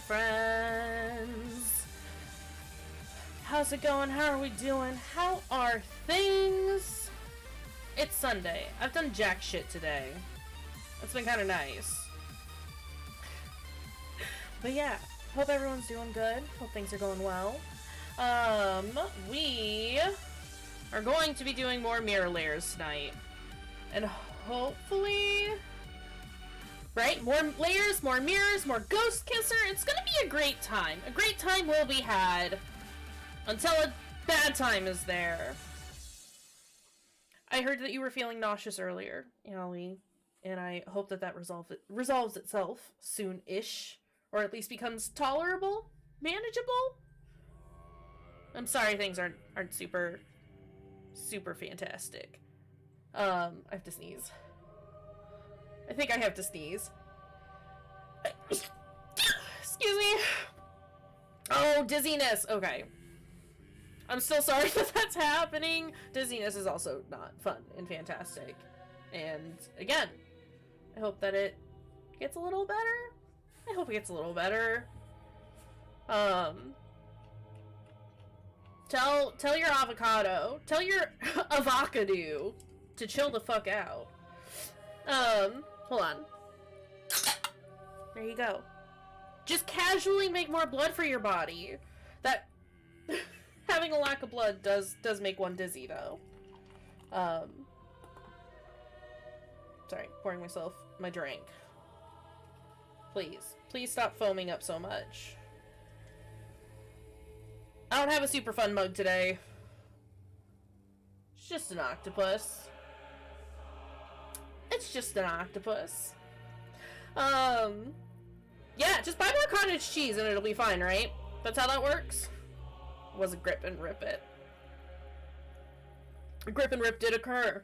friends. How's it going? How are we doing? How are things? It's Sunday. I've done jack shit today. It's been kind of nice. But yeah, hope everyone's doing good. Hope things are going well. We are going to be doing more mirror layers tonight. And hopefully... Right? More layers, more mirrors, more Ghost Kisser. It's gonna be a great time. A great time will be had until a bad time is there. I heard that you were feeling nauseous earlier, Yali, and I hope that that resolves itself soon-ish, or at least becomes tolerable, manageable. I'm sorry things aren't super fantastic. I have to sneeze. I think I have to sneeze. Excuse me. Oh, dizziness. Okay. I'm still sorry that that's happening. Dizziness is also not fun and fantastic. And again, I hope that it gets a little better. I hope it gets a little better. Tell your avocado. Tell your avocado to chill the fuck out. Hold on. There you go. Just casually make more blood for your body. That having a lack of blood does make one dizzy though. Sorry, pouring myself my drink. Please stop foaming up so much. I don't have a super fun mug today. It's just an octopus. It's just an octopus. Yeah, just buy more cottage cheese and it'll be fine, right? That's how that works? Was a grip and rip it. A grip and rip did occur.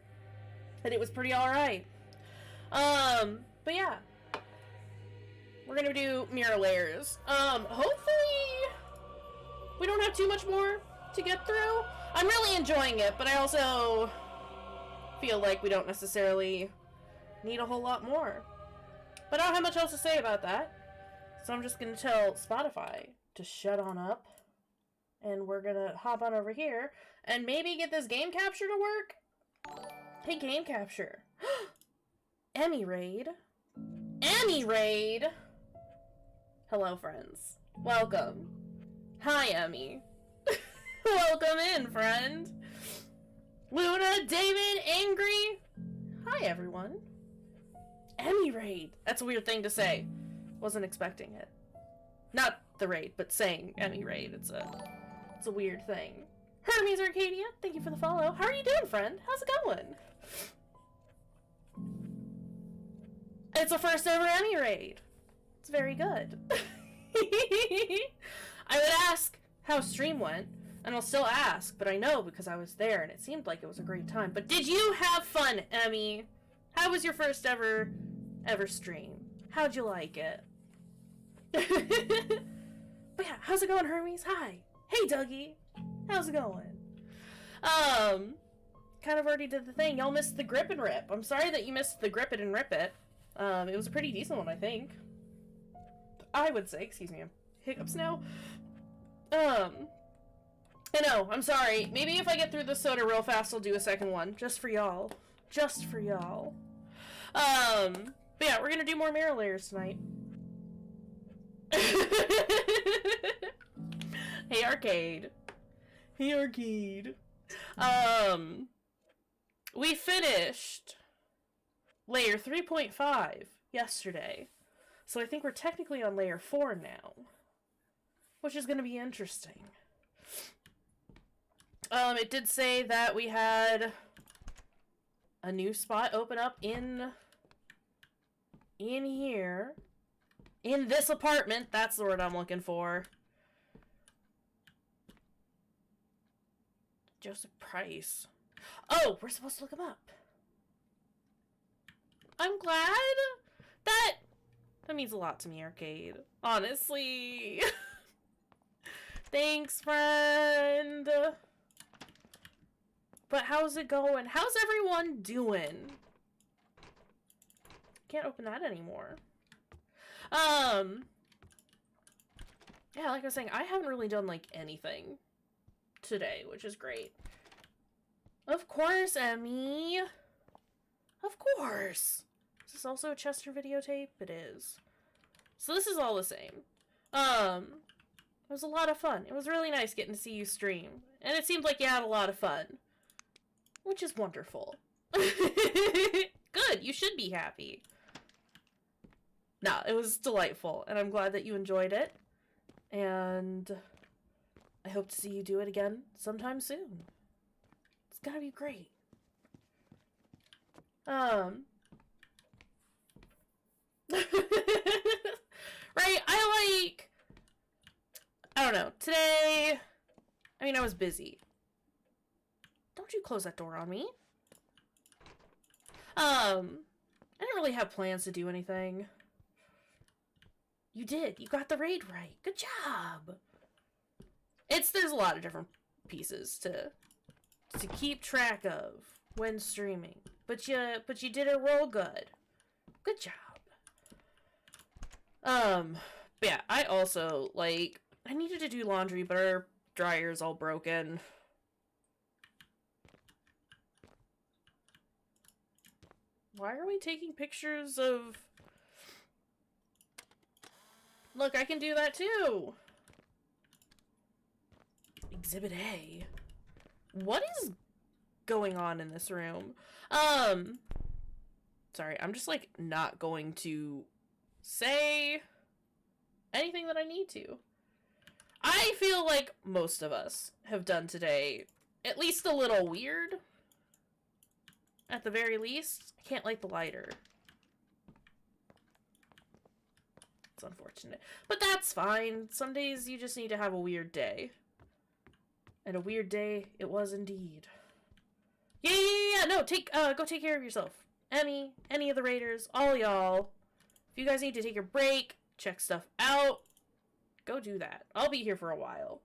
And it was pretty alright. But yeah. We're gonna do mirror layers. Hopefully we don't have too much more to get through. I'm really enjoying it, but I also feel like we don't necessarily need a whole lot more. But I don't have much else to say about that. So I'm just gonna tell Spotify to shut on up. And we're gonna hop on over here and maybe get this game capture to work. Hey, game capture. Emmy raid. Emmy raid! Hello, friends. Welcome. Hi, Emmy. Welcome in, friend. Luna, David, Angry. Hi, everyone. Emmy raid. That's a weird thing to say. Wasn't expecting it. Not the raid, but saying Emmy raid. It's a weird thing. Hermes Arcadia, thank you for the follow. How are you doing, friend? How's it going? It's a first ever Emmy raid. It's very good. I would ask how stream went, and I'll still ask, but I know because I was there and it seemed like it was a great time. But did you have fun, Emmy? How was your first ever stream? How'd you like it? But yeah, how's it going, Hermes? Hi. Hey, Dougie. How's it going? Kind of already did the thing. Y'all missed the grip and rip. I'm sorry that you missed the grip it and rip it. It was a pretty decent one, I think. I would say. Excuse me. Hiccups now. I know. I'm sorry. Maybe if I get through this soda real fast, I'll do a second one. Just for y'all. Just for y'all. But yeah, we're gonna do more mirror layers tonight. Hey, Arcade. Hey, Arcade. We finished layer 3.5 yesterday. So I think we're technically on layer 4 now. Which is going to be interesting. It did say that we had a new spot open up in here. In this apartment. That's the word I'm looking for. Joseph Price. Oh, we're supposed to look him up. I'm glad. That means a lot to me, Arcade. Honestly. Thanks, friend. But how's it going? How's everyone doing? Can't open that anymore. Yeah, like I was saying, I haven't really done, like, anything today, which is great. Of course, Emmy. Of course. Is this also a Chester videotape? It is. So this is all the same. It was a lot of fun. It was really nice getting to see you stream. And it seemed like you had a lot of fun. Which is wonderful. Good, you should be happy. No, it was delightful, and I'm glad that you enjoyed it. And I hope to see you do it again sometime soon. It's gonna be great. Right, I don't know, today, I mean, I was busy. Don't you close that door on me. I didn't really have plans to do anything. You did. You got the raid right. Good job. There's a lot of different pieces to keep track of when streaming. But you did it real good. Good job. But yeah, I also, like, I needed to do laundry, but our dryer's all broken. Why are we taking pictures of... Look, I can do that too! Exhibit A. What is going on in this room? Sorry, I'm just, like, not going to say anything that I need to. I feel like most of us have done today at least a little weird. At the very least. I can't light the lighter. It's unfortunate. But that's fine. Some days you just need to have a weird day. And a weird day it was indeed. Yeah. No, go take care of yourself. Emmy, any of the raiders, all y'all. If you guys need to take your break, check stuff out, go do that. I'll be here for a while.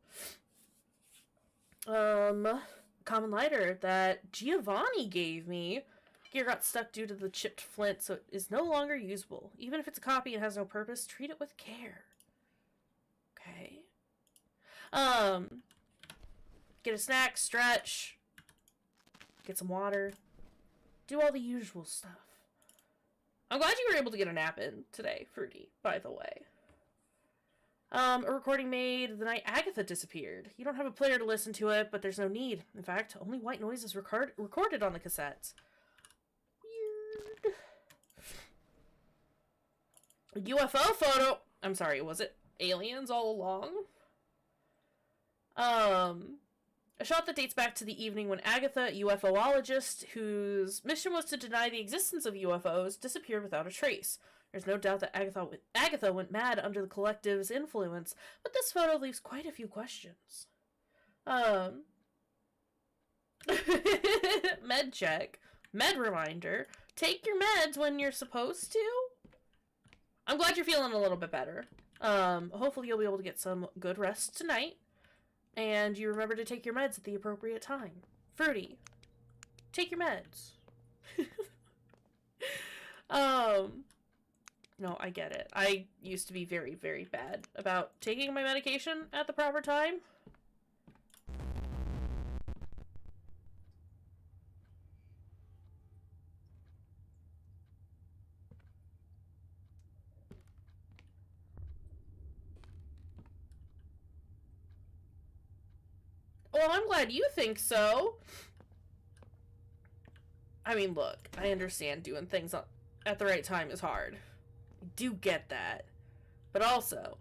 Common lighter that Giovanni gave me. Gear got stuck due to the chipped flint, so it is no longer usable. Even if it's a copy and has no purpose, treat it with care. Okay. Get a snack, stretch, get some water, do all the usual stuff. I'm glad you were able to get a nap in today, Fruity, by the way. A recording made the night Agatha disappeared. You don't have a player to listen to it, but there's no need. In fact, only white noise is recorded on the cassettes. Weird. A UFO photo! I'm sorry, was it aliens all along? A shot that dates back to the evening when Agatha, a UFOologist, whose mission was to deny the existence of UFOs, disappeared without a trace. There's no doubt that Agatha went mad under the collective's influence, but this photo leaves quite a few questions. Med check. Med reminder. Take your meds when you're supposed to? I'm glad you're feeling a little bit better. Hopefully you'll be able to get some good rest tonight. And you remember to take your meds at the appropriate time. Fruity, take your meds. No, I get it. I used to be very, very bad about taking my medication at the proper time. Well, I'm glad you think so. I mean, look, I understand doing things at the right time is hard. I do get that. But also,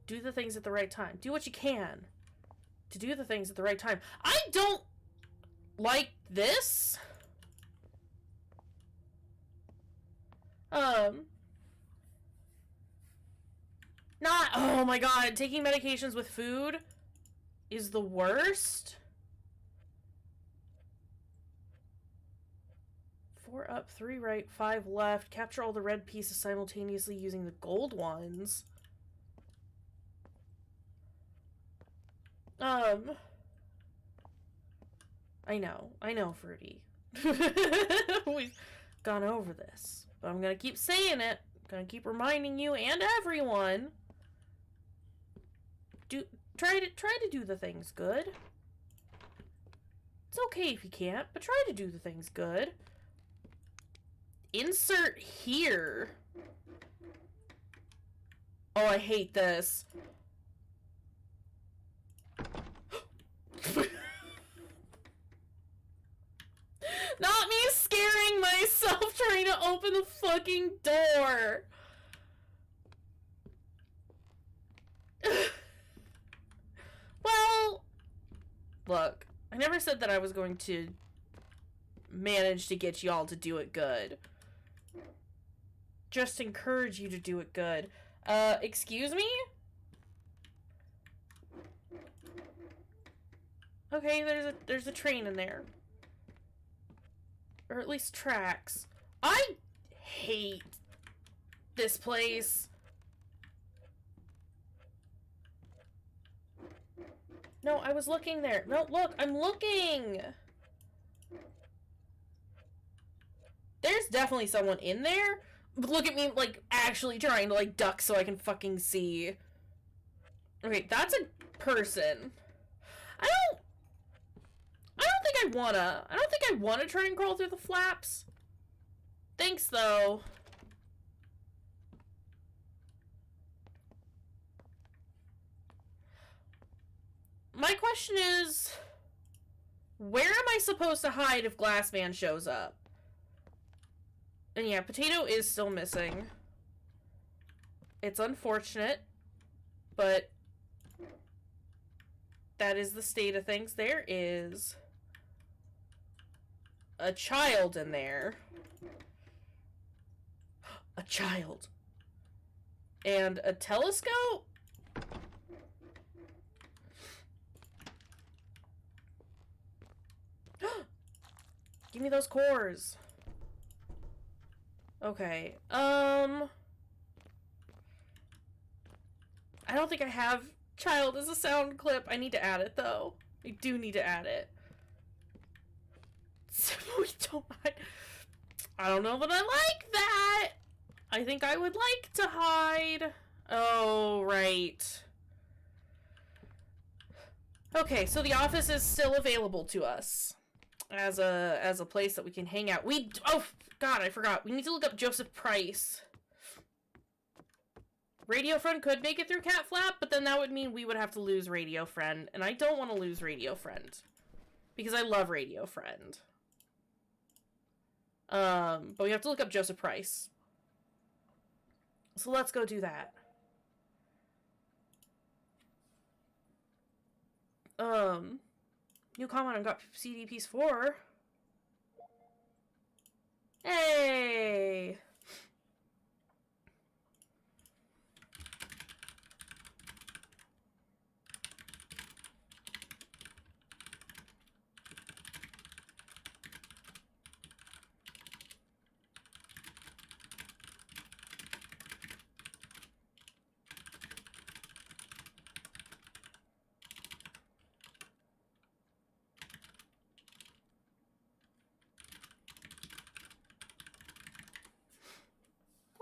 do the things at the right time. Do what you can to do the things at the right time. I don't like this. Oh my god, taking medications with food is the worst. 4 up, 3 right, 5 left. Capture all the red pieces simultaneously using the gold ones. I know, Fruity. We've gone over this, but I'm gonna keep saying it. I'm gonna keep reminding you and everyone. try to do the things good. It's okay if you can't, but try to do the things good. Insert here. Oh, I hate this. Not me scaring myself trying to open the fucking door. Well, look, I never said that I was going to manage to get y'all to do it good. Just encourage you to do it good. Excuse me? Okay, there's a train in there. Or at least tracks. I hate this place. No, I was looking there. No, look, I'm looking. There's definitely someone in there. But look at me, like, actually trying to, like, duck so I can fucking see. Okay, that's a person. I don't think I wanna try and crawl through the flaps. Thanks, though. My question is, where am I supposed to hide if Glassman shows up? And yeah, Potato is still missing. It's unfortunate, but that is the state of things. There is a child in there. A child. And a telescope? Give me those cores. Okay, I don't think I have child as a sound clip. I need to add it, though. I do need to add it. So we don't hide. I don't know that I like that. I think I would like to hide. Oh, right. Okay, so the office is still available to us as a place that we can hang out. Oh God, I forgot. We need to look up Joseph Price. Radio Friend could make it through Cat Flap, but then that would mean we would have to lose Radio Friend, and I don't want to lose Radio Friend because I love Radio Friend. But we have to look up Joseph Price. So let's go do that. New comment on Got CD Piece 4. Hey!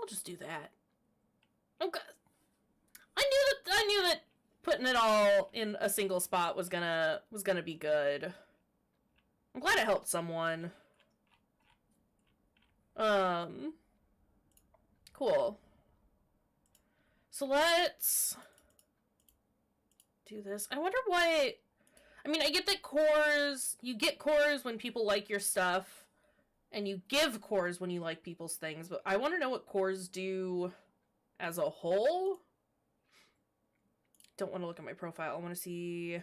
Just do that. Okay. I knew that putting it all in a single spot was gonna be good. I'm glad it helped someone. Cool. So let's do this. I wonder what... I mean, I get that cores... You get cores when people like your stuff. And you give cores when you like people's things, but I want to know what cores do as a whole. Don't want to look at my profile. I want to see...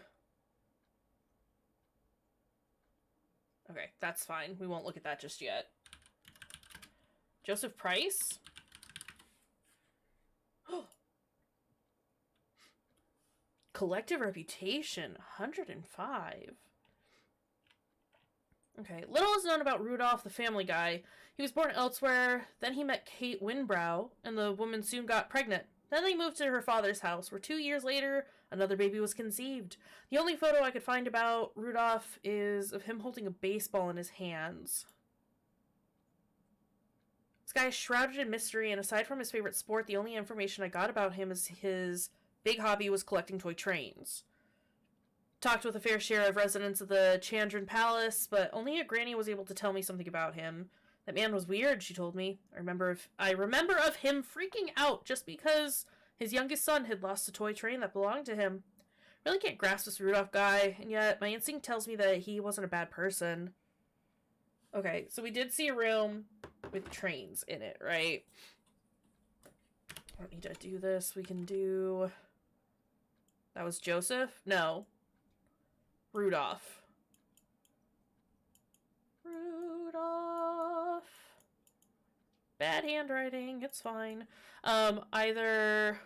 Okay, that's fine. We won't look at that just yet. Joseph Price? Collective reputation, 105. Okay, little is known about Rudolph the Family Guy. He was born elsewhere, then he met Kate Winbrow, and the woman soon got pregnant. Then they moved to her father's house, where 2 years later, another baby was conceived. The only photo I could find about Rudolph is of him holding a baseball in his hands. This guy is shrouded in mystery, and aside from his favorite sport, the only information I got about him is his big hobby was collecting toy trains. Talked with a fair share of residents of the Chandran Palace, but only a granny was able to tell me something about him. That man was weird, she told me. I remember of him freaking out just because his youngest son had lost a toy train that belonged to him. Really can't grasp this Rudolph guy, and yet my instinct tells me that he wasn't a bad person. Okay, so we did see a room with trains in it, right? I don't need to do this. We can do... That was Joseph? No. Rudolph. Rudolph. Bad handwriting. It's fine. Either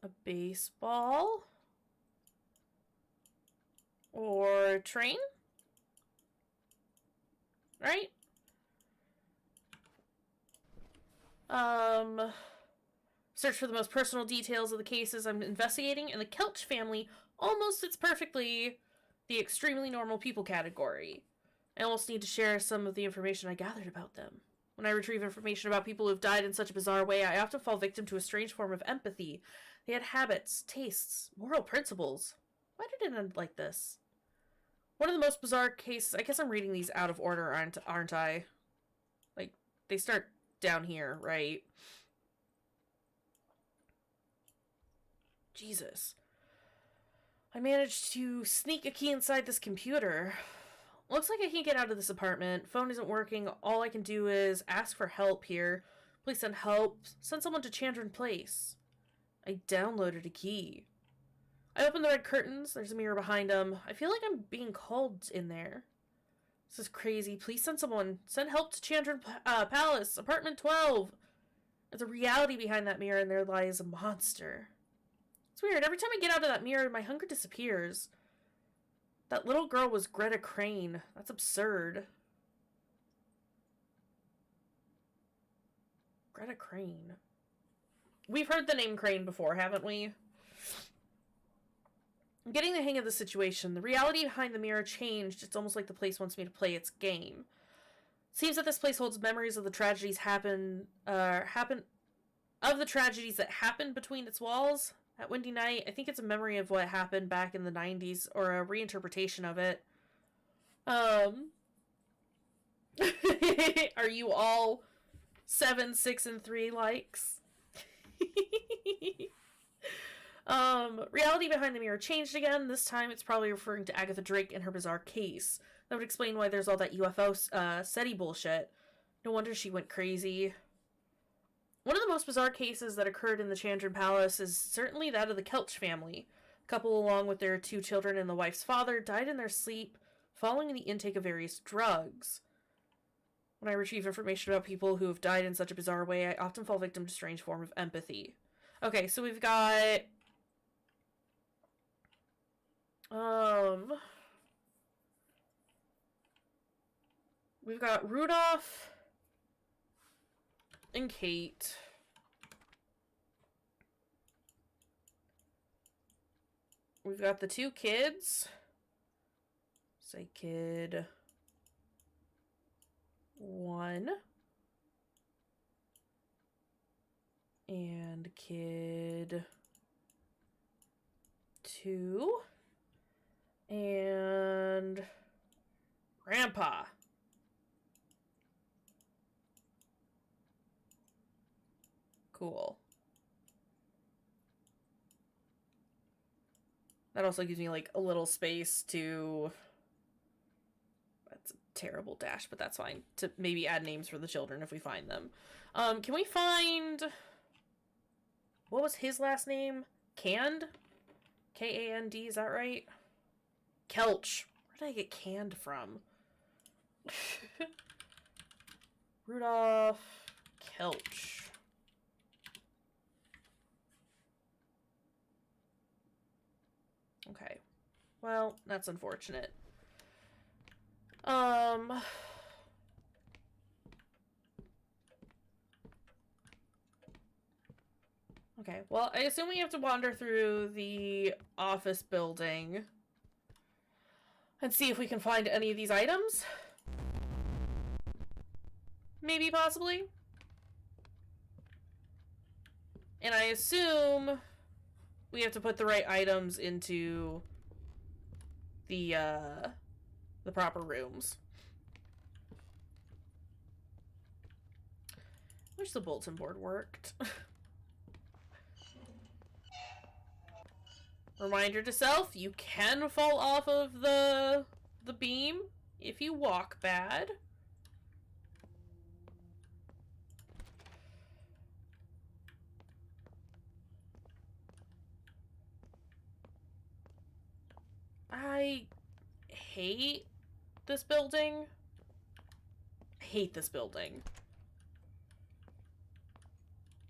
a baseball or a train? Right? Search for the most personal details of the cases I'm investigating, and the Kelch family almost fits perfectly the extremely normal people category. I almost need to share some of the information I gathered about them. When I retrieve information about people who've died in such a bizarre way, I often fall victim to a strange form of empathy. They had habits, tastes, moral principles. Why did it end like this? One of the most bizarre cases... I guess I'm reading these out of order, aren't I? Like, they start down here, right? Jesus. I managed to sneak a key inside this computer. Looks like I can't get out of this apartment. Phone isn't working. All I can do is ask for help here. Please send help. Send someone to Chandran Place. I downloaded a key. I opened the red curtains. There's a mirror behind them. I feel like I'm being called in there. This is crazy. Please send someone. Send help to Chandran Palace, apartment 12. There's a reality behind that mirror, and there lies a monster. It's weird. Every time I get out of that mirror, my hunger disappears. That little girl was Greta Crane. That's absurd. Greta Crane. We've heard the name Crane before, haven't we? I'm getting the hang of the situation. The reality behind the mirror changed. It's almost like the place wants me to play its game. It seems that this place holds memories of the tragedies of the tragedies that happened between its walls. At Windy Night, I think it's a memory of what happened back in the 90s, or a reinterpretation of it. Are you all 7, 6, and 3 likes? Reality behind the mirror changed again. This time it's probably referring to Agatha Drake and her bizarre case. That would explain why there's all that UFO SETI bullshit. No wonder she went crazy. One of the most bizarre cases that occurred in the Chandran Palace is certainly that of the Kelch family. The couple, along with their 2 children and the wife's father, died in their sleep following the intake of various drugs. When I retrieve information about people who have died in such a bizarre way, I often fall victim to a strange form of empathy. Okay, so we've got... We've got Rudolph and Kate. We've got the 2 kids. Say kid 1 and kid 2 and grandpa. Cool. That also gives me, like, a little space to... That's a terrible dash, but that's fine. To maybe add names for the children if we find them. Can we find... What was his last name? Canned? K-A-N-D, is that right? Kelch. Where did I get canned from? Rudolph Kelch. Okay. Well, that's unfortunate. Okay, well, I assume we have to wander through the office building and see if we can find any of these items. Maybe, possibly. And I assume we have to put the right items into the proper rooms. Wish the bulletin board worked. Reminder to self, you can fall off of the beam if you walk bad. I hate this building. I hate this building.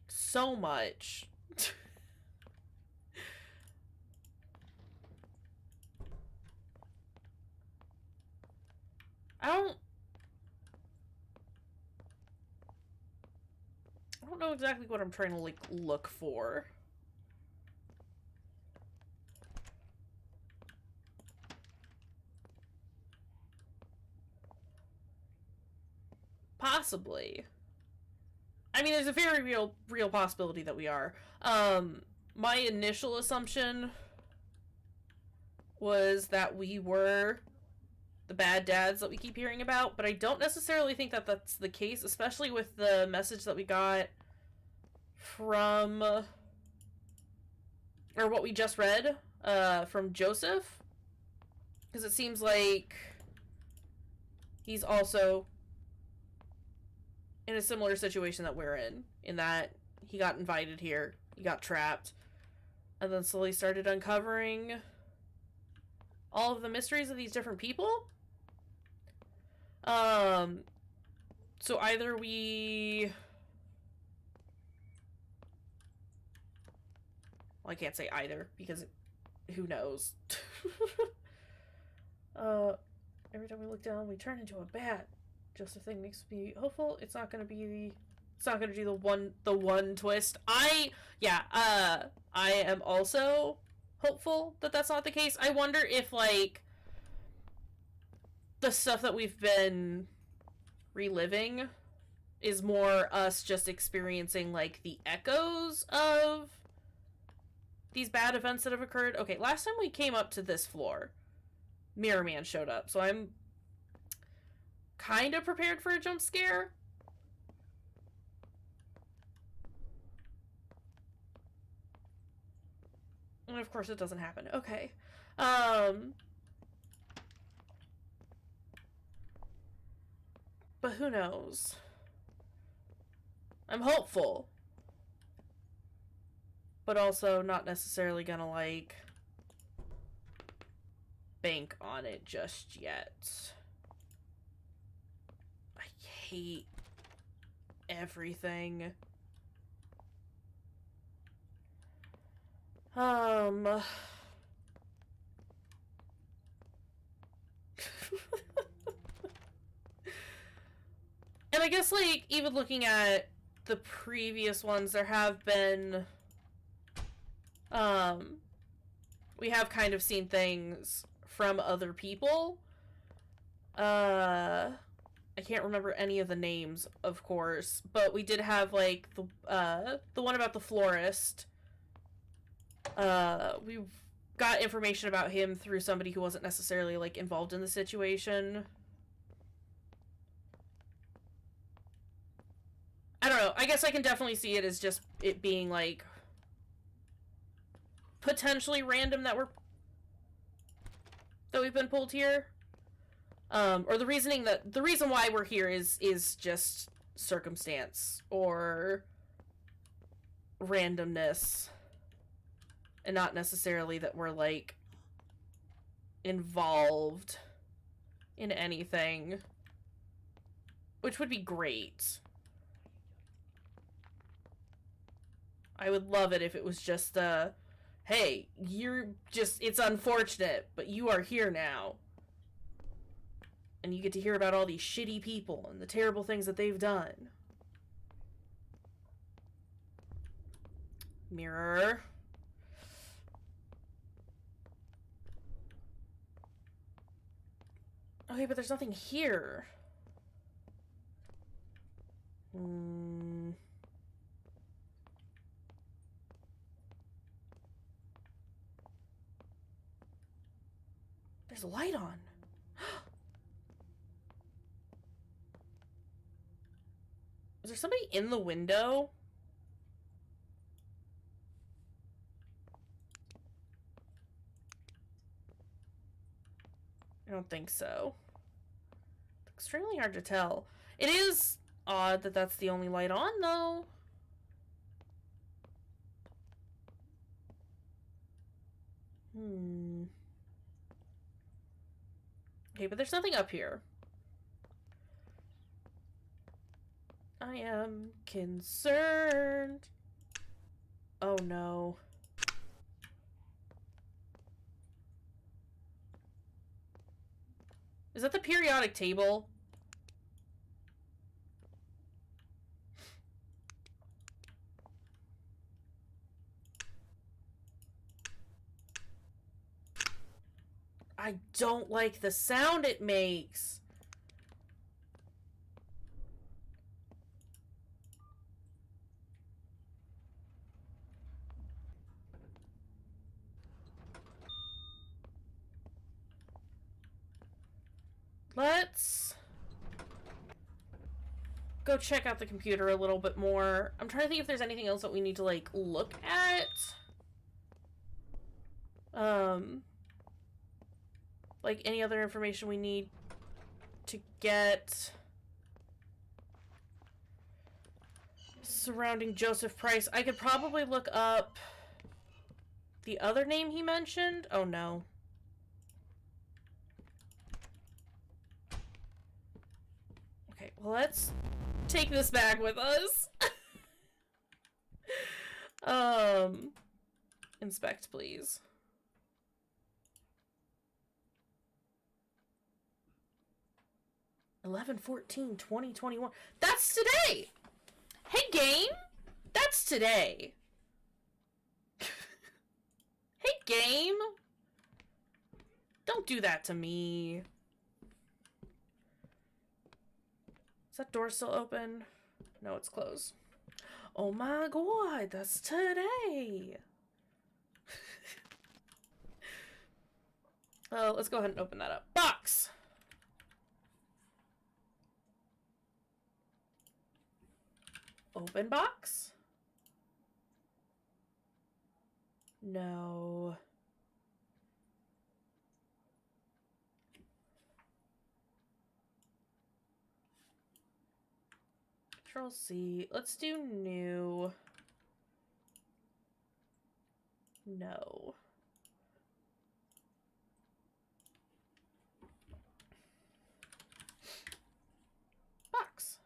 So much. I don't know exactly what I'm trying to, like, look for. Possibly. I mean, there's a very real possibility that we are. My initial assumption was that we were the bad dads that we keep hearing about, but I don't necessarily think that that's the case, especially with the message that we got from, or what we just read, from Joseph, because it seems like he's also in a similar situation that we're in that he got invited here, he got trapped, and then slowly started uncovering all of the mysteries of these different people. So either we... Well, I can't say either, because who knows? Every time we look down, we turn into a bat. Just a thing makes me hopeful. It's not gonna be it's not gonna do the one twist. I am also hopeful that that's not the case. I wonder if, like, the stuff that we've been reliving is more us just experiencing, like, the echoes of these bad events that have occurred. Okay, last time we came up to this floor, Mirror Man showed up, so I'm kind of prepared for a jump scare. And of course it doesn't happen. Okay. But who knows? I'm hopeful. But also not necessarily gonna, like, bank on it just yet. I hate everything. And I guess, like, even looking at the previous ones, there have been, we have kind of seen things from other people. I can't remember any of the names, of course, but we did have, like, the one about the florist. We got information about him through somebody who wasn't necessarily, like, involved in the situation. I don't know. I guess I can definitely see it as just it being, like, potentially random that we've been pulled here. Or the reason why we're here is just circumstance or randomness, and not necessarily that we're, like, involved in anything, which would be great. I would love it if it was just hey, it's unfortunate, but you are here now. And you get to hear about all these shitty people and the terrible things that they've done. Mirror. Okay, but there's nothing here. There's a light on. Is there somebody in the window? I don't think so. It's extremely hard to tell. It is odd that that's the only light on, though. Okay, but there's nothing up here. I am concerned. Oh no. Is that the periodic table? I don't like the sound it makes. Let's go check out the computer a little bit more. I'm trying to think if there's anything else that we need to, like, look at. Like, any other information we need to get surrounding Joseph Price. I could probably look up the other name he mentioned. Oh, no. Okay, well, let's take this bag with us. Inspect, please. (11/14/2021). That's today! Hey, game! That's today. Hey, game! Don't do that to me. Is that door still open? No, it's closed. Oh my god, that's today! Oh, let's go ahead and open that up. Box! Open box? No. Control C. Let's do new. No. Box.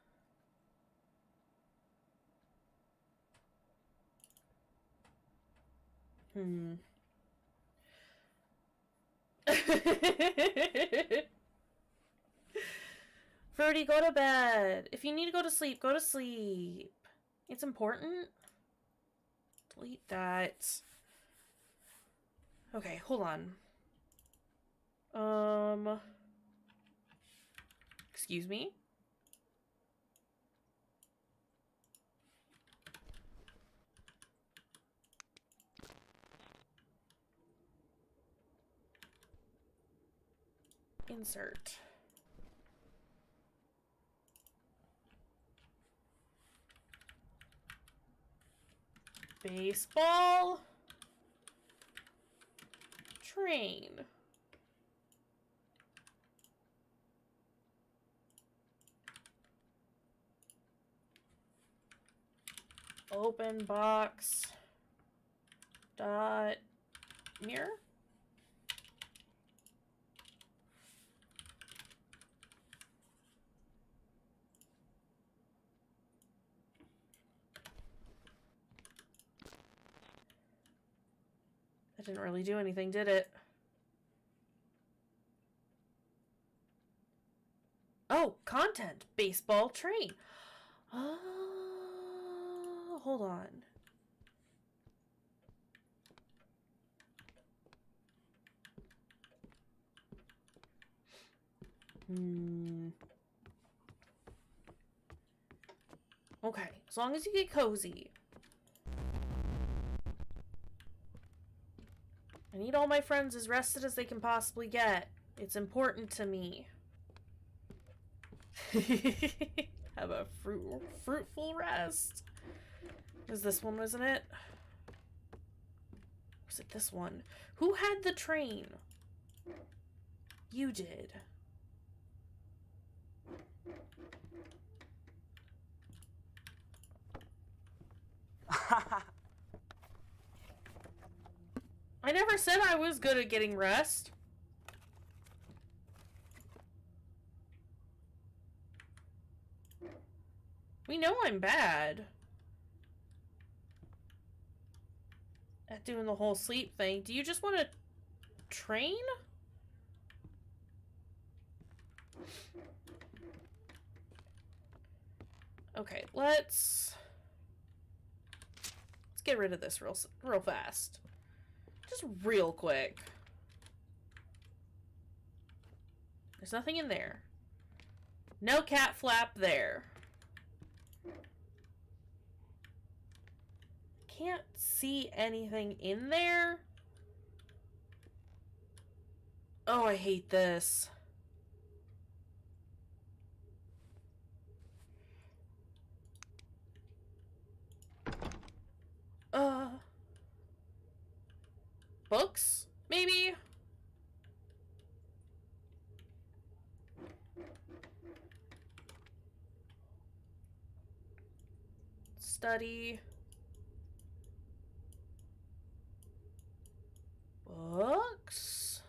Fruity, go to bed. If you need to go to sleep, go to sleep. It's important. Delete that. Okay, hold on. Excuse me? Insert. Baseball. Train. Open box. Dot. Mirror. That didn't really do anything, did it? Oh, content. Baseball train. Oh, hold on. Okay, as long as you get cozy. I need all my friends as rested as they can possibly get. It's important to me. Have a fruitful rest. It was this one, wasn't it? Was it this one? Who had the train? You did. I never said I was good at getting rest. We know I'm bad at doing the whole sleep thing. Do you just want to train? Okay, let's get rid of this real fast. Just real quick. There's nothing in there. No cat flap there. Can't see anything in there. Oh, I hate this. Books? Maybe? Study. Books?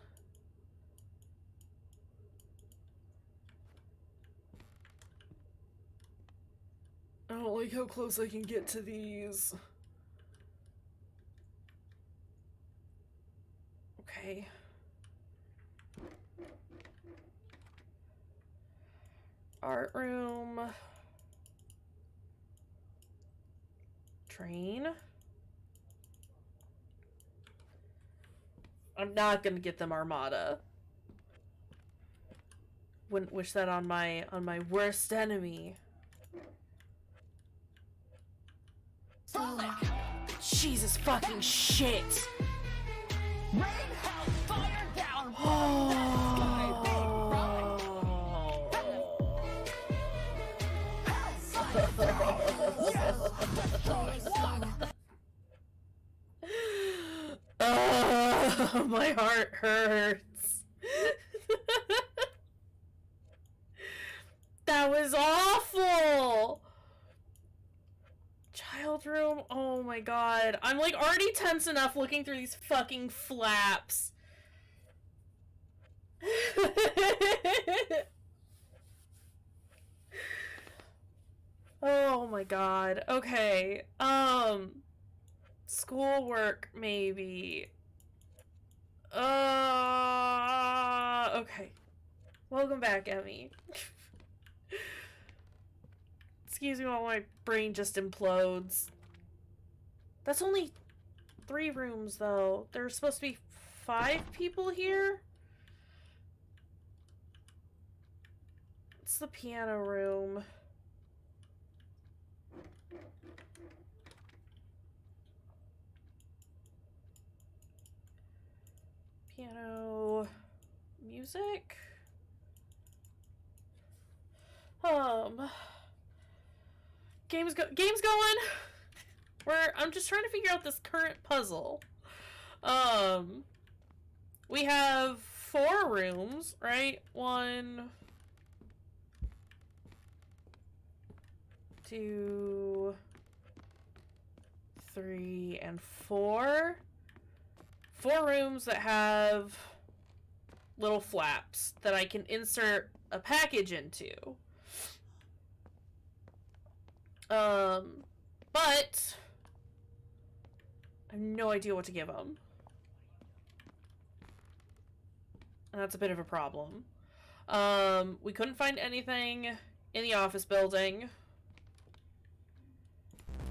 I don't like how close I can get to these. Okay. Art room. Train. I'm not gonna get them Armada. Wouldn't wish that on my worst enemy. Jesus fucking shit! Rain hell, fire down. Oh, my heart hurts. That was awful. Child room. Oh my god. I'm like already tense enough looking through these fucking flaps. Oh my god. Okay. Schoolwork maybe. Okay. Welcome back, Emmy. Excuse me while my brain just implodes. That's only 3 rooms, though. There's supposed to be 5 people here? It's the piano room. Piano... music? Game's going! I'm just trying to figure out this current puzzle. We have 4 rooms, right? 1, 2, 3, and 4. 4 rooms that have little flaps that I can insert a package into. But I have no idea what to give them. And that's a bit of a problem. We couldn't find anything in the office building.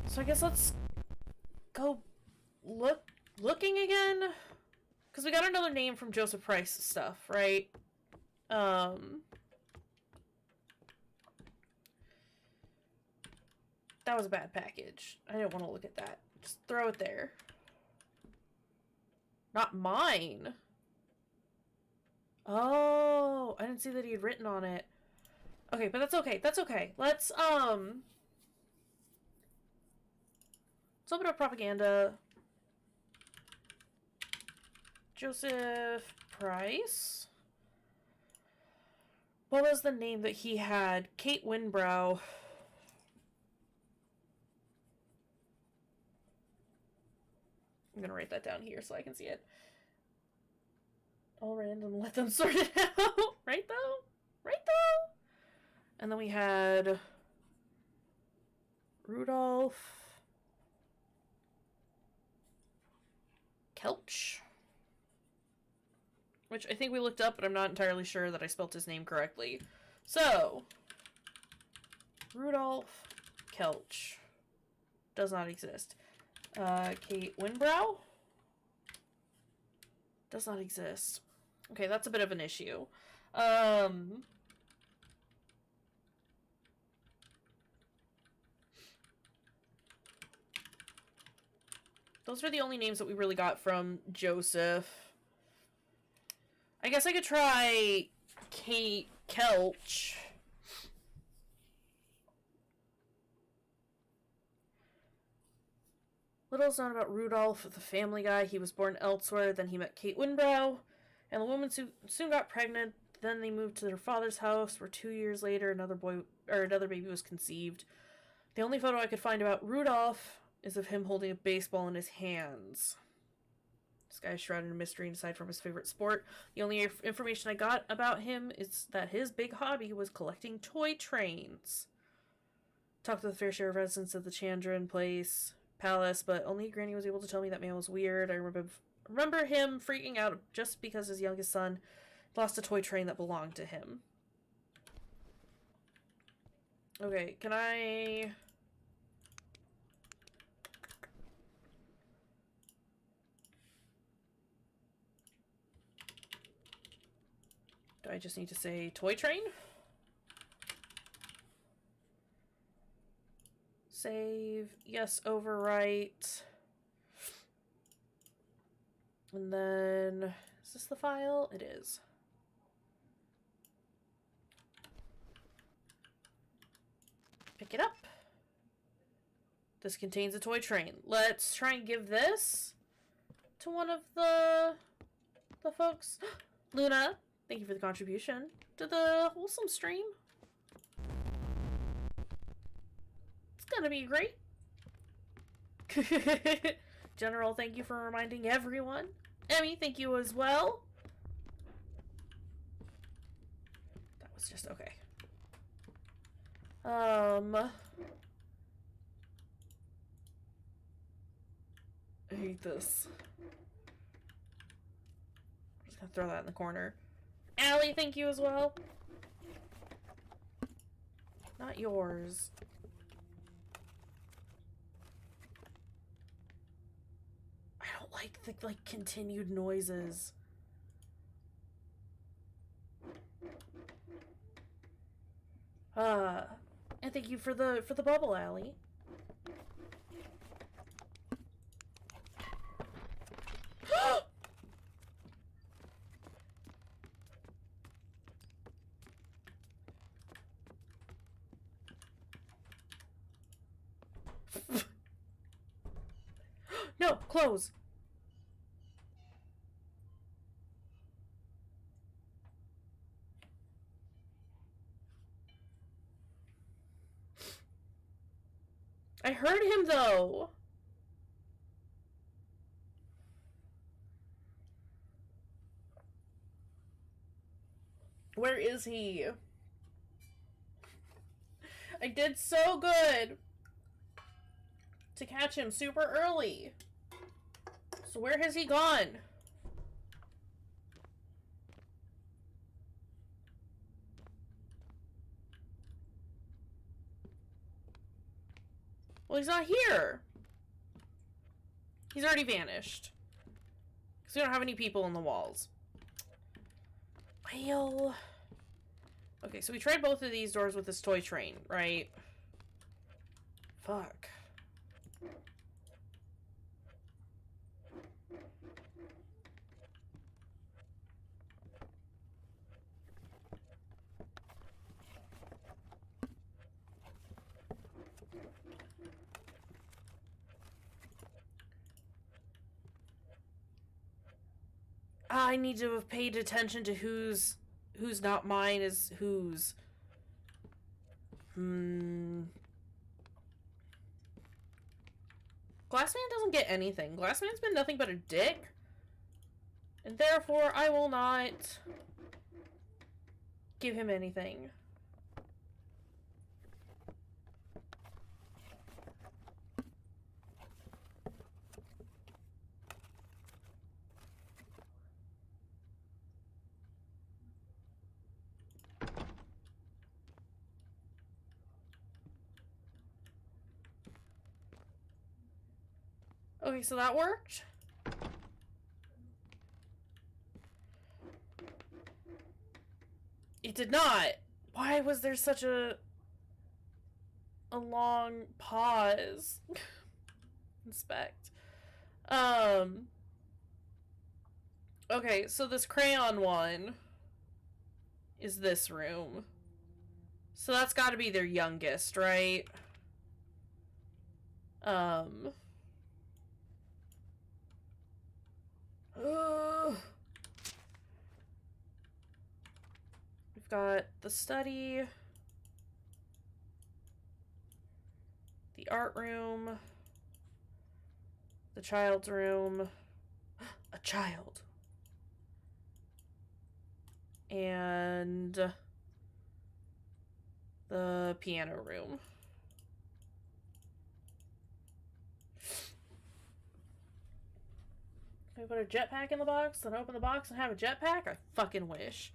So I guess let's go looking again. Because we got another name from Joseph Price stuff, right? That was a bad package. I didn't want to look at that. Just throw it there. Not mine. Oh, I didn't see that he had written on it. Okay, but that's okay. That's okay. Let's open up propaganda. Joseph Price. What was the name that he had? Kate Winbrow. I'm gonna write that down here so I can see it. All random, let them sort it out. Right though? Right though? And then we had Rudolph Kelch. Which I think we looked up, but I'm not entirely sure that I spelt his name correctly. So, Rudolph Kelch. Does not exist. Kate Winbrow? Does not exist. Okay, that's a bit of an issue. Those are the only names that we really got from Joseph. I guess I could try Kate Kelch. Little is known about Rudolph, the family guy. He was born elsewhere, then he met Kate Winbrow, and the woman soon got pregnant. Then they moved to their father's house, where 2 years later another baby was conceived. The only photo I could find about Rudolph is of him holding a baseball in his hands. This guy's shrouded in mystery, and aside from his favorite sport, the only information I got about him is that his big hobby was collecting toy trains. Talked to the fair share of residents of the Chandran Palace, but only Granny was able to tell me that man was weird. I remember him freaking out just because his youngest son lost a toy train that belonged to him. Okay, can I... Do I just need to say toy train? Save. Yes, overwrite. And then... Is this the file? It is. Pick it up. This contains a toy train. Let's try and give this to one of the folks. Luna, thank you for the contribution to the wholesome stream. It's gonna be great. General, thank you for reminding everyone. Emmy, thank you as well. That was just okay. I hate this. I'm just gonna throw that in the corner. Allie, thank you as well. Not yours. I don't like the continued noises. And thank you for the bubble, Allie. No, close. I heard him though. Where is he? I did so good to catch him super early. So where has he gone? Well, he's not here. He's already vanished. Because we don't have any people in the walls. Well... Okay, so we tried both of these doors with this toy train, right? Fuck. I need to have paid attention to who's not mine is whose. Glassman doesn't get anything. Glassman's been nothing but a dick. And therefore, I will not give him anything. Okay, so that worked. It did not. Why was there such a long pause? Inspect. Okay, so this crayon one is this room. So that's got to be their youngest, right? We've got the study, the art room, the child's room, a child, and the piano room. Can we put a jetpack in the box, then open the box and have a jetpack? I fucking wish.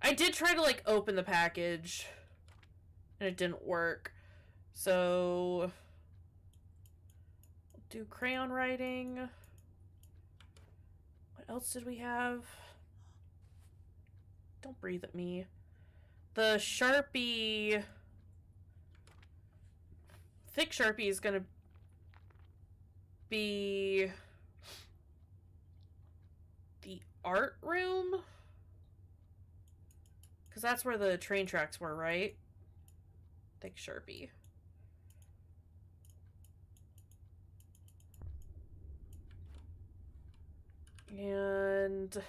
I did try to, like, open the package, and it didn't work. So, we'll do crayon writing. What else did we have? Don't breathe at me. The Sharpie... Thick Sharpie is gonna be... the art room? Because that's where the train tracks were, right? Thick Sharpie. And...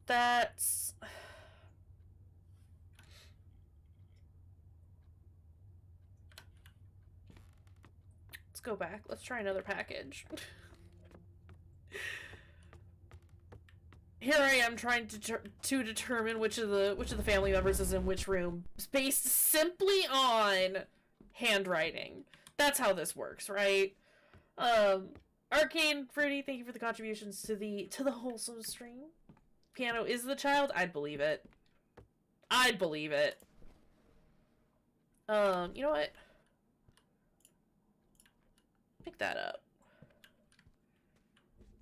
that's... Let's go back. Let's try another package. Here I am trying to determine which of the family members is in which room, based simply on handwriting. That's how this works, right? Arcane Fruity, thank you for the contributions to the wholesome stream. Piano is the child? I'd believe it. I'd believe it. You know what? Pick that up.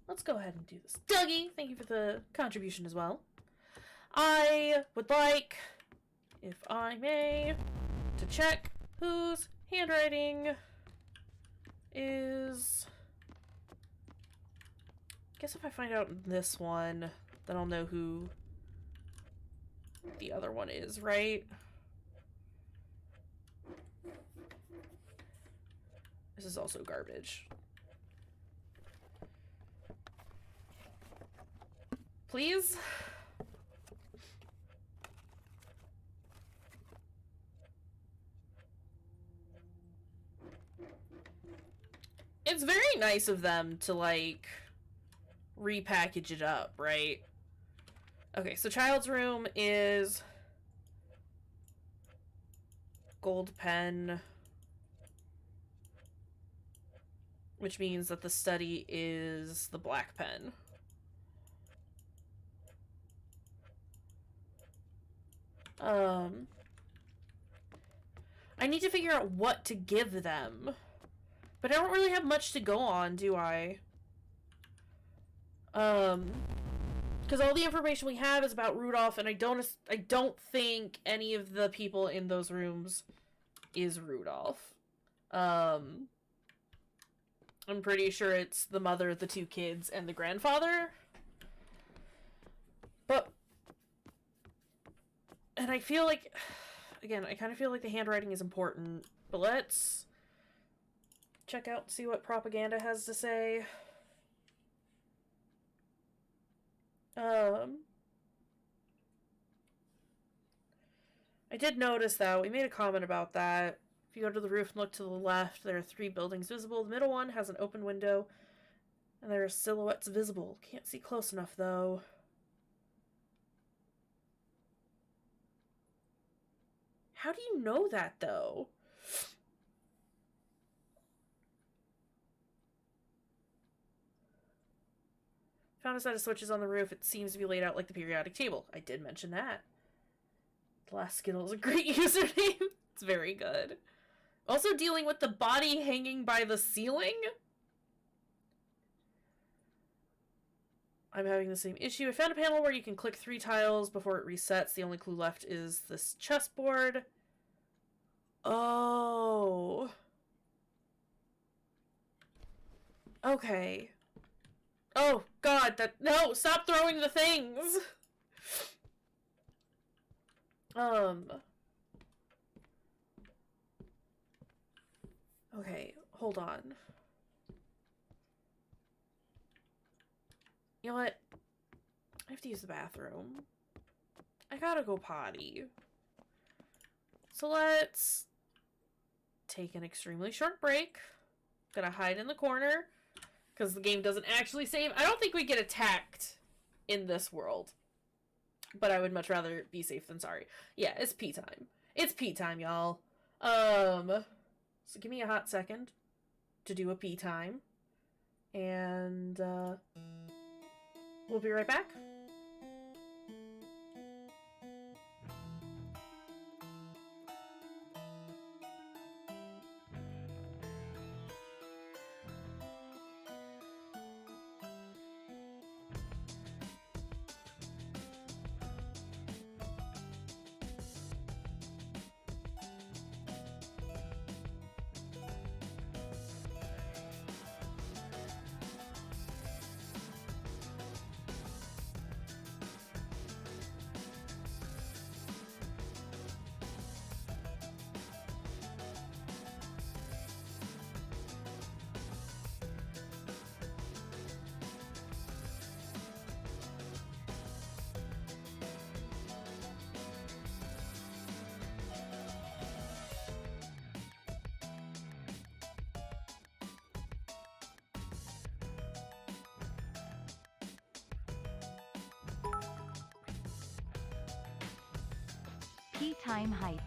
Let's go ahead and do this. Dougie, thank you for the contribution as well. I would like, if I may, to check whose handwriting is... I guess if I find out this one, then I'll know who the other one is, right? This is also garbage. Please? It's very nice of them to, like, repackage it up, right? Okay, so child's room is gold pen, which means that the study is the black pen. I need to figure out what to give them. But I don't really have much to go on, do I? Because all the information we have is about Rudolph, and I don't think any of the people in those rooms is Rudolph. I'm pretty sure it's the mother, the two kids, and the grandfather. But... and I feel like... again, I kind of feel like the handwriting is important. But let's check out, see what propaganda has to say. I did notice, though, we made a comment about that. If you go to the roof and look to the left, there are 3 buildings visible. The middle one has an open window, and there are silhouettes visible. Can't see close enough, though. How do you know that, though? Found a set of switches on the roof. It seems to be laid out like the periodic table. I did mention that. The last Skittle is a great username. It's very good. Also dealing with the body hanging by the ceiling. I'm having the same issue. I found a panel where you can click 3 tiles before it resets. The only clue left is this chessboard. Oh. Okay. Oh, God, that... No, stop throwing the things! Okay, hold on. You know what? I have to use the bathroom. I gotta go potty. So let's take an extremely short break. Gonna hide in the corner, because the game doesn't actually save. I don't think we get attacked in this world. But I would much rather be safe than sorry. Yeah, it's pee time. It's pee time, y'all. So give me a hot second to do a pee time. And, we'll be right back. Tea time hype.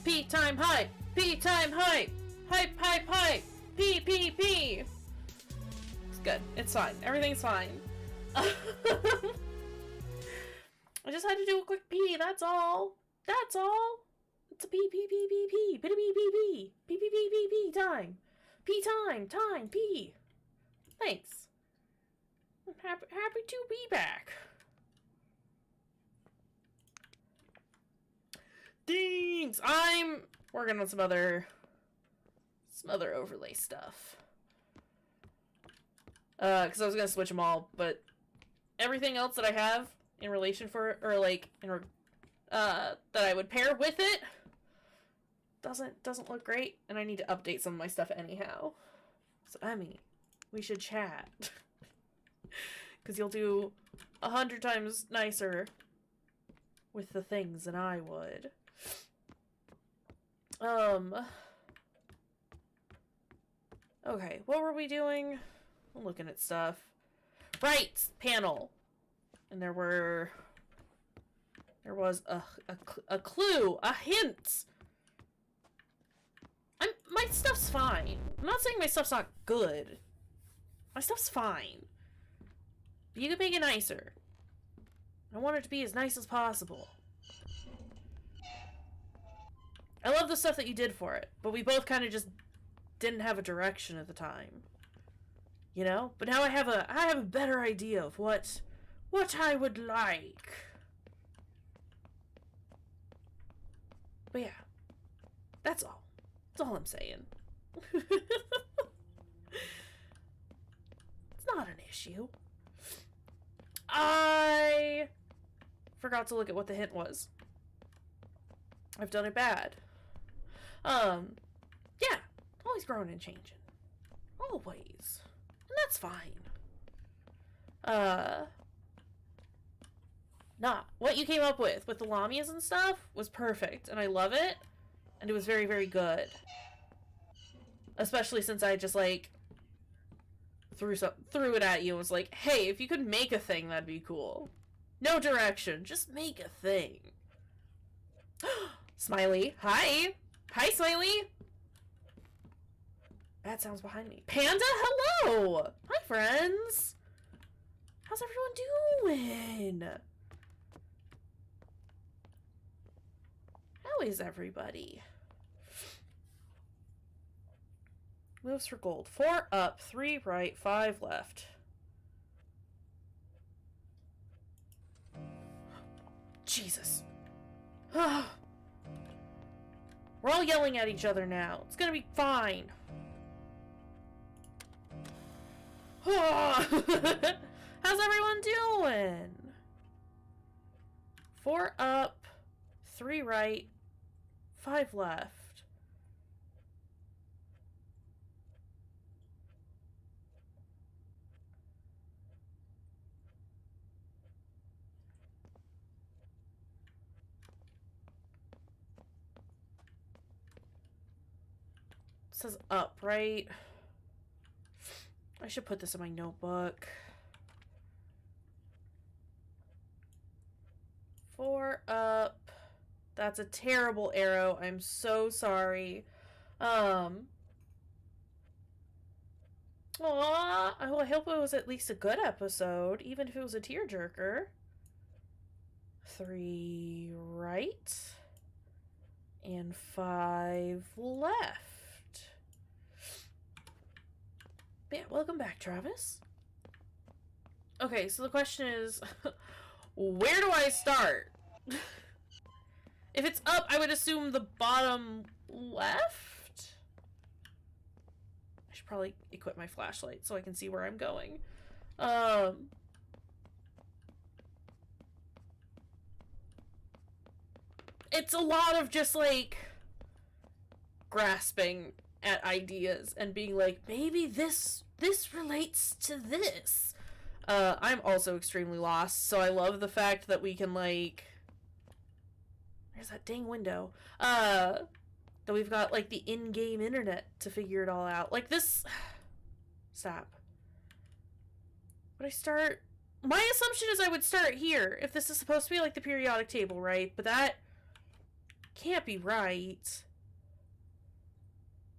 Pee time hype! Pee time hype! Hype, hype, hype! Pee, pee, pee! It's good. It's fine. Everything's fine. I just had to do a quick pee, that's all. That's all. It's a pee, pee, pee, pee, pee. Pee, pee, pee, pee. Pee, pee, pee, pee, pee time. Pee time. Time. Pee. Thanks. I'm happy to be back. Thanks! I'm working on some other overlay stuff. Because I was gonna switch them all, but everything else that I have in relation for, or like that I would pair with it doesn't look great, and I need to update some of my stuff anyhow. So Emmy, we should chat. Because you'll do 100 times nicer with the things than I would. Okay, what were we doing? I'm looking at stuff. Right! Panel! And there was a clue, a hint! My stuff's fine. I'm not saying my stuff's not good. My stuff's fine. But you could make it nicer. I want it to be as nice as possible. I love the stuff that you did for it, but we both kind of just didn't have a direction at the time. You know? But now I have a better idea of what I would like. But yeah. That's all. That's all I'm saying. It's not an issue. I forgot to look at what the hint was. I've done it bad. Yeah. Always growing and changing. Always. And that's fine. Nah. What you came up with the Lamias and stuff was perfect, and I love it. And it was very, very good. Especially since I just, like, threw it at you and was like, hey, if you could make a thing, that'd be cool. No direction. Just make a thing. Smiley. Hi. Hi, Smiley. Bad sounds behind me. Panda, hello. Hi, friends. How's everyone doing? How is everybody? Moves for gold. 4 up, 3 right, 5 left. Jesus. We're all yelling at each other now. It's gonna be fine. How's everyone doing? 4 up, 3 right, 5 left. It says up, right? I should put this in my notebook. 4 up. That's a terrible arrow. I'm so sorry. Aw, well, I hope it was at least a good episode, even if it was a tearjerker. 3 right. And 5 left. But yeah, welcome back, Travis. Okay, so the question is, where do I start? If it's up, I would assume the bottom left? I should probably equip my flashlight so I can see where I'm going. It's a lot of just, like, grasping at ideas and being like, maybe this relates to this. I'm also extremely lost, so I love the fact that we can, like... There's that dang window. That we've got, like, the in-game internet to figure it all out. Like, this... Stop. Would I start... My assumption is I would start here, if this is supposed to be, like, the periodic table, right? But that can't be right.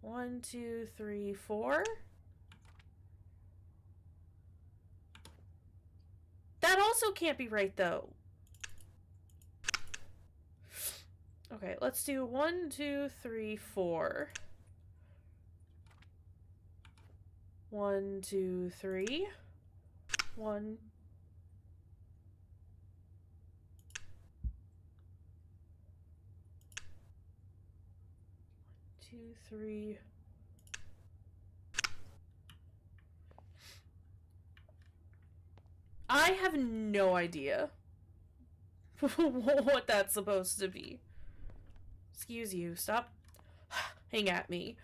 1, 2, 3, 4... That also can't be right, though. Okay, let's do 1, 2, 3, 4. 1, 2, 3. 1. 2, 3. I have no idea what that's supposed to be. Excuse you, stop hang at me.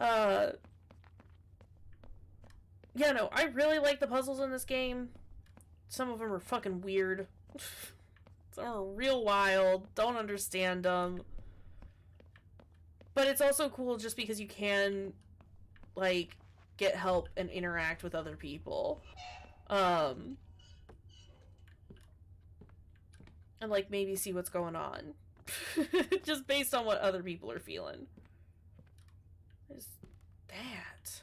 Yeah, no, I really like the puzzles in this game. Some of them are fucking weird. Some are real wild, don't understand them. But it's also cool just because you can, like, get help and interact with other people. And, like, maybe see what's going on. Just based on what other people are feeling. There's that.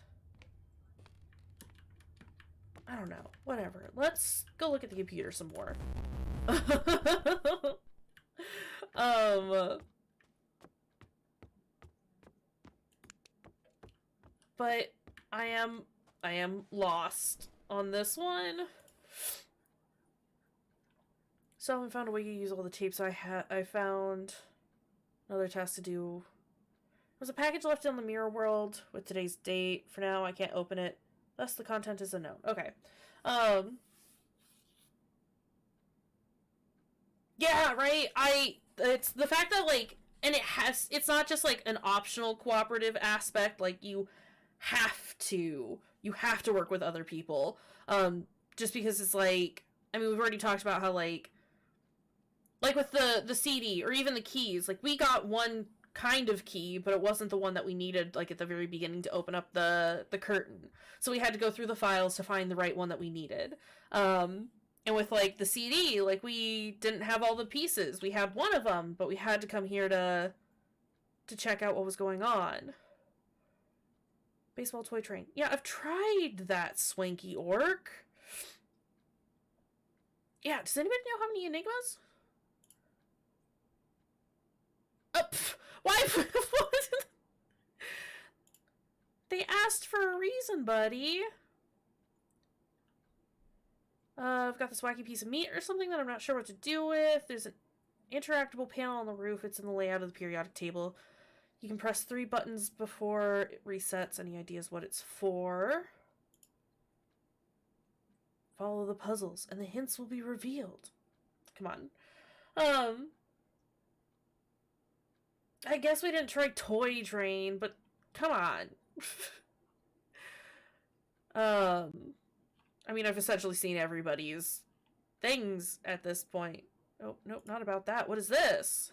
I don't know. Whatever. Let's go look at the computer some more. But I am lost on this one. So I haven't found a way to use all the tapes I found. Another task to do. There's a package left in the mirror world with today's date. For now, I can't open it. Thus, the content is unknown. Okay. Yeah, right? It's the fact that, like, and it's not just, like, an optional cooperative aspect. Like, you have to work with other people. Just because it's, like, I mean, we've already talked about how, like with the CD, or even the keys, like, we got one kind of key, but it wasn't the one that we needed, like, at the very beginning to open up the curtain. So we had to go through the files to find the right one that we needed. And with, like, the CD, like, we didn't have all the pieces. We had one of them, but we had to come here to check out what was going on. Baseball toy train. Yeah, I've tried that, swanky orc. Yeah, does anybody know how many enigmas? Why? They asked for a reason, buddy. I've got this wacky piece of meat or something that I'm not sure what to do with. There's an interactable panel on the roof. It's in the layout of the periodic table. You can press 3 buttons before it resets. Any ideas what it's for? Follow the puzzles, and the hints will be revealed. Come on. I guess we didn't try Toy Train, but come on. I mean, I've essentially seen everybody's things at this point. Oh, nope, not about that. What is this?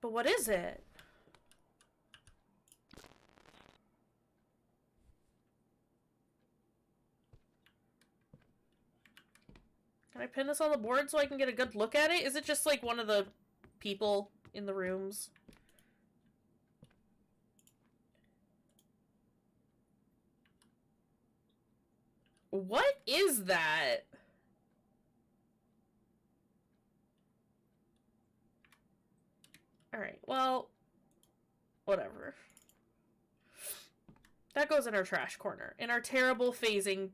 But what is it? Can I pin this on the board so I can get a good look at it? Is it just like one of the people in the rooms? What is that? Alright, well, whatever. That goes in our trash corner. In our terrible phasing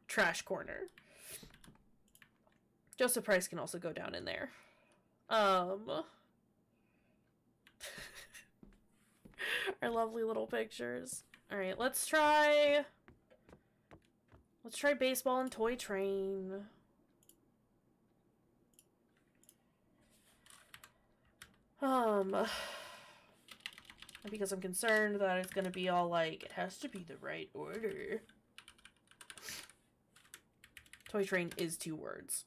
trash corner. Joseph Price can also go down in there. Our lovely little pictures. Alright, let's try baseball and toy train. Because I'm concerned that it's gonna be all like, it has to be the right order. Toy train is 2 words.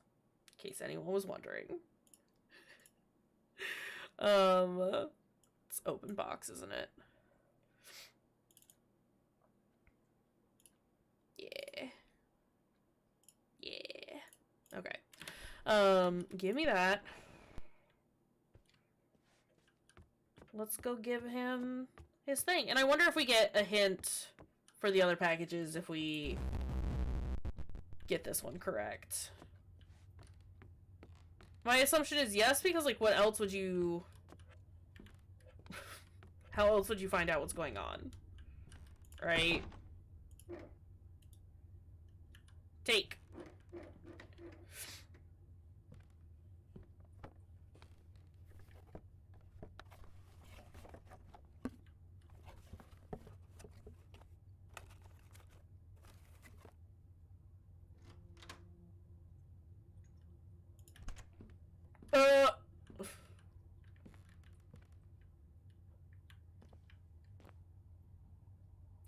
In case anyone was wondering. It's open box, isn't it? Yeah. Yeah. Okay. Give me that. Let's go give him his thing. And I wonder if we get a hint for the other packages if we get this one correct. My assumption is yes, because, like, what else would you... How else would you find out what's going on? Right? Take.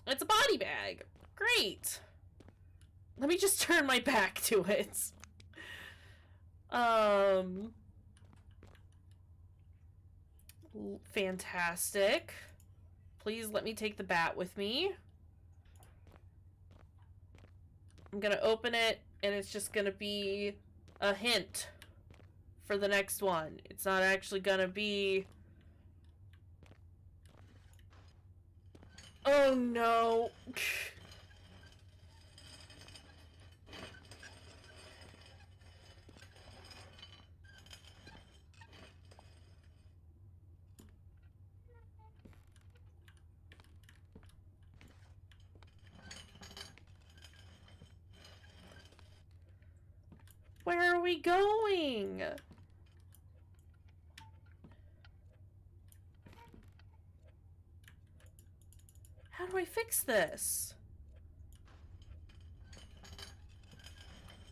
It's a body bag. Great. Let me just turn my back to it. Fantastic. Please let me take the bat with me. I'm gonna open it, and it's just gonna be a hint for the next one. It's not actually gonna be... Oh no. Where are we going? How do I fix this?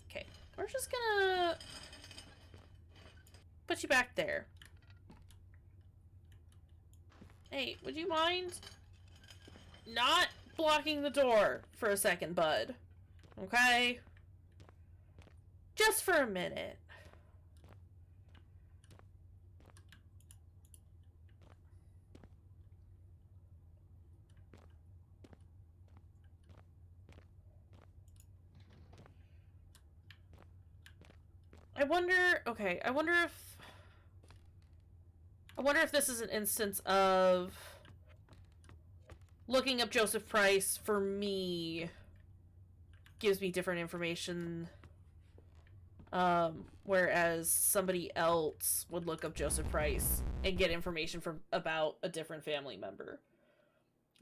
Okay, we're just gonna put you back there. Hey, would you mind not blocking the door for a second, bud? Okay? Just for a minute. I wonder if this is an instance of looking up Joseph Price for me gives me different information, whereas somebody else would look up Joseph Price and get information from about a different family member.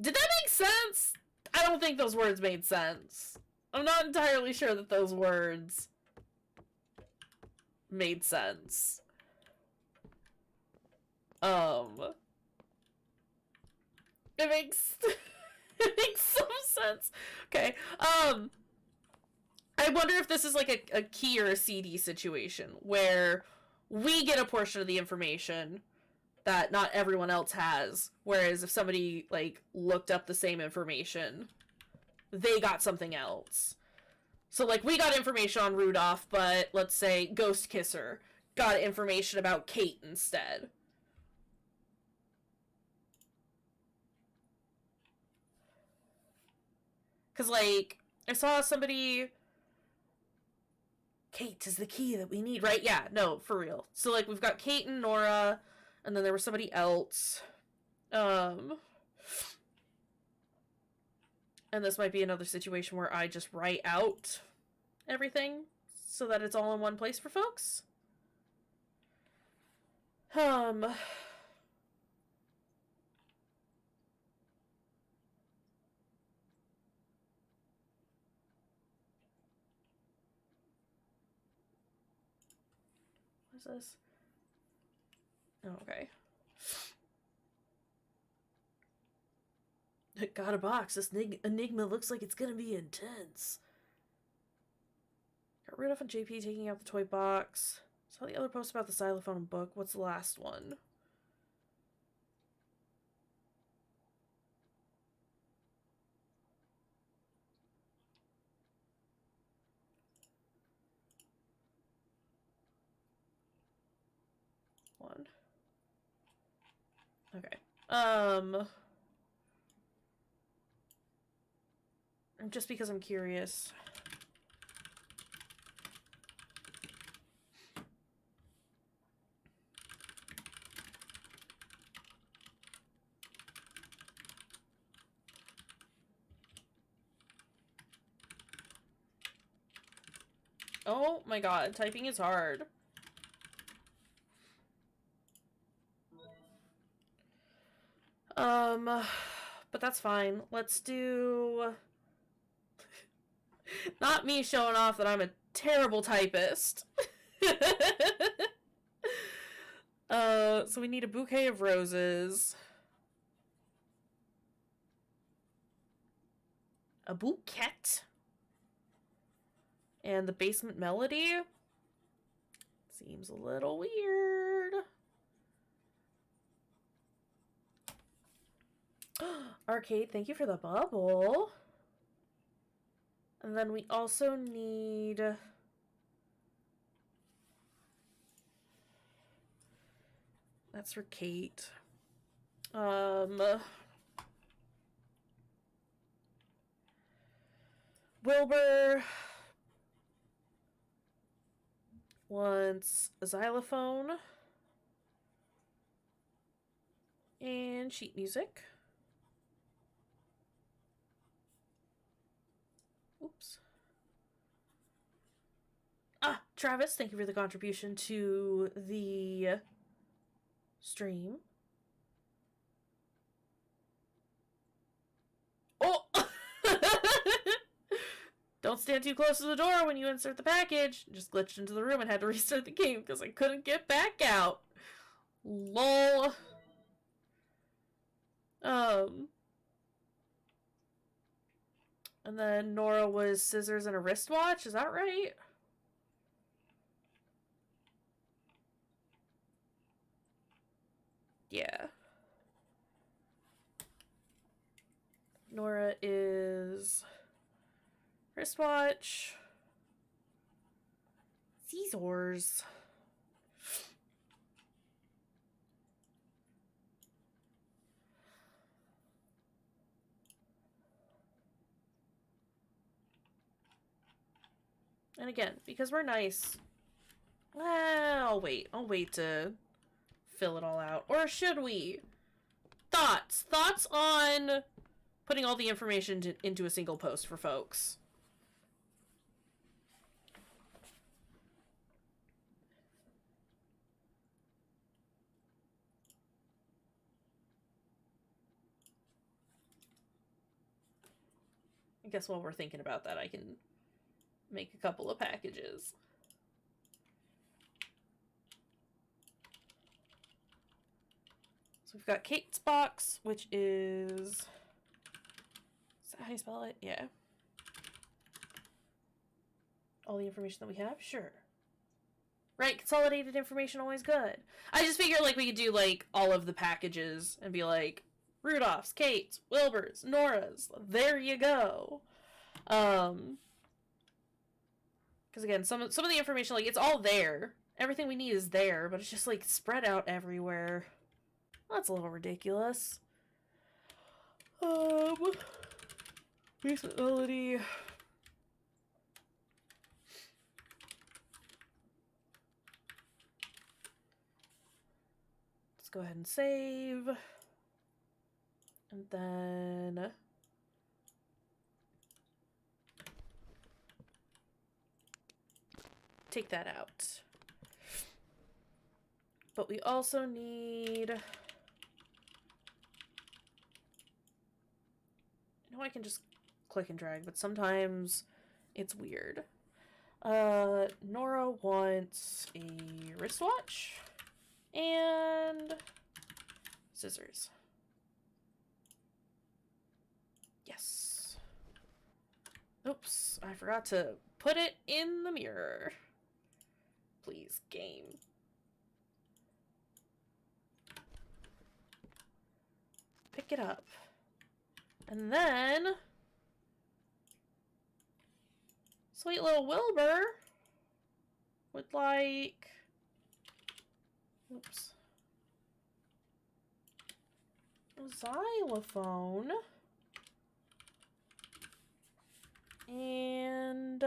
Did that make sense? I don't think those words made sense. I'm not entirely sure that those words made sense. It makes it makes some sense. Okay. I wonder if this is like a key or a CD situation where we get a portion of the information that not everyone else has, whereas if somebody like looked up the same information, they got something else. So like we got information on Rudolph, but let's say Ghost Kisser got information about Kate instead. Cause like I saw somebody, Kate is the key that we need, right? Yeah, no, for real. So like we've got Kate and Nora, and then there was somebody else. And this might be another situation where I just write out everything so that it's all in one place for folks. What is this? Oh, okay. Got a box. This enigma looks like it's gonna be intense. Got Rudolph and JP taking out the toy box. Saw the other post about the xylophone book. What's the last one? One. Okay. Just because I'm curious. Oh my god, typing is hard. But that's fine. Let's do... Not me showing off that I'm a terrible typist. So we need a bouquet of roses. A bouquet? And the basement melody? Seems a little weird. Arcade, thank you for the bubble. And then we also need... That's for Kate. Wilbur wants a xylophone and sheet music. Oops. Ah, Travis, thank you for the contribution to the stream. Oh! Don't stand too close to the door when you insert the package. Just glitched into the room and had to restart the game because I couldn't get back out. Lol. And then Nora was scissors and a wristwatch. Is that right? Yeah. Nora is wristwatch. Scissors. And again, because we're nice, well, I'll wait to fill it all out. Or should we? Thoughts on putting all the information into a single post for folks. I guess while we're thinking about that, I can make a couple of packages. So we've got Kate's box, which is that how you spell it? Yeah. All the information that we have? Sure. Right, consolidated information always good. I just figured like we could do like all of the packages and be like Rudolph's, Kate's, Wilbur's, Nora's. There you go. Because again, some of the information, like, it's all there. Everything we need is there, but it's just like spread out everywhere. That's a little ridiculous. Basement melody. Let's go ahead and save. And then take that out. But we also need... I know I can just click and drag, but sometimes it's weird. Nora wants a wristwatch and scissors. Yes. Oops, I forgot to put it in the mirror. Please, game. Pick it up. And then... Sweet little Wilbur would like... Oops. A xylophone. And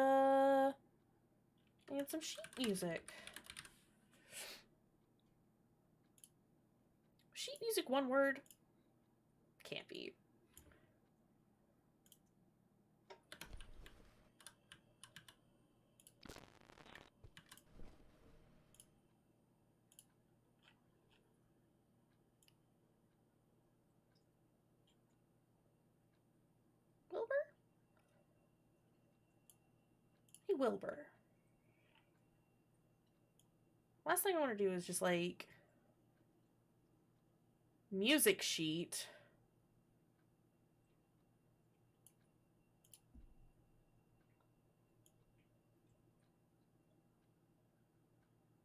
some sheet music. Sheet music, one word? Can't be. Wilbur? Hey, Wilbur. Last thing I want to do is just, like, music sheet.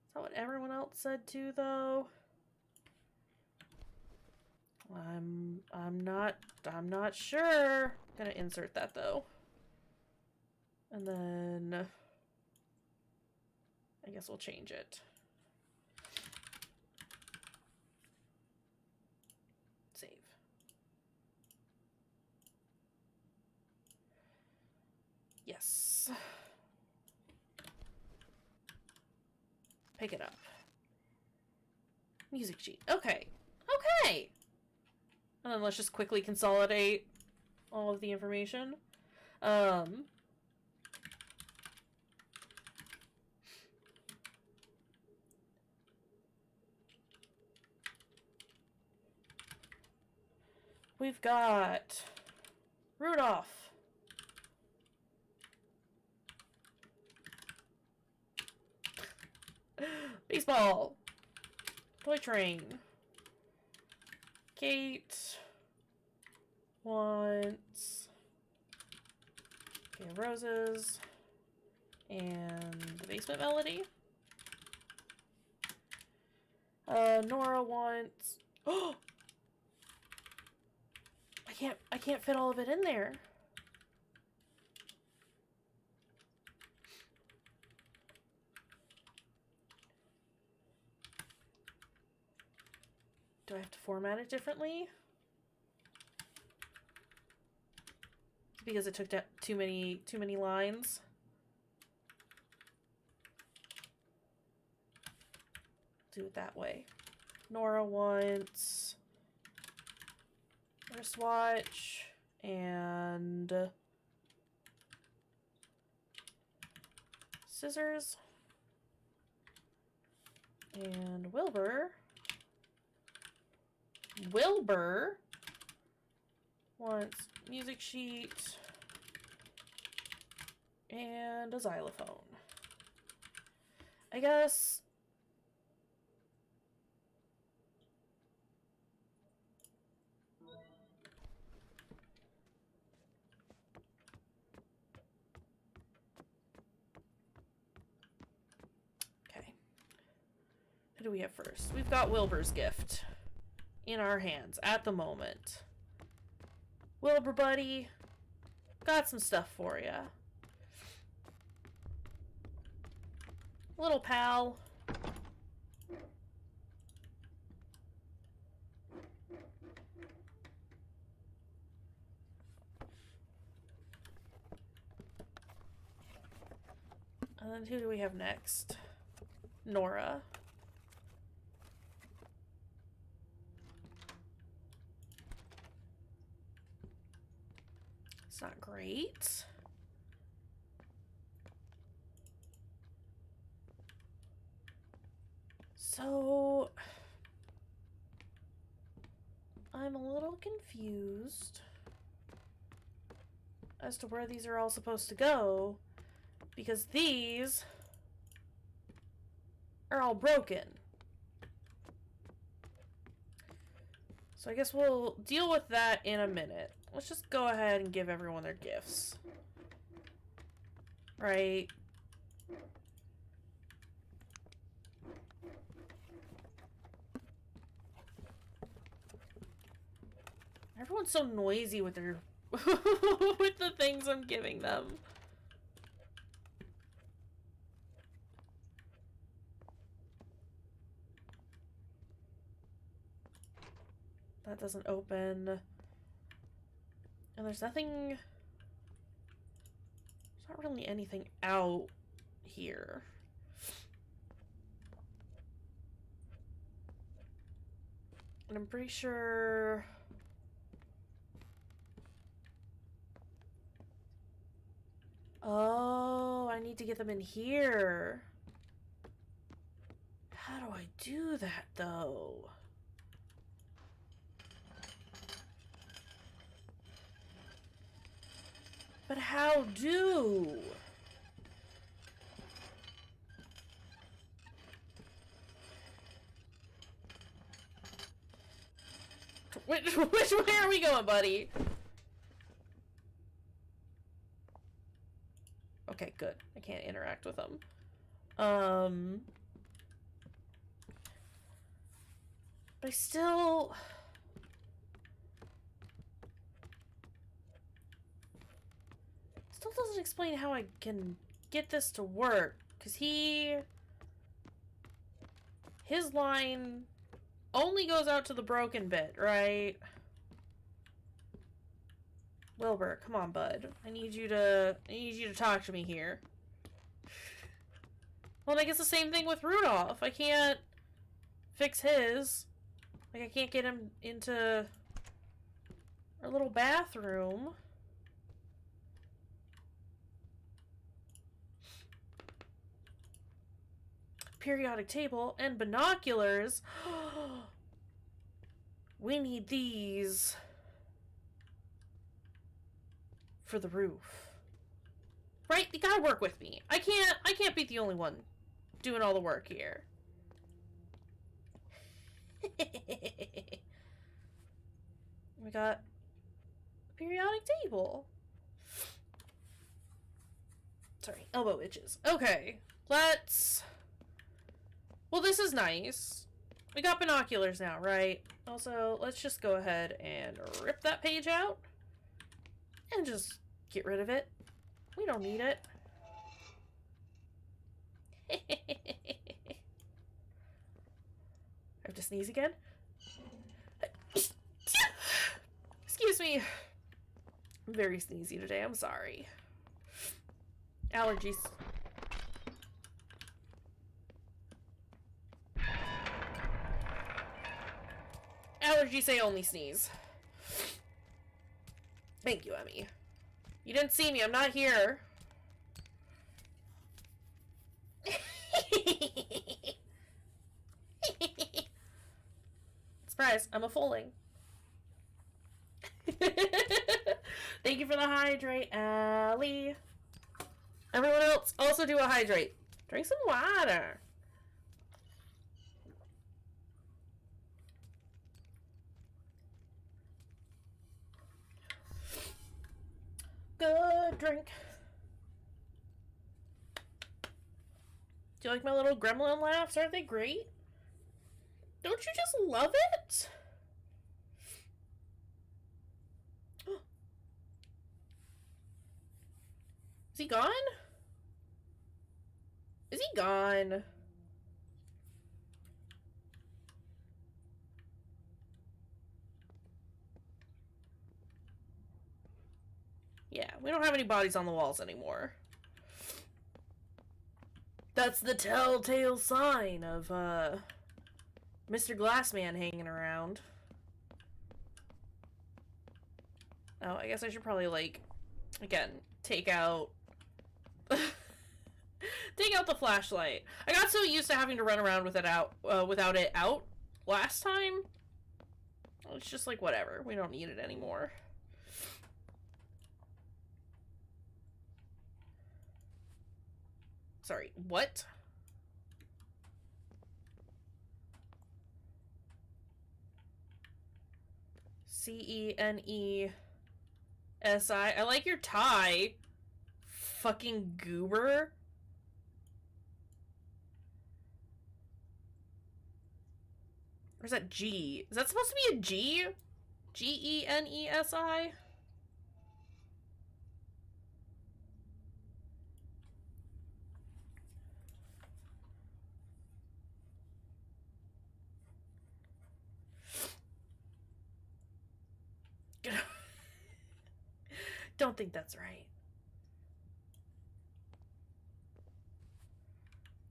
Is that what everyone else said too, though? I'm not sure. Gonna insert that though. And then I guess we'll change it. Save. Yes. Pick it up. Music sheet. Okay. Okay. And then let's just quickly consolidate all of the information. We've got Rudolph. Baseball. Toy train. Kate wants roses and the basement melody. Nora wants. Oh, I can't fit all of it in there. Do I have to format it differently? Because it took too many lines. Do it that way. Nora wants wristwatch and scissors. And Wilbur wants music sheet and a xylophone. I guess okay. Who do we have first? We've got Wilbur's gift in our hands at the moment. Wilbur buddy, got some stuff for ya. Little pal. And then who do we have next? Nora. It's not great. So I'm a little confused as to where these are all supposed to go, because these are all broken. So I guess we'll deal with that in a minute. Let's just go ahead and give everyone their gifts. Right? Everyone's so noisy with their with the things I'm giving them. That doesn't open. And there's nothing... There's not really anything out here. And I'm pretty sure... Oh, I need to get them in here. How do I do that, though? But how do? Which way are we going, buddy? Okay, good. I can't interact with them. But I still... doesn't explain how I can get this to work. Because his line only goes out to the broken bit, right? Wilbur, come on, bud. I need you to talk to me here. Well, I guess the same thing with Rudolph. I can't fix his. Like, I can't get him into our little bathroom. Periodic table and binoculars. We need these for the roof. Right? You gotta work with me. I can't be the only one doing all the work here. We got a periodic table. Sorry, elbow itches. Okay, let's... Well, this is nice. We got binoculars now, right? Also, let's just go ahead and rip that page out. And just get rid of it. We don't need it. I have to sneeze again. Excuse me. I'm very sneezy today. I'm sorry. Allergies. Allergies say only sneeze. Thank you, Emmy. You didn't see me. I'm not here. Surprise, I'm a foaling. Thank you for the hydrate, Allie. Everyone else, also do a hydrate. Drink some water. Good drink. Do you like my little gremlin laughs? Aren't they great? Don't you just love it? Is he gone? Is he gone? Yeah, we don't have any bodies on the walls anymore. That's the telltale sign of, Mr. Glassman hanging around. Oh, I guess I should probably, like, again, take out... take out the flashlight. I got so used to having to run around with it out, without it out last time. It's just like, whatever. We don't need it anymore. Sorry, what? C-E-N-E-S-I. I like your tie. Fucking goober. Or is that G? Is that supposed to be a G? G-E-N-E-S-I? Don't think that's right.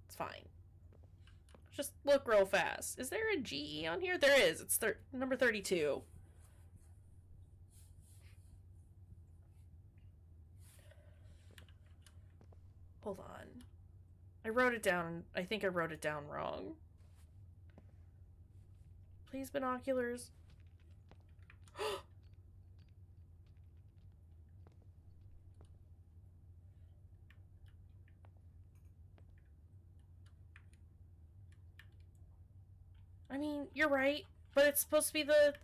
It's fine. Just look real fast. Is there a GE on here? There is. It's number 32. Hold on. I wrote it down. I think I wrote it down wrong. Please, binoculars. I mean, you're right, but it's supposed to be the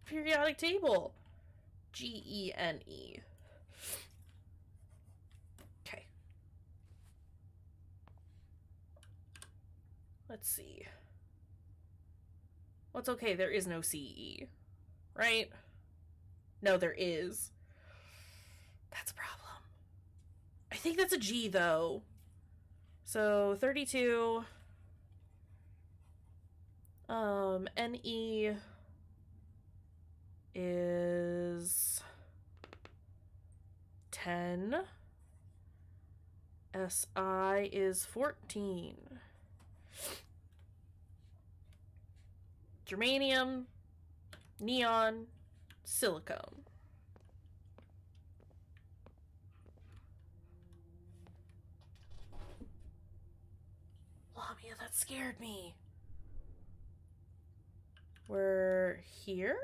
periodic table. G-E-N-E. Okay. Let's see. Well, it's okay, there is no C-E. Right? No, there is. That's a problem. I think that's a G, though. So, 32. Ne is 10. Si is 14. Germanium, neon, silicone. Lamia, that scared me. We're here?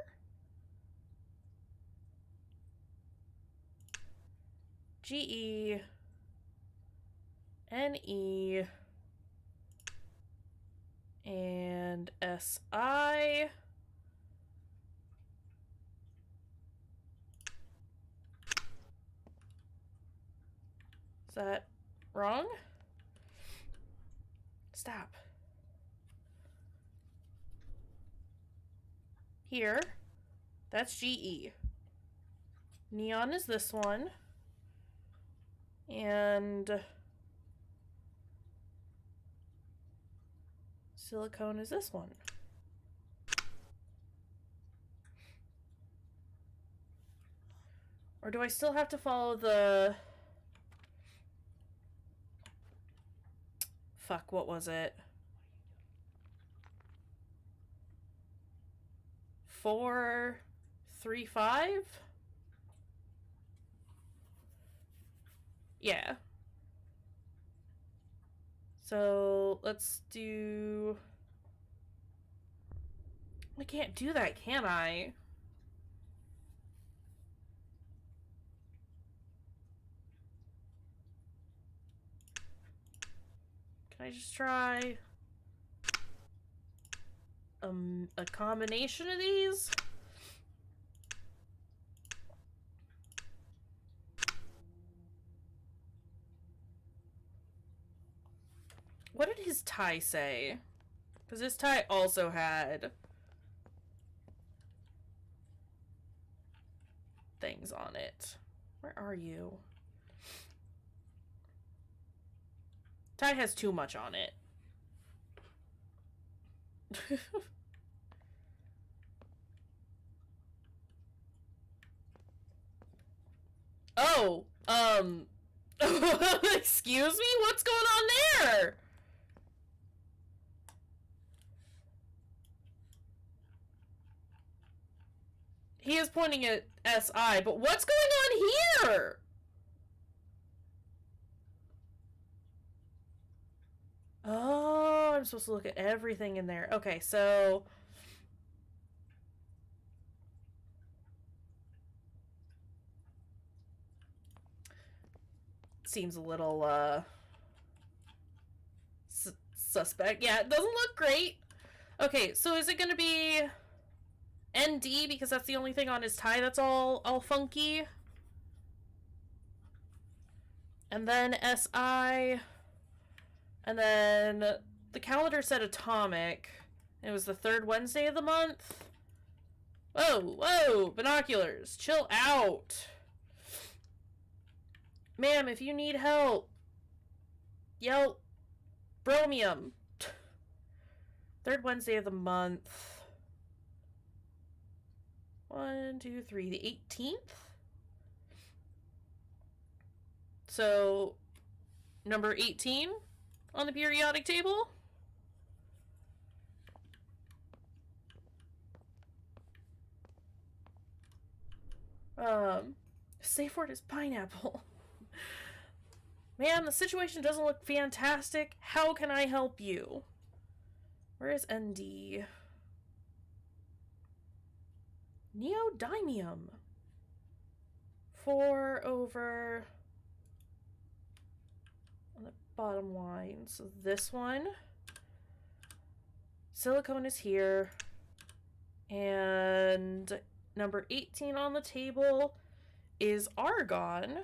GE, NE, and SI. Is that wrong? Stop. Here, that's GE. Neon is this one. And silicone is this one. Or do I still have to follow the... Fuck, what was it? 4, 3, 5? Yeah. So let's do... I can't do that, can I? Can I just try a combination of these? What did his tie say? Because his tie also had things on it. Where are you? Tie has too much on it. Oh, excuse me? What's going on there? He is pointing at SI, but what's going on here? Oh, I'm supposed to look at everything in there. Okay, so... Seems a little, suspect. Yeah, it doesn't look great. Okay, so is it gonna be ND because that's the only thing on his tie that's all funky? And then SI... And then the calendar said atomic. It was the third Wednesday of the month. Whoa, whoa, binoculars, chill out. Ma'am, if you need help, yell bromium. Third Wednesday of the month. 1, 2, 3, the 18th? So, number 18 on the periodic table? Safe word is pineapple. Ma'am, the situation doesn't look fantastic. How can I help you? Where is ND? Neodymium. 4 over on the bottom line. So this one. Silicone is here. And number 18 on the table is argon.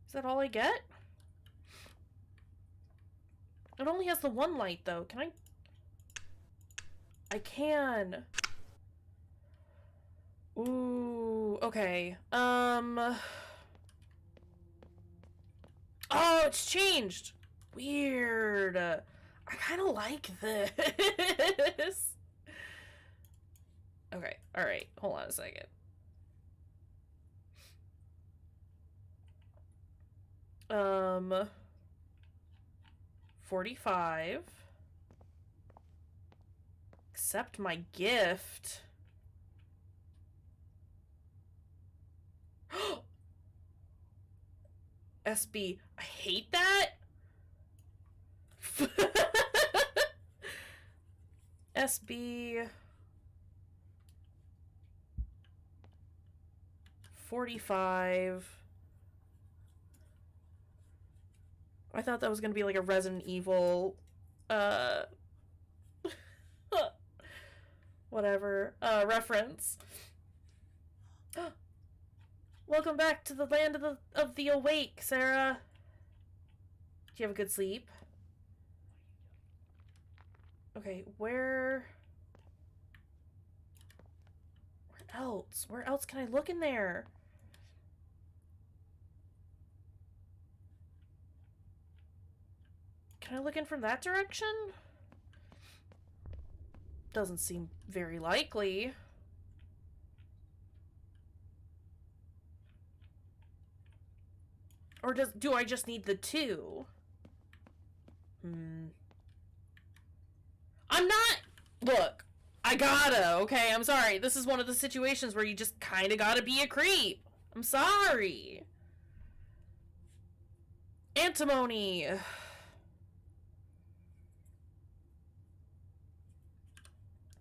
Is that all I get? It only has the one light, though. Can I? I can. Ooh, okay. Oh, it's changed. Weird. I kind of like this. Okay, alright. Hold on a second. 45. Accept my gift. SB. I hate that. SB 45. I thought that was gonna be like a Resident Evil whatever reference. Welcome back to the land of the awake, Sarah. Do you have a good sleep? Okay, where else? Where else can I look in there? Can I look in from that direction? Doesn't seem very likely. Or do I just need the two? I'm not... Look, I gotta, okay? I'm sorry. This is one of the situations where you just kind of gotta be a creep. I'm sorry. Antimony.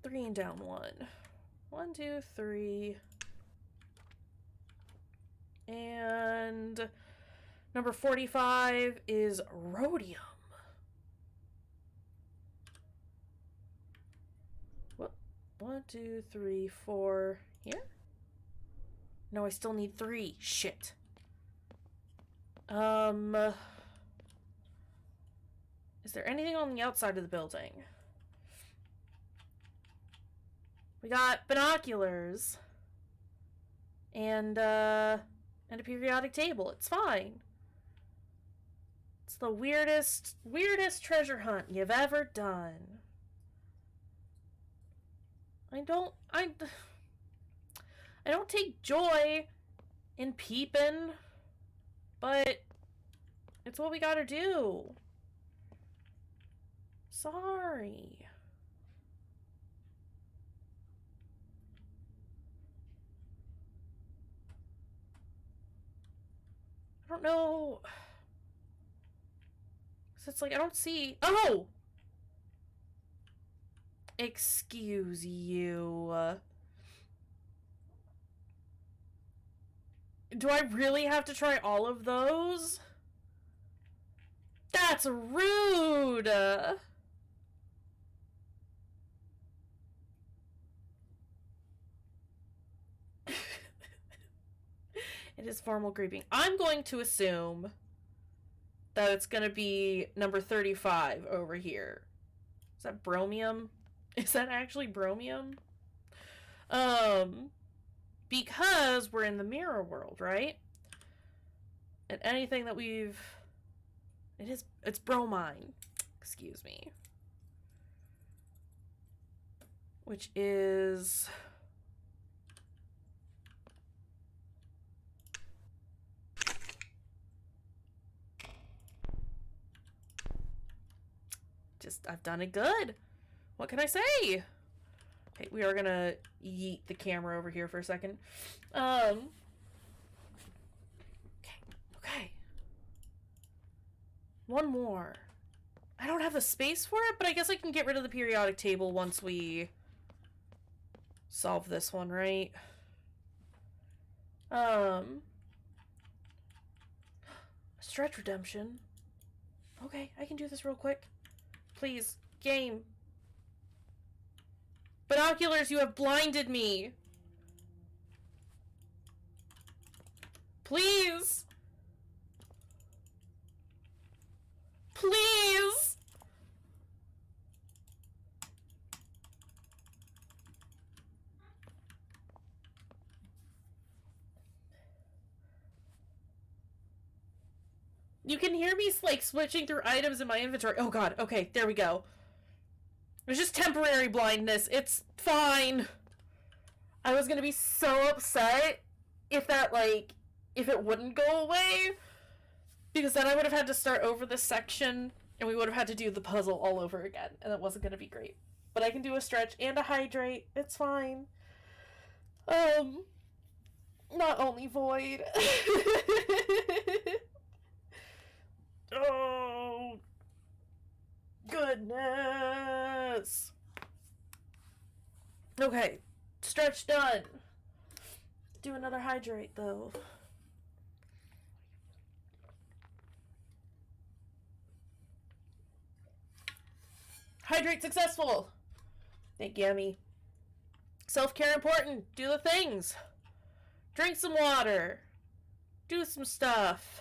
3 and down 1. 1, 2, 3. And number 45 is rhodium. What? 1, 2, 3, 4. Here? No, I still need 3. Shit. Is there anything on the outside of the building? We got binoculars. And a periodic table. It's fine. It's the weirdest treasure hunt you've ever done. I don't take joy in peeping, but it's what we gotta do. Sorry. I don't know. So it's like, I don't see... Oh! Excuse you. Do I really have to try all of those? That's rude! It is formal creeping. I'm going to assume that it's going to be number 35 over here. Is that bromium? Is that actually bromium? Because we're in the mirror world, right? And anything that we've... It's bromine. Excuse me. Which is... I've done it good. What can I say? Okay, we are gonna yeet the camera over here for a second. Okay. One more. I don't have the space for it, but I guess I can get rid of the periodic table once we solve this one, right? Stretch redemption. Okay, I can do this real quick. Please, game. Binoculars, you have blinded me. Please. Please. You can hear me, like, switching through items in my inventory. Oh god, okay, there we go. It's just temporary blindness. It's fine. I was gonna be so upset if that, like, if it wouldn't go away. Because then I would have had to start over this section, and we would have had to do the puzzle all over again, and it wasn't gonna be great. But I can do a stretch and a hydrate. It's fine. Not only void. Oh, goodness. Okay, stretch done. Do another hydrate, though. Hydrate successful. Thank you, Emmy. Self-care important. Do the things. Drink some water. Do some stuff.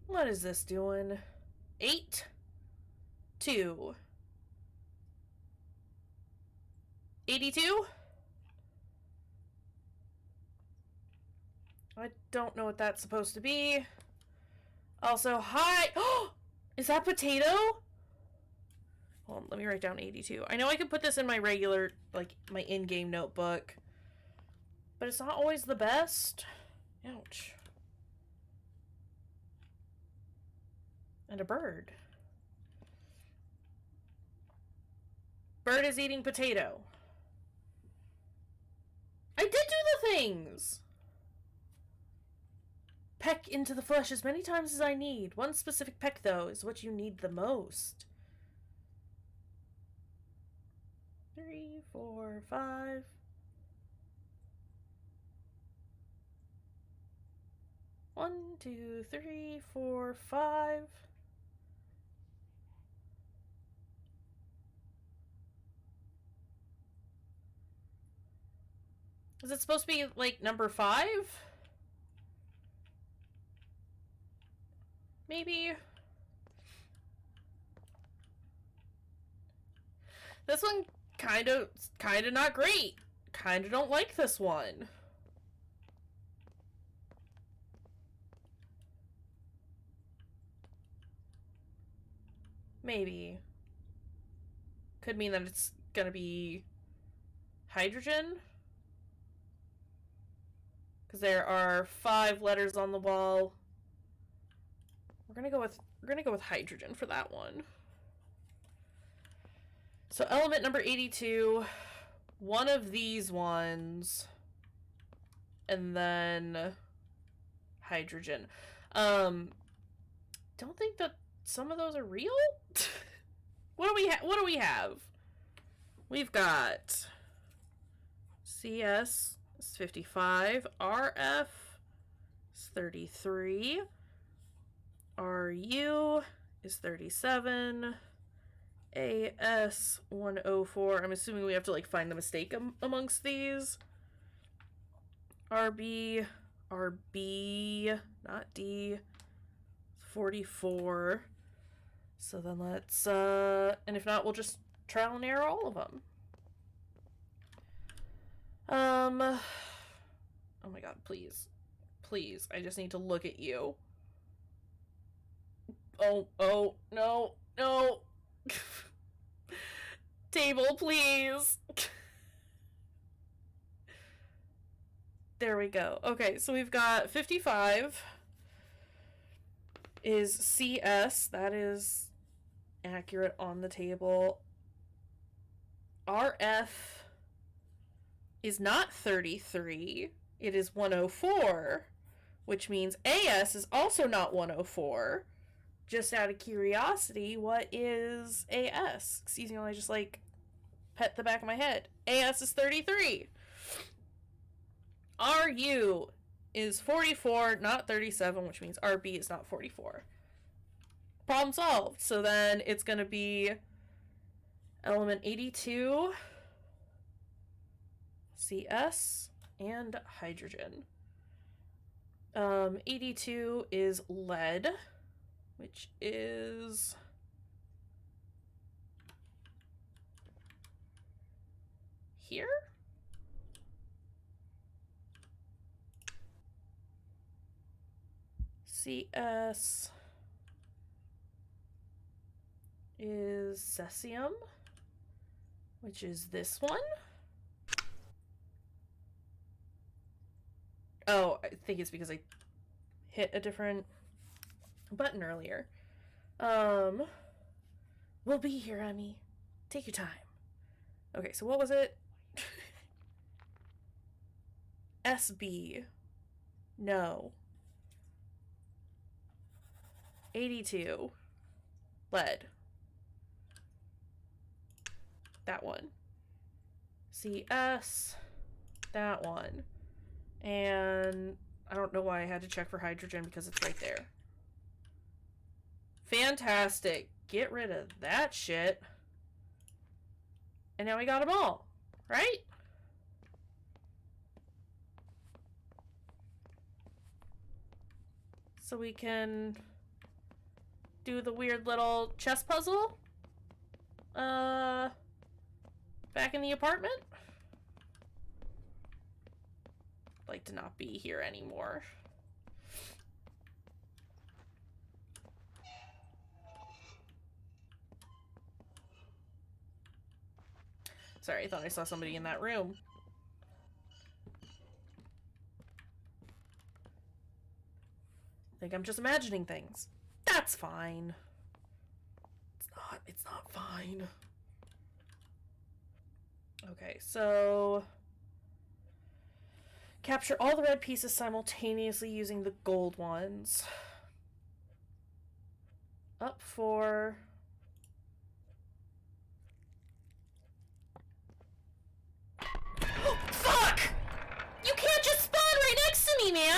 What is this doing? 8, 2, 82? I don't know what that's supposed to be. Also, hi. Oh, is that potato? Hold on, let me write down 82. I know I could put this in my regular, like, my in-game notebook, but it's not always the best. Ouch. And a bird. Bird is eating potato. I did do the things! Peck into the flesh as many times as I need. One specific peck, though, is what you need the most. 3, 4, 5. One, 2, 3, 4, 5. Is it supposed to be, like, number 5? Maybe? This one kinda not great. Kinda don't like this one. Maybe. Could mean that it's gonna be hydrogen. Because there are 5 letters on the wall. We're gonna go with hydrogen for that one. So element number 82, one of these ones, and then hydrogen. Don't think that some of those are real. What do we have? We've got CS is 55, RF is 33, RU is 37, AS 104. I'm assuming we have to like find the mistake amongst these. RB, not D, 44. So then let's, and if not, we'll just trial and error all of them. Oh my god, please. Please, I just need to look at you. Oh, no, no. Table, please. There we go. Okay, so we've got 55 is CS. That is accurate on the table. RF is not 33. It is 104, which means AS is also not 104. Just out of curiosity, what is AS? Excuse me while I just, like, pet the back of my head. AS is 33. RU is 44, not 37, which means RB is not 44. Problem solved. So then it's going to be element 82, CS, and hydrogen. 82 is lead, which is here? CS is cesium, which is this one. Oh, I think it's because I hit a different button earlier. We'll be here, Emmy. Take your time. Okay, so what was it? SB. No. 82. Lead. That one. CS. That one. And I don't know why I had to check for hydrogen because it's right there. Fantastic. Get rid of that shit. And now we got them all, right? So we can do the weird little chess puzzle. Back in the apartment. I'd like to not be here anymore. Sorry, I thought I saw somebody in that room. I think I'm just imagining things. That's fine. It's not fine. Okay, so capture all the red pieces simultaneously using the gold ones. Up for... Fuck! You can't just spawn right next to me, man!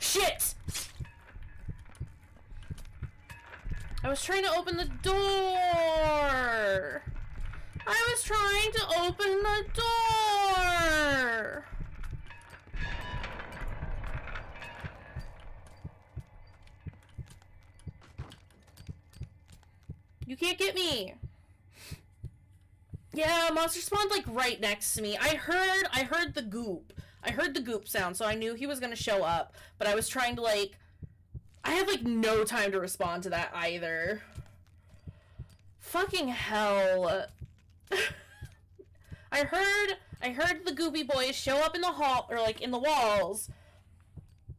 Shit! I was trying to open the door! I was trying to open the door! You can't get me! Yeah, monster spawned like right next to me. I heard the goop. I heard the goop sound, so I knew he was gonna show up, but I was trying to like... I had like no time to respond to that either. Fucking hell. I heard the goopy boys show up in the hall, or like in the walls,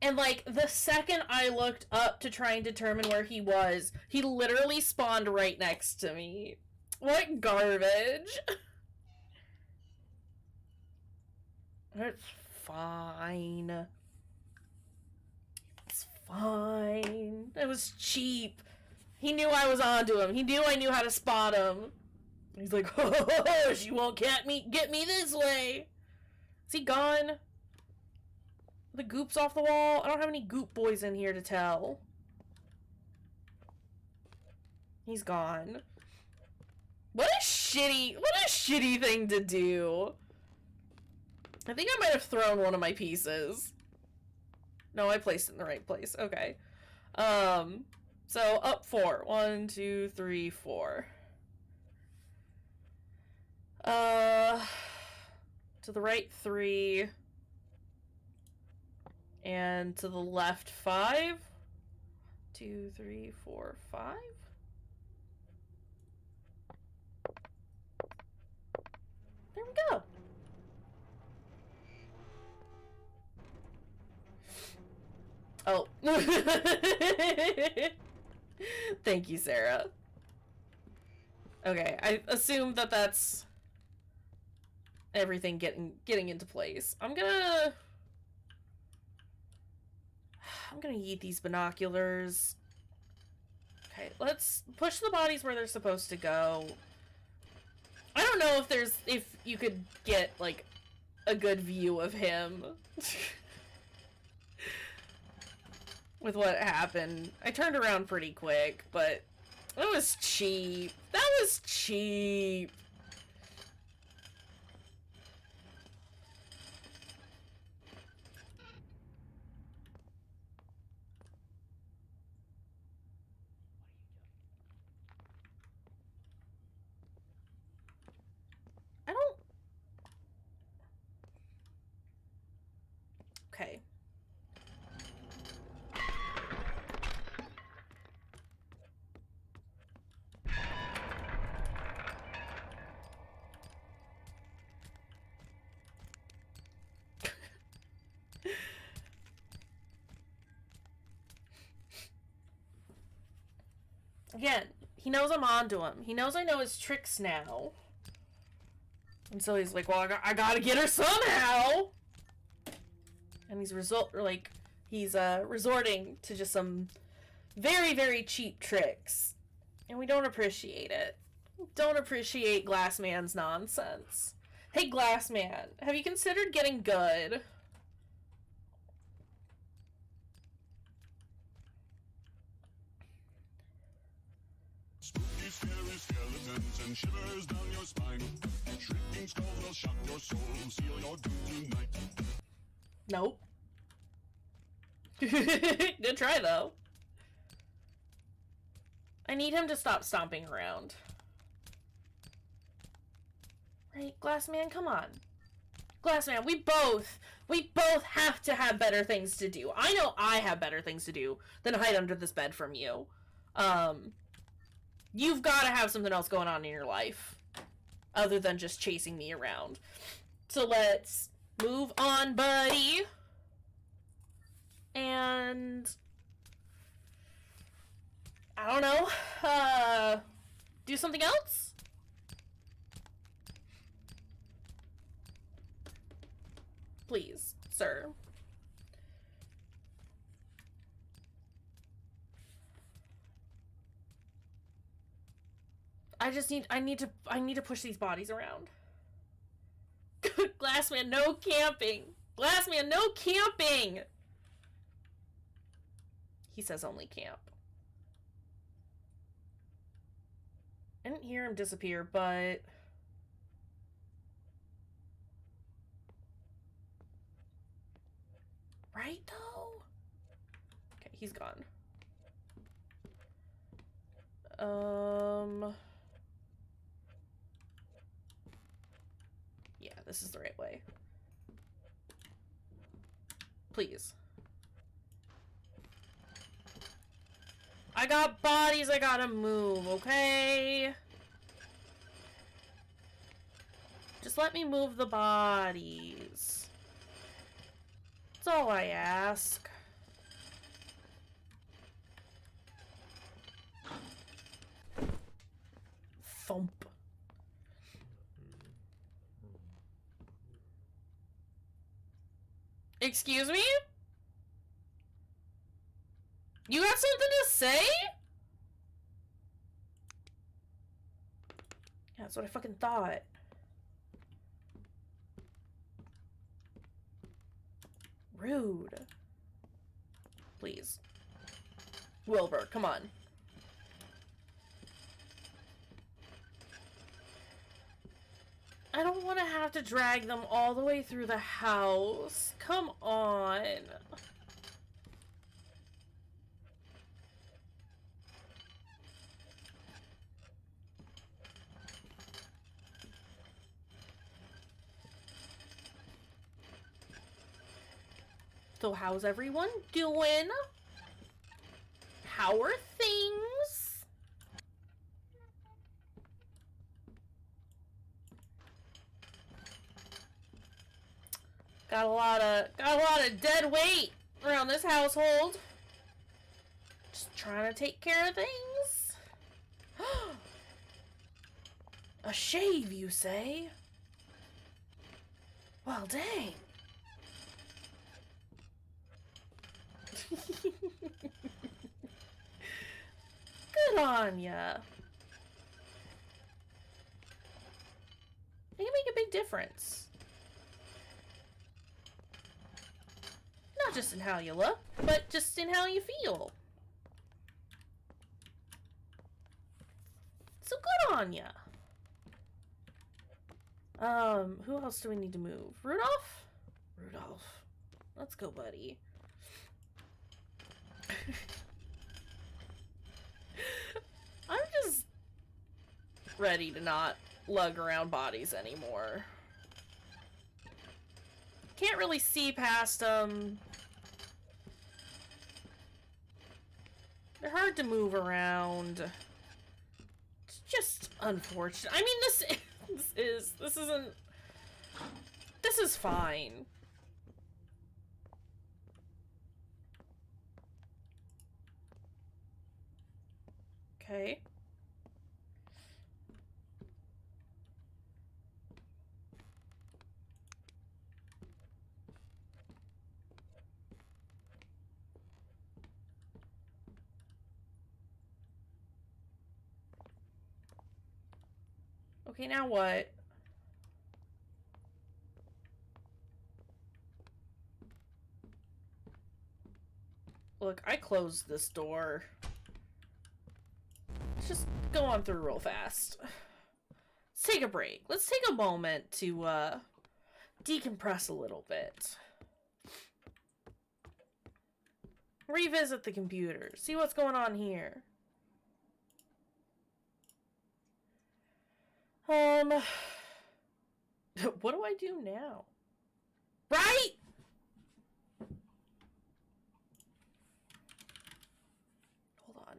and like the second I looked up to try and determine where he was, he literally spawned right next to me. What garbage. It's fine. It's fine. It was cheap. He knew I was onto him. He knew I knew how to spot him. He's like, oh, she won't get me this way. Is he gone? The goop's off the wall? I don't have any goop boys in here to tell. He's gone. What a shitty thing to do. I think I might have thrown one of my pieces. No, I placed it in the right place. Okay. So up 4. 1, 2, 3, 4. To the right 3. And to the left 5. 2, 3, 4, 5. There we go. Oh. Thank you, Sarah. Okay, I assume that that's everything getting into place. I'm gonna eat these binoculars. Okay, let's push the bodies where they're supposed to go. I don't know if you could get like a good view of him. With what happened. I turned around pretty quick, but that was cheap. That was cheap. Okay. Again, he knows I'm onto him. He knows I know his tricks now. And so he's like, well, I gotta get her somehow! And he's resorting to just some very, very cheap tricks. And we don't appreciate it. Don't appreciate Glassman's nonsense. Hey, Glassman, have you considered getting good? Spooky, scary skeletons and shivers down your spine. Shrieking skulls will shock your soul, seal your doom tonight. Nope. Good try, though. I need him to stop stomping around. Right, Glassman, come on. Glassman, we both have to have better things to do. I know I have better things to do than hide under this bed from you. You've got to have something else going on in your life other than just chasing me around. So let's move on, buddy. And I don't know. Do something else? Please, sir. I need to push these bodies around. Glassman, no camping. Glassman, no camping. He says only camp. I didn't hear him disappear, but right though? Okay, he's gone. Yeah, this is the right way. Please. I got bodies I gotta move, okay? Just let me move the bodies. That's all I ask. Thump. Excuse me? You got something to say? Yeah, that's what I fucking thought. Rude. Please. Wilbur, come on. I don't want to have to drag them all the way through the house. Come on. So how's everyone doing? How are things? Got a lot of dead weight around this household. Just trying to take care of things. A shave, you say? Well, dang. Good on ya. It can make a big difference. Not just in how you look, but just in how you feel. So good on ya. Who else do we need to move? Rudolph? Rudolph. Let's go, buddy. I'm just ready to not lug around bodies anymore. can't really see past them. They're hard to move around. It's just unfortunate. I mean, this is fine. Okay. Okay, now what? Look, I closed this door. Let's just go on through real fast. Let's take a break. Let's take a moment to, decompress a little bit. Revisit the computer. See what's going on here. What do I do now? Right? Hold on.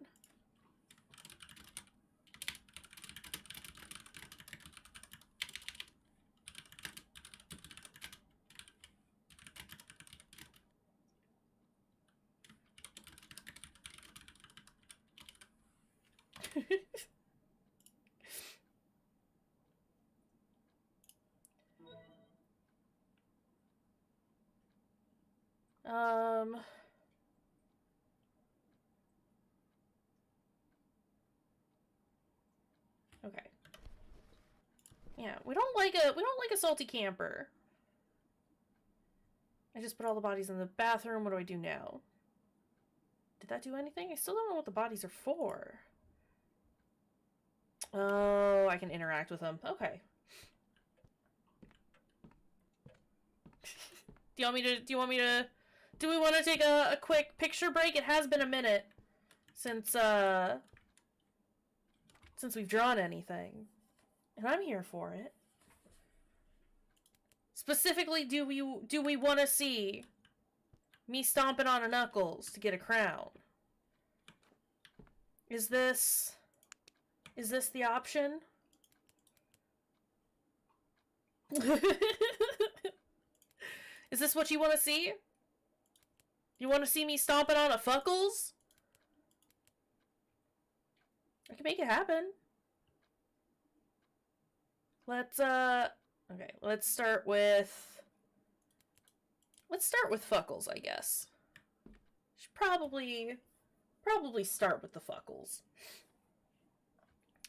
Okay. Yeah, we don't like a salty camper. I just put all the bodies in the bathroom. What do I do now? Did that do anything? I still don't know what the bodies are for. Oh, I can interact with them. Okay. Do we want to take a quick picture break? It has been a minute since we've drawn anything. And I'm here for it. Specifically, do we want to see me stomping on a Knuckles to get a crown? Is this the option? Is this what you want to see? You want to see me stomping on a Fuckles? I can make it happen. Let's start with Fuckles, I guess. Should probably start with the Fuckles.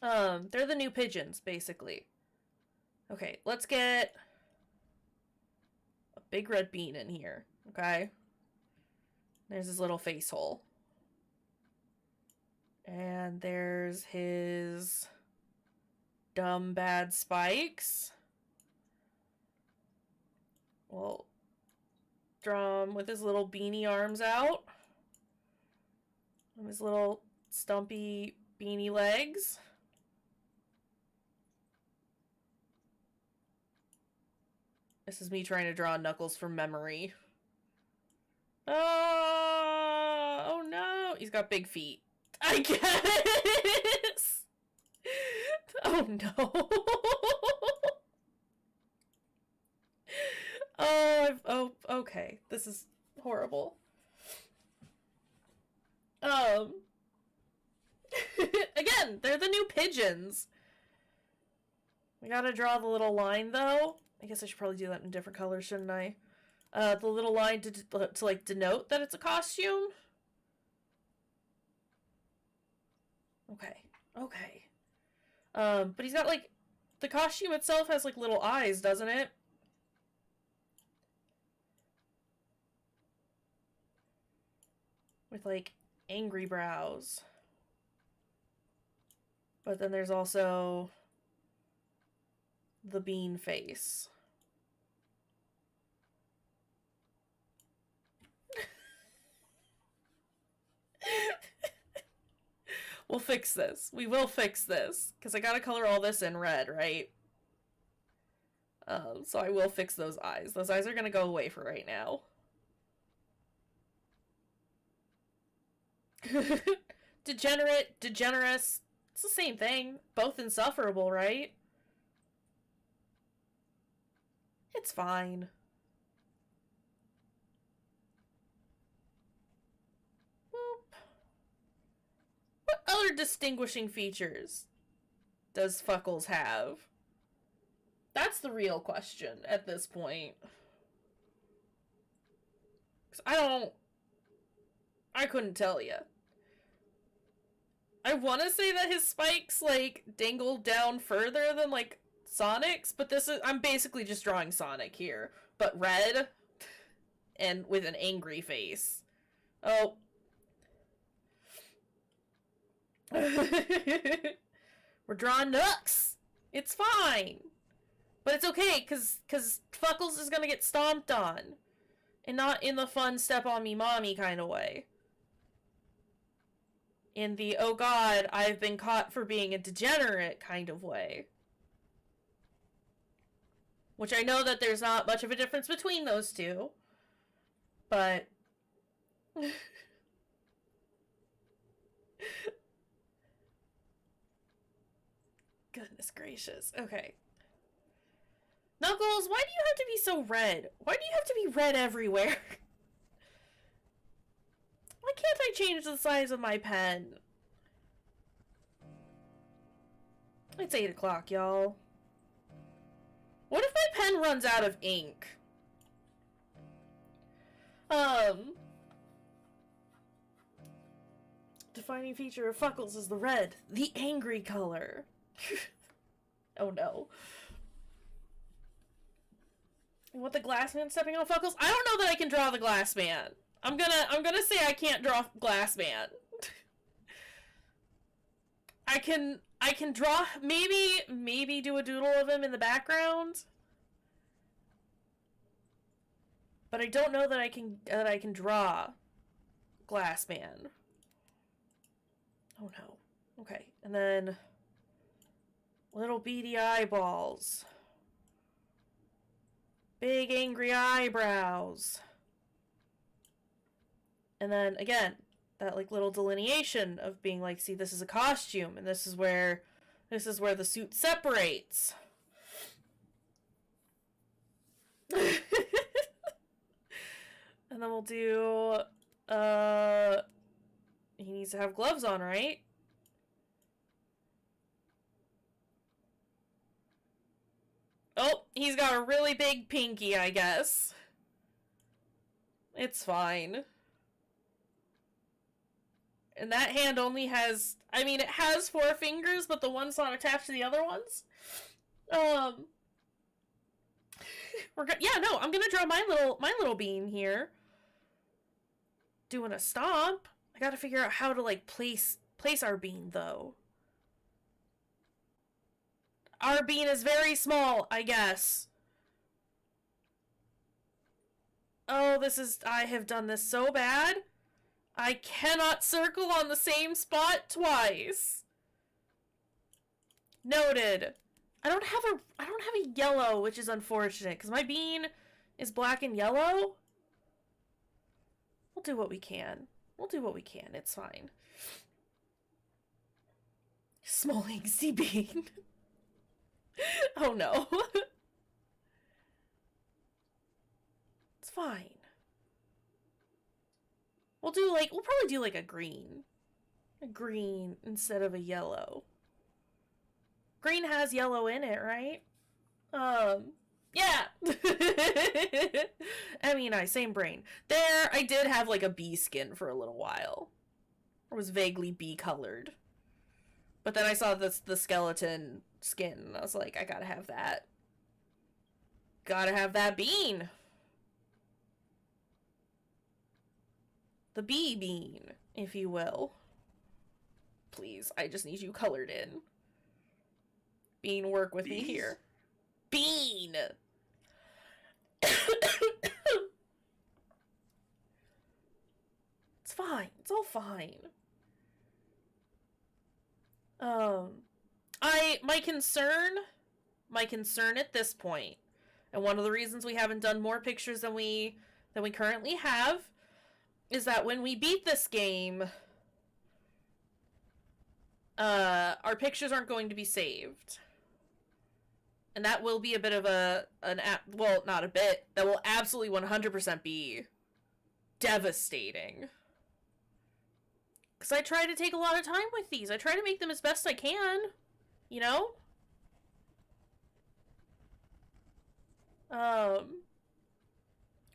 They're the new pigeons, basically. Okay, let's get a big red bean in here, okay? There's his little face hole. And there's his dumb bad spikes. We'll draw him with his little beanie arms out. And his little stumpy beanie legs. This is me trying to draw Knuckles from memory. Oh no! He's got big feet. I guess! Oh no! Oh, okay. This is horrible. Again, they're the new pigeons. We gotta draw the little line, though. I guess I should probably do that in different colors, shouldn't I? The little line to like, denote that it's a costume. Okay. Okay. But he's got, like, the costume itself has, like, little eyes, doesn't it? With, like, angry brows. But then there's also the bean face. We'll fix this. We will fix this. Because I gotta color all this in red, right? So I will fix those eyes. Those eyes are gonna go away for right now. Degenerate, degenerous. It's the same thing. Both insufferable, right? It's fine. Boop. What other distinguishing features does Fuckles have? That's the real question at this point. 'Cause I couldn't tell you. I want to say that his spikes, like, dangle down further than, like, Sonic's, but I'm basically just drawing Sonic here. But red, and with an angry face. Oh. We're drawing Nooks! It's fine! But it's okay, cause Fuckles is gonna get stomped on. And not in the fun step on me mommy kind of way. In the, oh god, I've been caught for being a degenerate kind of way. Which I know that there's not much of a difference between those two. But... Goodness gracious. Okay. Knuckles, why do you have to be so red? Why do you have to be red everywhere? Why can't I change the size of my pen? It's 8 o'clock, y'all. What if my pen runs out of ink? Defining feature of Fuckles is the red, the angry color. Oh no. What, the glass man stepping on Fuckles? I don't know that I can draw the glass man. I'm gonna say I can't draw glass man. I can draw, maybe do a doodle of him in the background. But I don't know that I can draw glass man. Oh no. Okay, and then little beady eyeballs. Big angry eyebrows. And then again, that like little delineation of being like, see, this is a costume, and this is where the suit separates. And then we'll do he needs to have gloves on, right? Oh, he's got a really big pinky, I guess. It's fine. And that hand only has, I mean, it has 4 fingers, but the one's not attached to the other ones. I'm gonna draw my little bean here. Doing a stomp. I gotta figure out how to, like, place our bean, though. Our bean is very small, I guess. Oh, I have done this so bad. I cannot circle on the same spot twice. Noted. I don't have a yellow, which is unfortunate, because my bean is black and yellow. We'll do what we can. It's fine. Small angsty bean. Oh no. It's fine. We'll probably do like a green. A green instead of a yellow. Green has yellow in it, right? Yeah. I mean, same brain. There, I did have like a bee skin for a little while. It was vaguely bee colored. But then I saw the skeleton skin, and I was like, I gotta have that. Gotta have that bean. The bee bean, if you will. Please, I just need you colored in. Bean, work with me here. Bean! It's fine. It's all fine. My concern at this point And one of the reasons we haven't done more pictures than we currently have is that when we beat this game, our pictures aren't going to be saved. And that will be a bit of well, not a bit, that will absolutely 100% be devastating. Because I try to take a lot of time with these. I try to make them as best I can, you know? And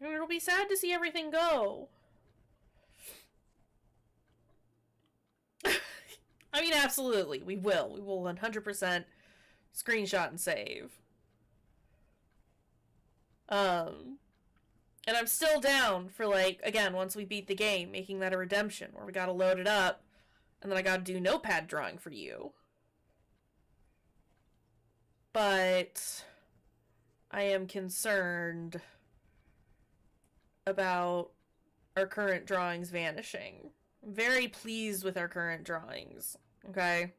it'll be sad to see everything go. I mean, absolutely, we will. We will 100% screenshot and save. And I'm still down for, like, again, once we beat the game, making that a redemption, where we gotta load it up, and then I gotta do notepad drawing for you. But I am concerned about our current drawings vanishing. I'm very pleased with our current drawings, okay?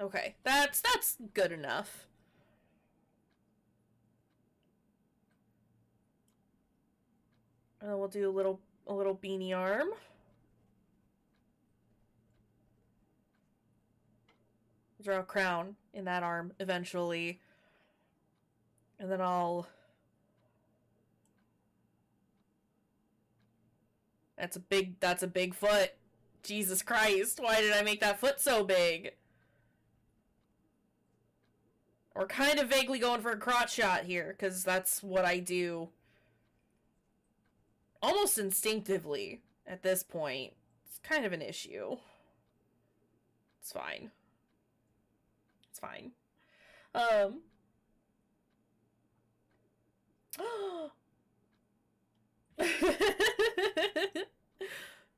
Okay, that's good enough. And then we'll do a little beanie arm. Draw a crown in that arm eventually. And then I'll... That's a big foot. Jesus Christ, why did I make that foot so big? We're kind of vaguely going for a crotch shot here, because that's what I do. Almost instinctively, at this point. It's kind of an issue. It's fine. It's fine.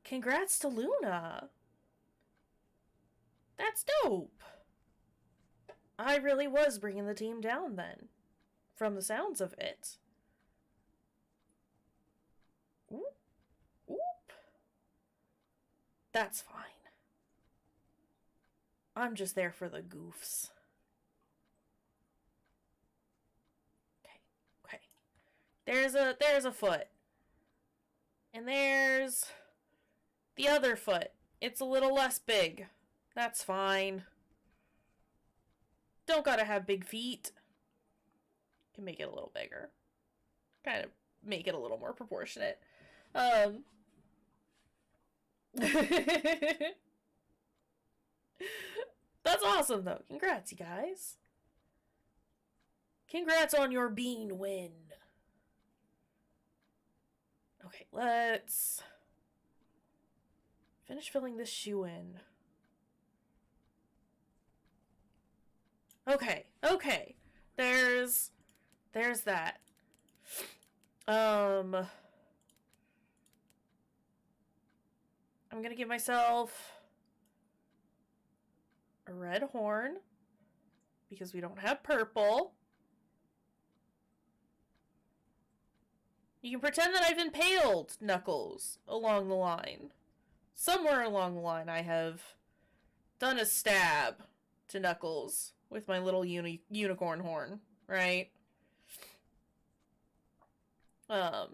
Congrats to Luna. That's dope. I really was bringing the team down then, from the sounds of it. Oop. Oop. That's fine. I'm just there for the goofs. Okay. There's a foot. And there's the other foot. It's a little less big. That's fine. Don't gotta have big feet. Can make it a little bigger. Kind of make it a little more proportionate. That's awesome, though. Congrats, you guys. Congrats on your bean win. Okay, let's finish filling this shoe in. Okay. There's that. I'm gonna give myself a red horn because we don't have purple. You can pretend that I've impaled Knuckles along the line. Somewhere along the line I have done a stab to Knuckles with my little unicorn horn, right? Because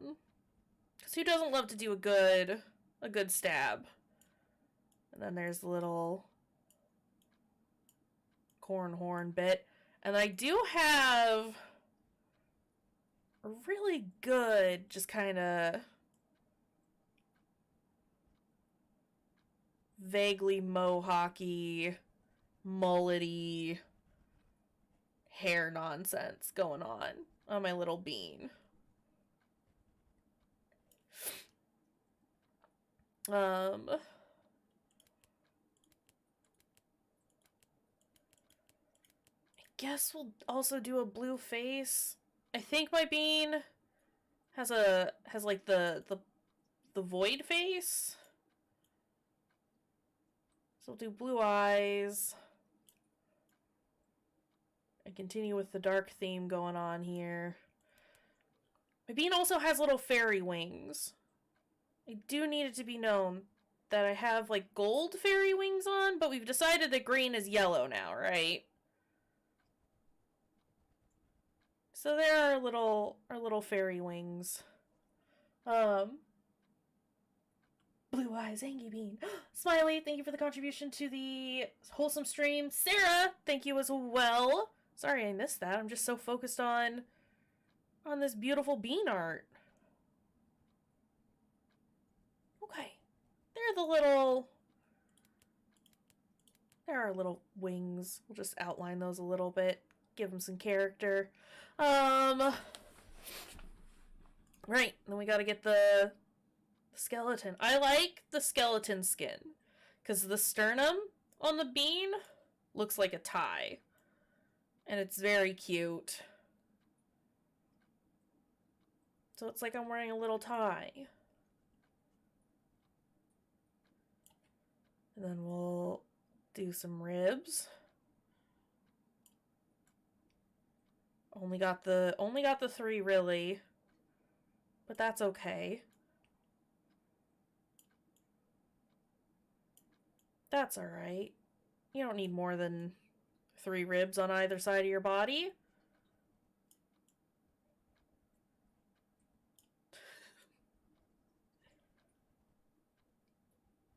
who doesn't love to do a good stab? And then there's the little corn horn bit. And I do have a really good, just kind of vaguely mohawky, mullety hair nonsense going on my little bean. I guess we'll also do a blue face. I think my bean has like the void face. So we'll do blue eyes. And continue with the dark theme going on here. My bean also has little fairy wings. I do need it to be known that I have like gold fairy wings on, but we've decided that green is yellow now, right? So there are our little fairy wings. Blue Eyes, Angie Bean. Smiley, thank you for the contribution to the wholesome stream. Sarah, thank you as well. Sorry I missed that. I'm just so focused on this beautiful bean art. Okay. There are little wings. We'll just outline those a little bit. Give them some character. Right. Then we gotta get the skeleton. I like the skeleton skin. Because the sternum on the bean looks like a tie. And it's very cute. So it's like I'm wearing a little tie. And then we'll do some ribs. Only got the 3 really. But that's okay. That's alright. You don't need more than 3 ribs on either side of your body.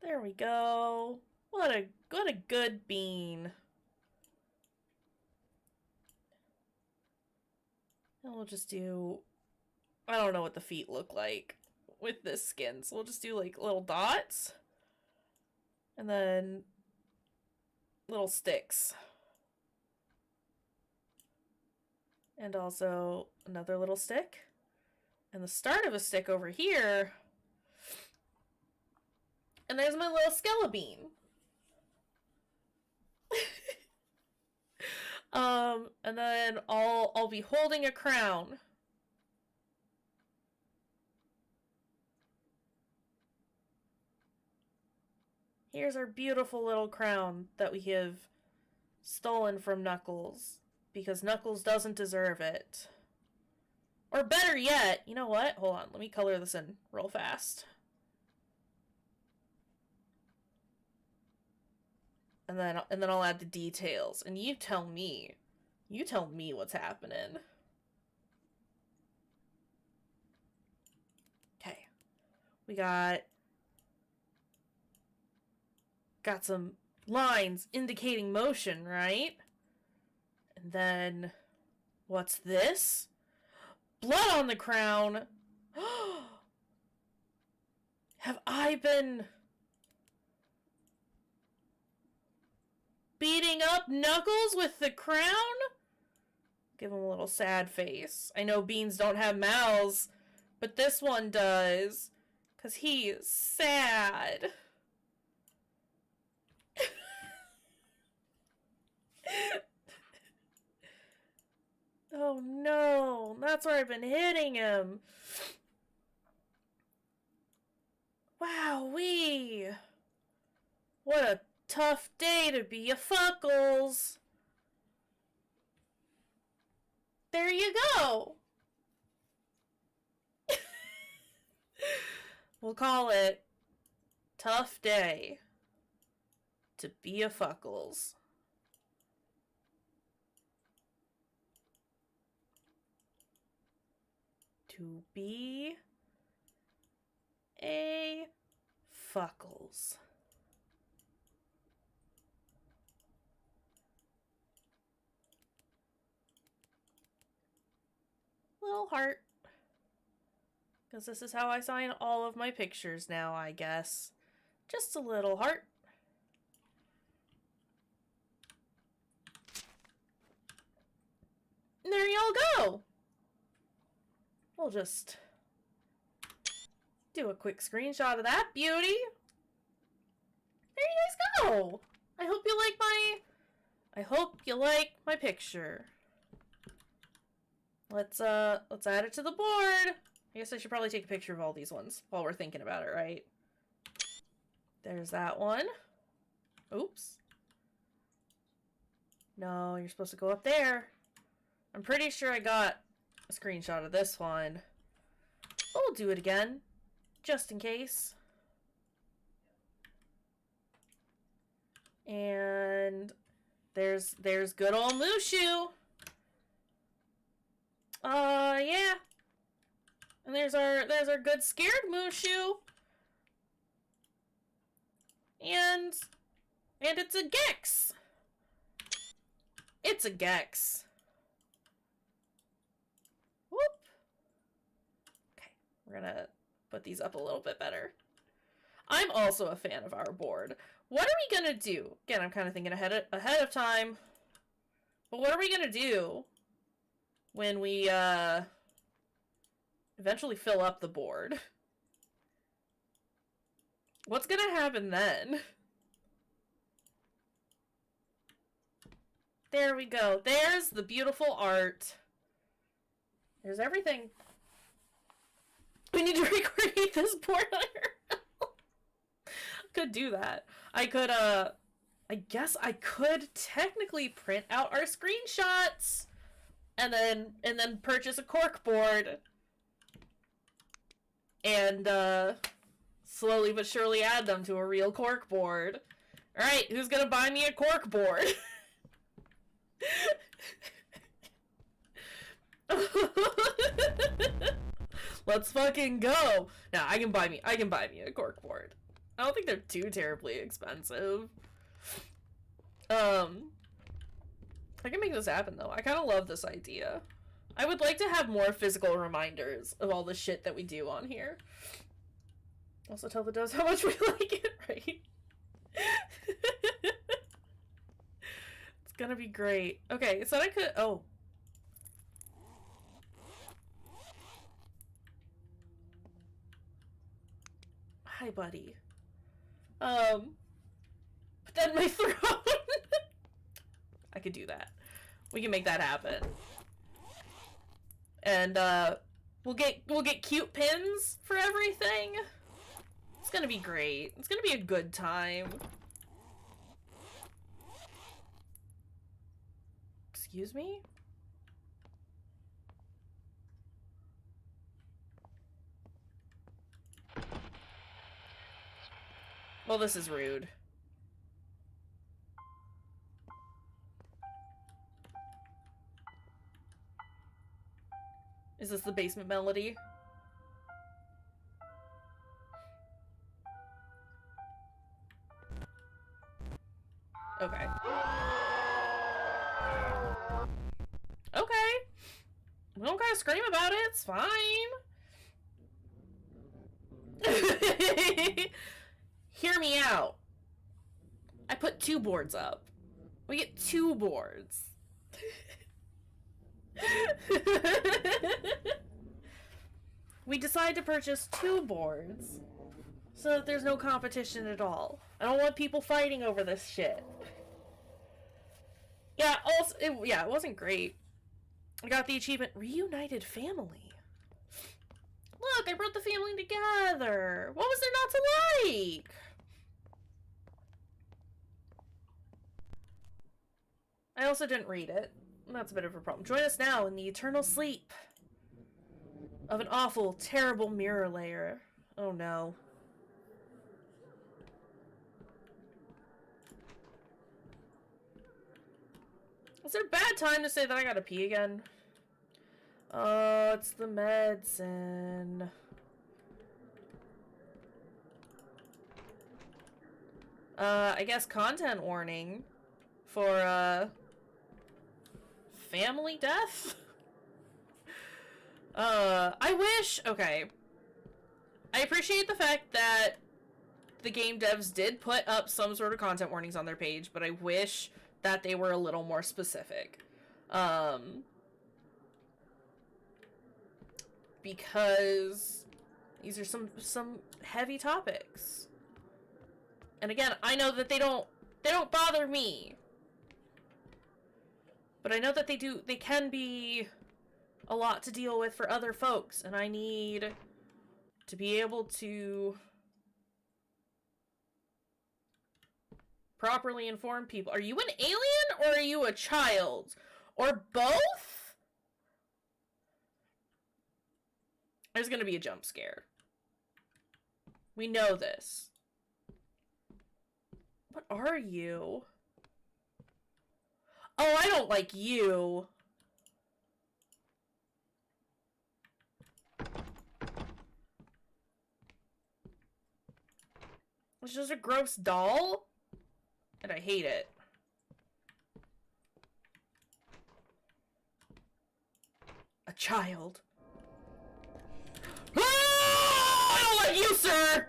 There we go. What a good bean. And we'll just do... I don't know what the feet look like with this skin, so we'll just do like little dots. And then little sticks. And also another little stick. And the start of a stick over here. And there's my little skelebean. And then I'll be holding a crown. Here's our beautiful little crown that we have stolen from Knuckles. Because Knuckles doesn't deserve it. Or better yet, you know what? Hold on, let me color this in real fast. And then I'll add the details. And you tell me. You tell me what's happening. Okay. We got some lines indicating motion, right? And then what's this? Blood on the crown. Have I been beating up Knuckles with the crown? Give him a little sad face. I know beans don't have mouths, but this one does. 'Cause he is sad. Oh no, that's where I've been hitting him. Wowee. What a tough day to be a Fuckles. There you go. We'll call it Tough Day to be a Fuckles. To be a Fuckles. Little heart. Because this is how I sign all of my pictures now, I guess. Just a little heart. And there y'all go. We'll just do a quick screenshot of that beauty. There you guys go. I hope you like my picture. Let's add it to the board. I guess I should probably take a picture of all these ones while we're thinking about it, right? There's that one. Oops. No, you're supposed to go up there. I'm pretty sure I got a screenshot of this one. We'll do it again, just in case. And there's good old Mushu. Yeah. And there's our good scared Mushu. And it's a Gex. It's a Gex. Whoop. Okay, we're gonna put these up a little bit better. I'm also a fan of our board. What are we gonna do? Again, I'm kind of thinking ahead of time. But what are we gonna do when we eventually fill up the board? What's gonna happen then? There we go. There's the beautiful art. There's everything. We need to recreate this board on your could do that. I could, I guess I could technically print out our screenshots and then purchase a cork board and, slowly but surely add them to a real cork board. Alright, who's gonna buy me a cork board? Let's fucking go. Now I can buy me a cork board. I don't think they're too terribly expensive. I can make this happen though. I kind of love this idea. I would like to have more physical reminders of all the shit that we do on here. Also tell the devs how much we like it, right? It's gonna be great. Okay, it said I could. Oh. Hi, buddy. But then my throat. I could do that. We can make that happen. And we'll get cute pins for everything. It's gonna be great. It's gonna be a good time. Excuse me? Well, this is rude. Is this the basement melody? Okay. Okay. We don't gotta scream about it, it's fine. Hear me out. I put 2 boards up. We get 2 boards. We decide to purchase 2 boards so that there's no competition at all. I don't want people fighting over this shit. Yeah, also, it wasn't great. I got the achievement Reunited Family. Look, I brought the family together. What was there not to like? I also didn't read it. That's a bit of a problem. Join us now in the eternal sleep of an awful, terrible mirror layer. Oh no. Is it a bad time to say that I gotta pee again? Oh, it's the medicine. I guess content warning for, family death? I wish... Okay. I appreciate the fact that the game devs did put up some sort of content warnings on their page, but I wish that they were a little more specific. Because these are some heavy topics. And again, I know that they don't bother me. But I know that they can be a lot to deal with for other folks, and I need to be able to properly inform people. Are you an alien or are you a child? Or both? There's gonna be a jump scare. We know this. What are you? Oh, I don't like you. It's just a gross doll? And I hate it. A child. Ah! I don't like you, sir!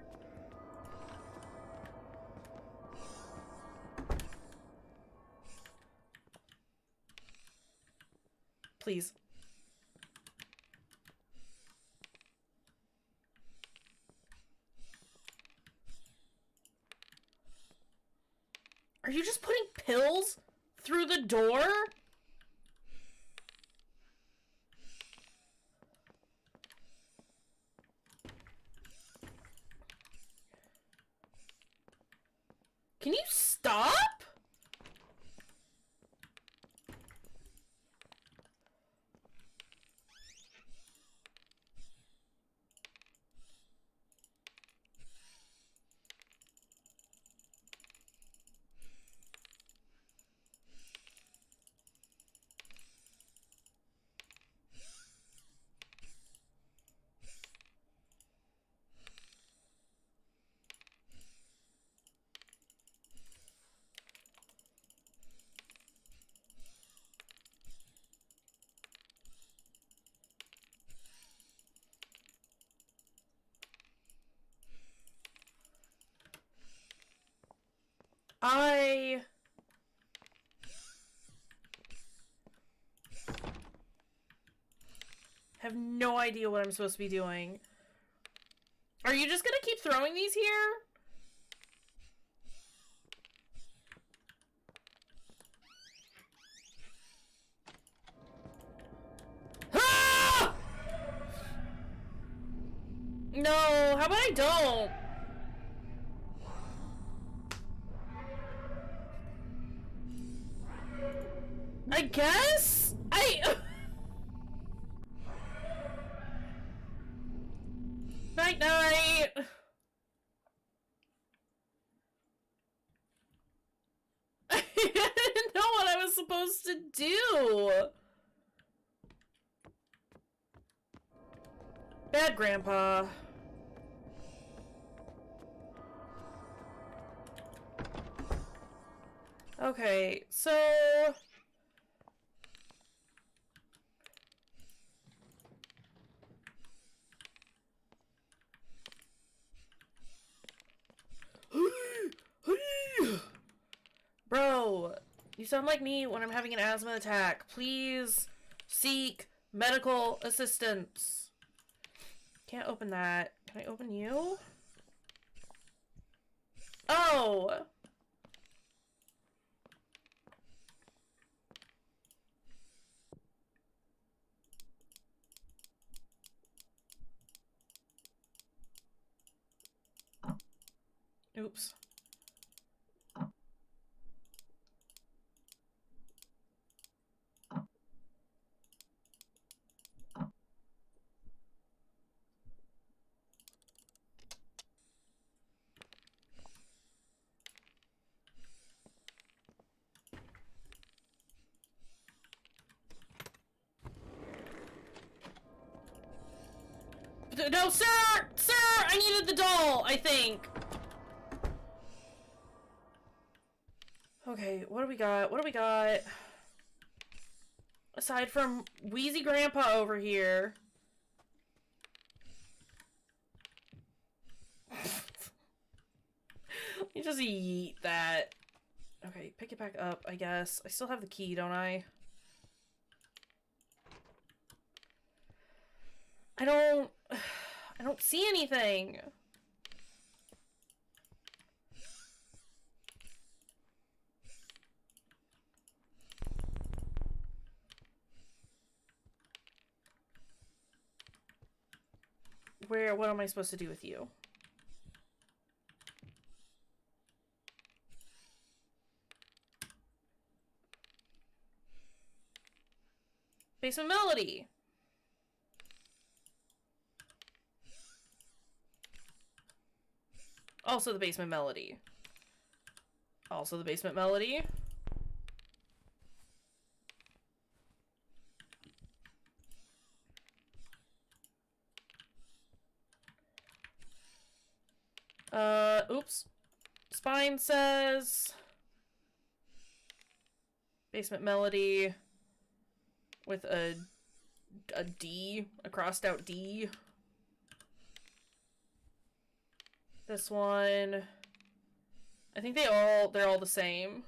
Please. Are you just putting pills through the door? Can you stop? I have no idea what I'm supposed to be doing. Are you just gonna keep throwing these here? Ah! No, how about I don't? I guess? Night night! I didn't know what I was supposed to do! Bad grandpa. Okay, so... Bro, you sound like me when I'm having an asthma attack. Please seek medical assistance. Can't open that. Can I open you? Oh! Oops. No, sir! Sir! I needed the doll, I think. Okay, what do we got? What do we got? Aside from Wheezy Grandpa over here. You just yeet that. Okay, pick it back up, I guess. I still have the key, don't I? I don't see anything. What am I supposed to do with you? Basement Melody. Also the Basement Melody. Also the basement melody. Oops. Spine says basement melody with a D, a crossed out D. This one, I think they're all the same.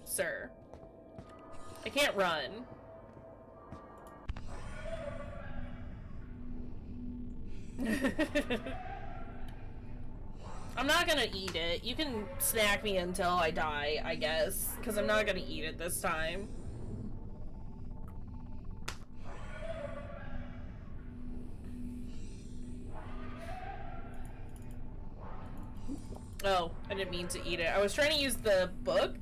Sir, I can't run. I'm not gonna eat it. You can snack me until I die, I guess, because I'm not gonna eat it this time. Oh, I didn't mean to eat it. I was trying to use the book.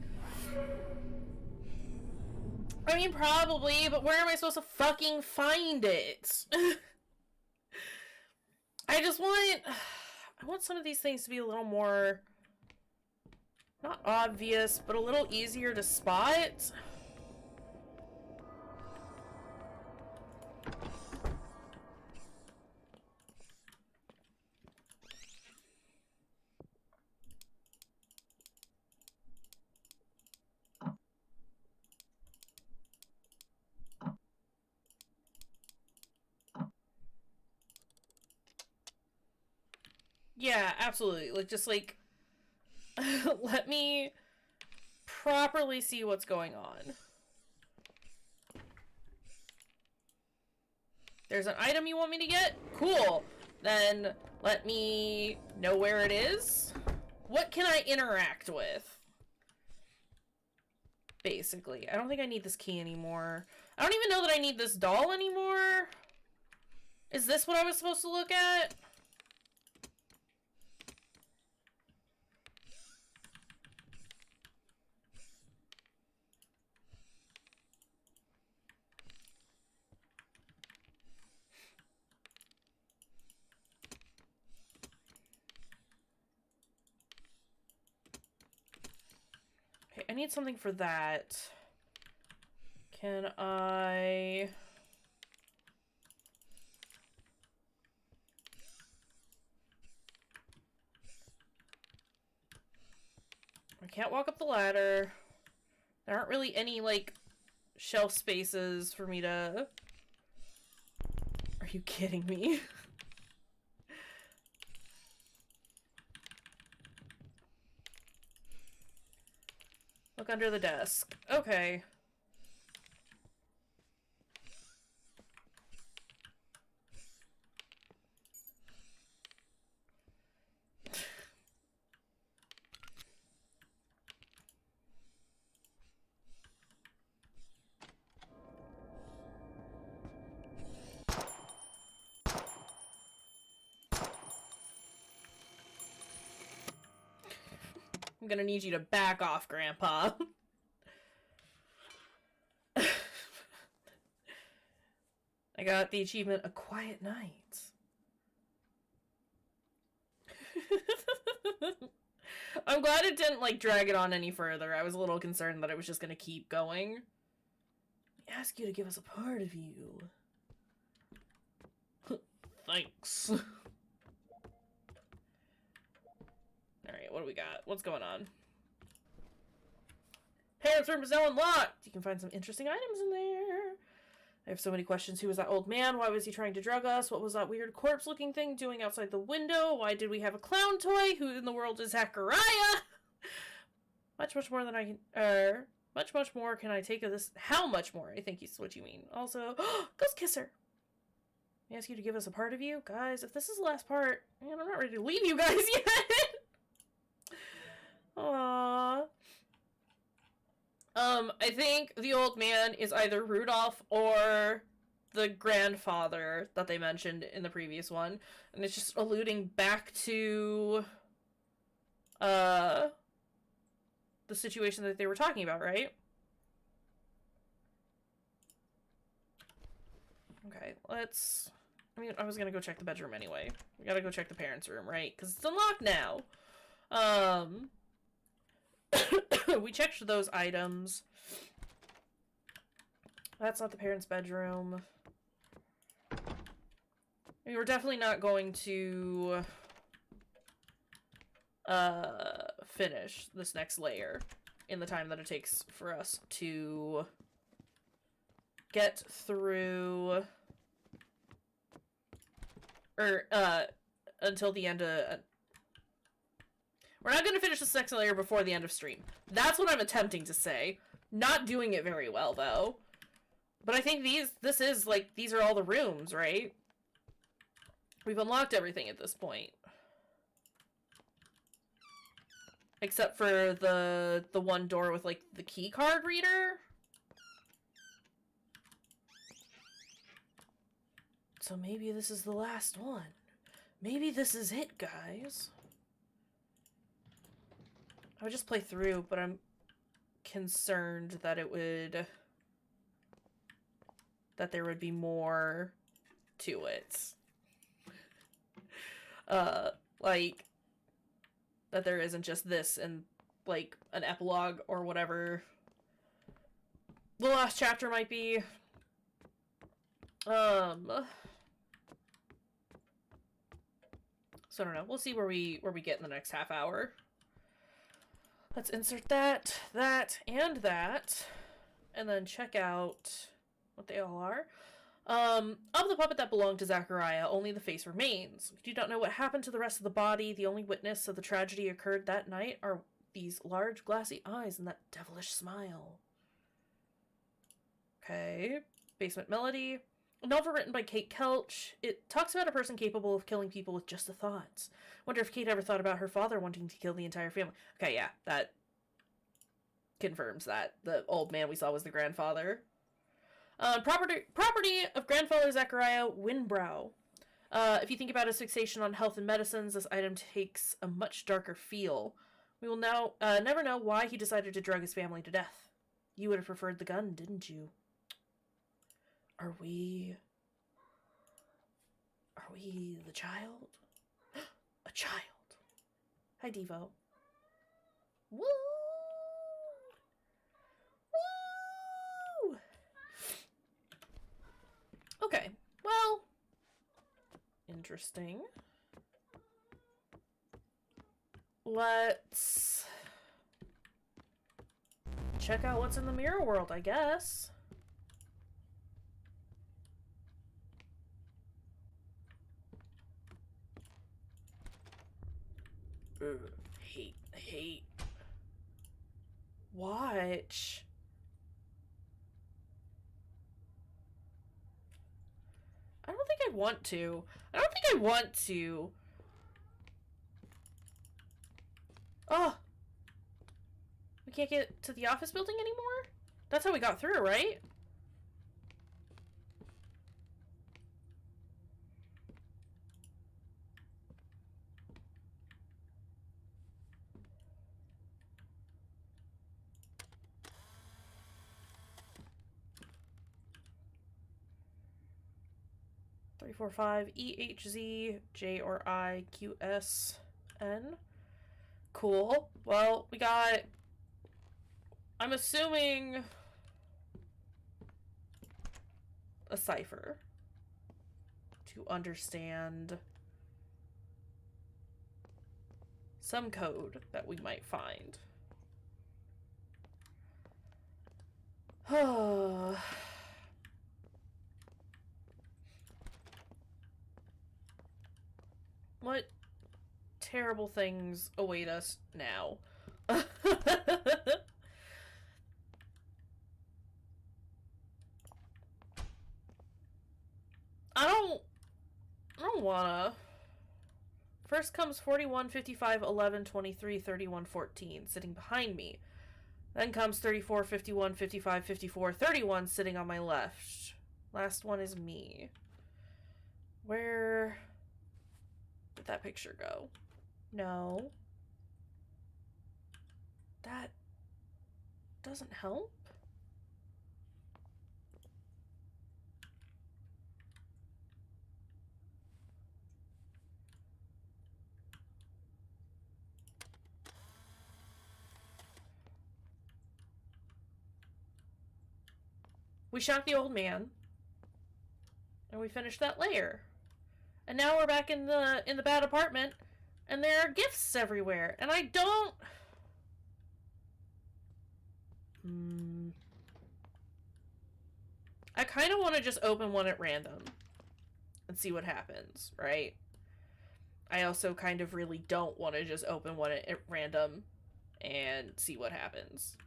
I mean, probably, but where am I supposed to fucking find it? I want some of these things to be a little more, not obvious, but a little easier to spot. Yeah, absolutely. Like, just like, let me properly see what's going on. There's an item you want me to get? Cool. Then let me know where it is. What can I interact with? Basically. I don't think I need this key anymore. I don't even know that I need this doll anymore. Is this what I was supposed to look at? Okay, I need something for that. Can I can't walk up the ladder. There aren't really any, like, shelf spaces for me to... Are you kidding me? Look under the desk. Okay. I'm gonna need you to back off, Grandpa. I got the achievement, A Quiet Night. I'm glad it didn't, like, drag it on any further. I was a little concerned that it was just gonna keep going. We ask you to give us a part of you. Thanks. Alright, what do we got? What's going on? Harriet's room is now unlocked! You can find some interesting items in there. I have so many questions. Who was that old man? Why was he trying to drug us? What was that weird corpse-looking thing doing outside the window? Why did we have a clown toy? Who in the world is Zachariah? Much more than I can... much more can I take of this? How much more, I think is what you mean. Also, Ghost Kisser! I ask you to give us a part of you? Guys, if this is the last part, man, I'm not ready to leave you guys yet! Aww. I think the old man is either Rudolph or the grandfather that they mentioned in the previous one. And it's just alluding back to, the situation that they were talking about, right? Okay, let's I mean, I was gonna go check the bedroom anyway. We gotta go check the parents' room, right? Because it's unlocked now. We checked those items. That's not the parents' bedroom. I mean, we're definitely not going to finish this next layer in the time that it takes for us to get through, or until the end of we're not going to finish this next layer before the end of stream. That's what I'm attempting to say. Not doing it very well though. But I think these are all the rooms, right? We've unlocked everything at this point. Except for the one door with, like, the key card reader. So maybe this is the last one. Maybe this is it, guys. I would just play through, but I'm concerned that there would be more to it. Like, that there isn't just this and, like, an epilogue or whatever the last chapter might be. So I don't know. We'll see where we get in the next half hour. Let's insert that, and then check out what they all are. Of the puppet that belonged to Zachariah, only the face remains. We do not know what happened to the rest of the body. The only witness of the tragedy occurred that night are these large glassy eyes and that devilish smile. Okay. Basement Melody. A novel written by Kate Kelch. It talks about a person capable of killing people with just a thought. Wonder if Kate ever thought about her father wanting to kill the entire family. Okay, yeah, that confirms that. The old man we saw was the grandfather. Property of grandfather Zachariah Winbrow. If you think about his fixation on health and medicines, this item takes a much darker feel. We will now never know why he decided to drug his family to death. You would have preferred the gun, didn't you? Are we the child? A child. Hi, Devo. Woo! Woo! Okay, well, interesting. Let's check out what's in the mirror world, I guess. Hate. Watch. I don't think I want to. Oh. We can't get to the office building anymore? That's how we got through, right? Three, 4, 5, E, H, Z, J, or I, Q, S, N. Cool. Well, we got... I'm assuming... a cipher. To understand... some code that we might find. What terrible things await us now? I don't wanna. First comes 41, 55, 11, 23, 31, 14, sitting behind me. Then comes 34, 51, 55, 54, 31, sitting on my left. Last one is me. Where did that picture go? No. That doesn't help. We shot the old man. And we finished that layer. And now we're back in the bad apartment, and there are gifts everywhere. And I don't... I kind of want to just open one at random and see what happens, right? I also kind of really don't want to just open one at random and see what happens.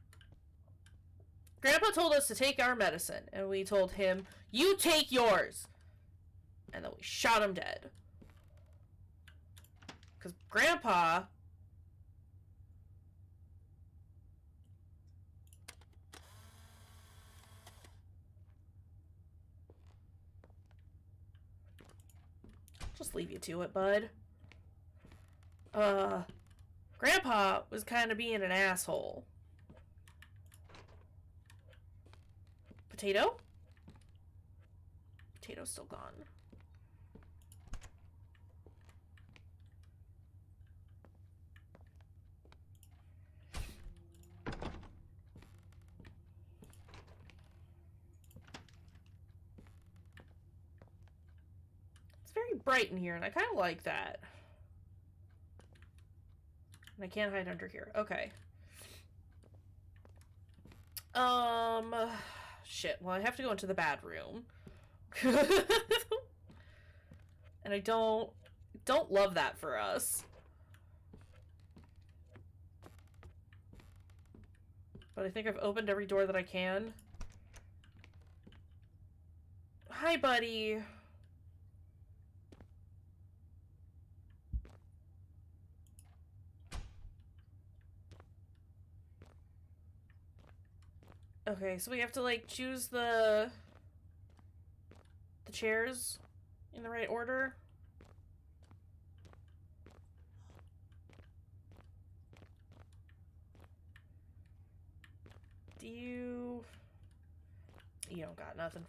Grandpa told us to take our medicine, and we told him, you take yours! And then we shot him dead. Because Grandpa... Just leave you to it, bud. Grandpa was kind of being an asshole. Potato? Potato's still gone. It's very bright in here, and I kind of like that. And I can't hide under here. Okay. Shit. Well, I have to go into the bad room. And I don't love that for us. But I think I've opened every door that I can. Hi, buddy. Okay, so we have to, like, choose the chairs in the right order. You don't got nothing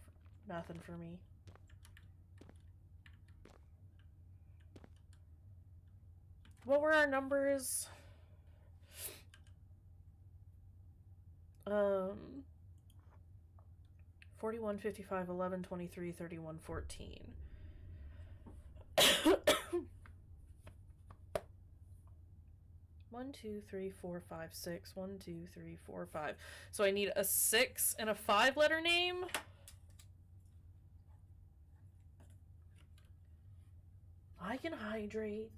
for me. What were our numbers? 41, 55, 11, 23, 31, 14. 1, 2, 3, 4, 5, 6. 1, 2, 3, 4, 5. So I need a 6 and a 5-letter name. I can hydrate.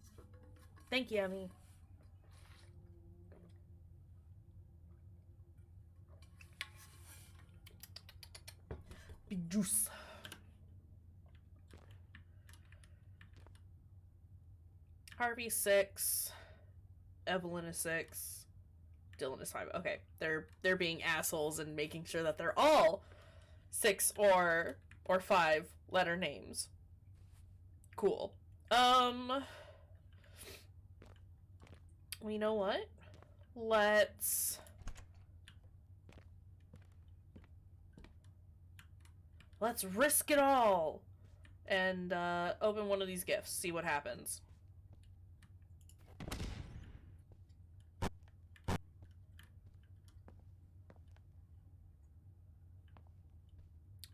Thank you, Emmy. Big juice. Harvey 6. Evelyn is 6. Dylan is 5. Okay, they're being assholes and making sure that they're all 6 or 5-letter names. Cool. Well, you know what? Let's risk it all and open one of these gifts, see what happens.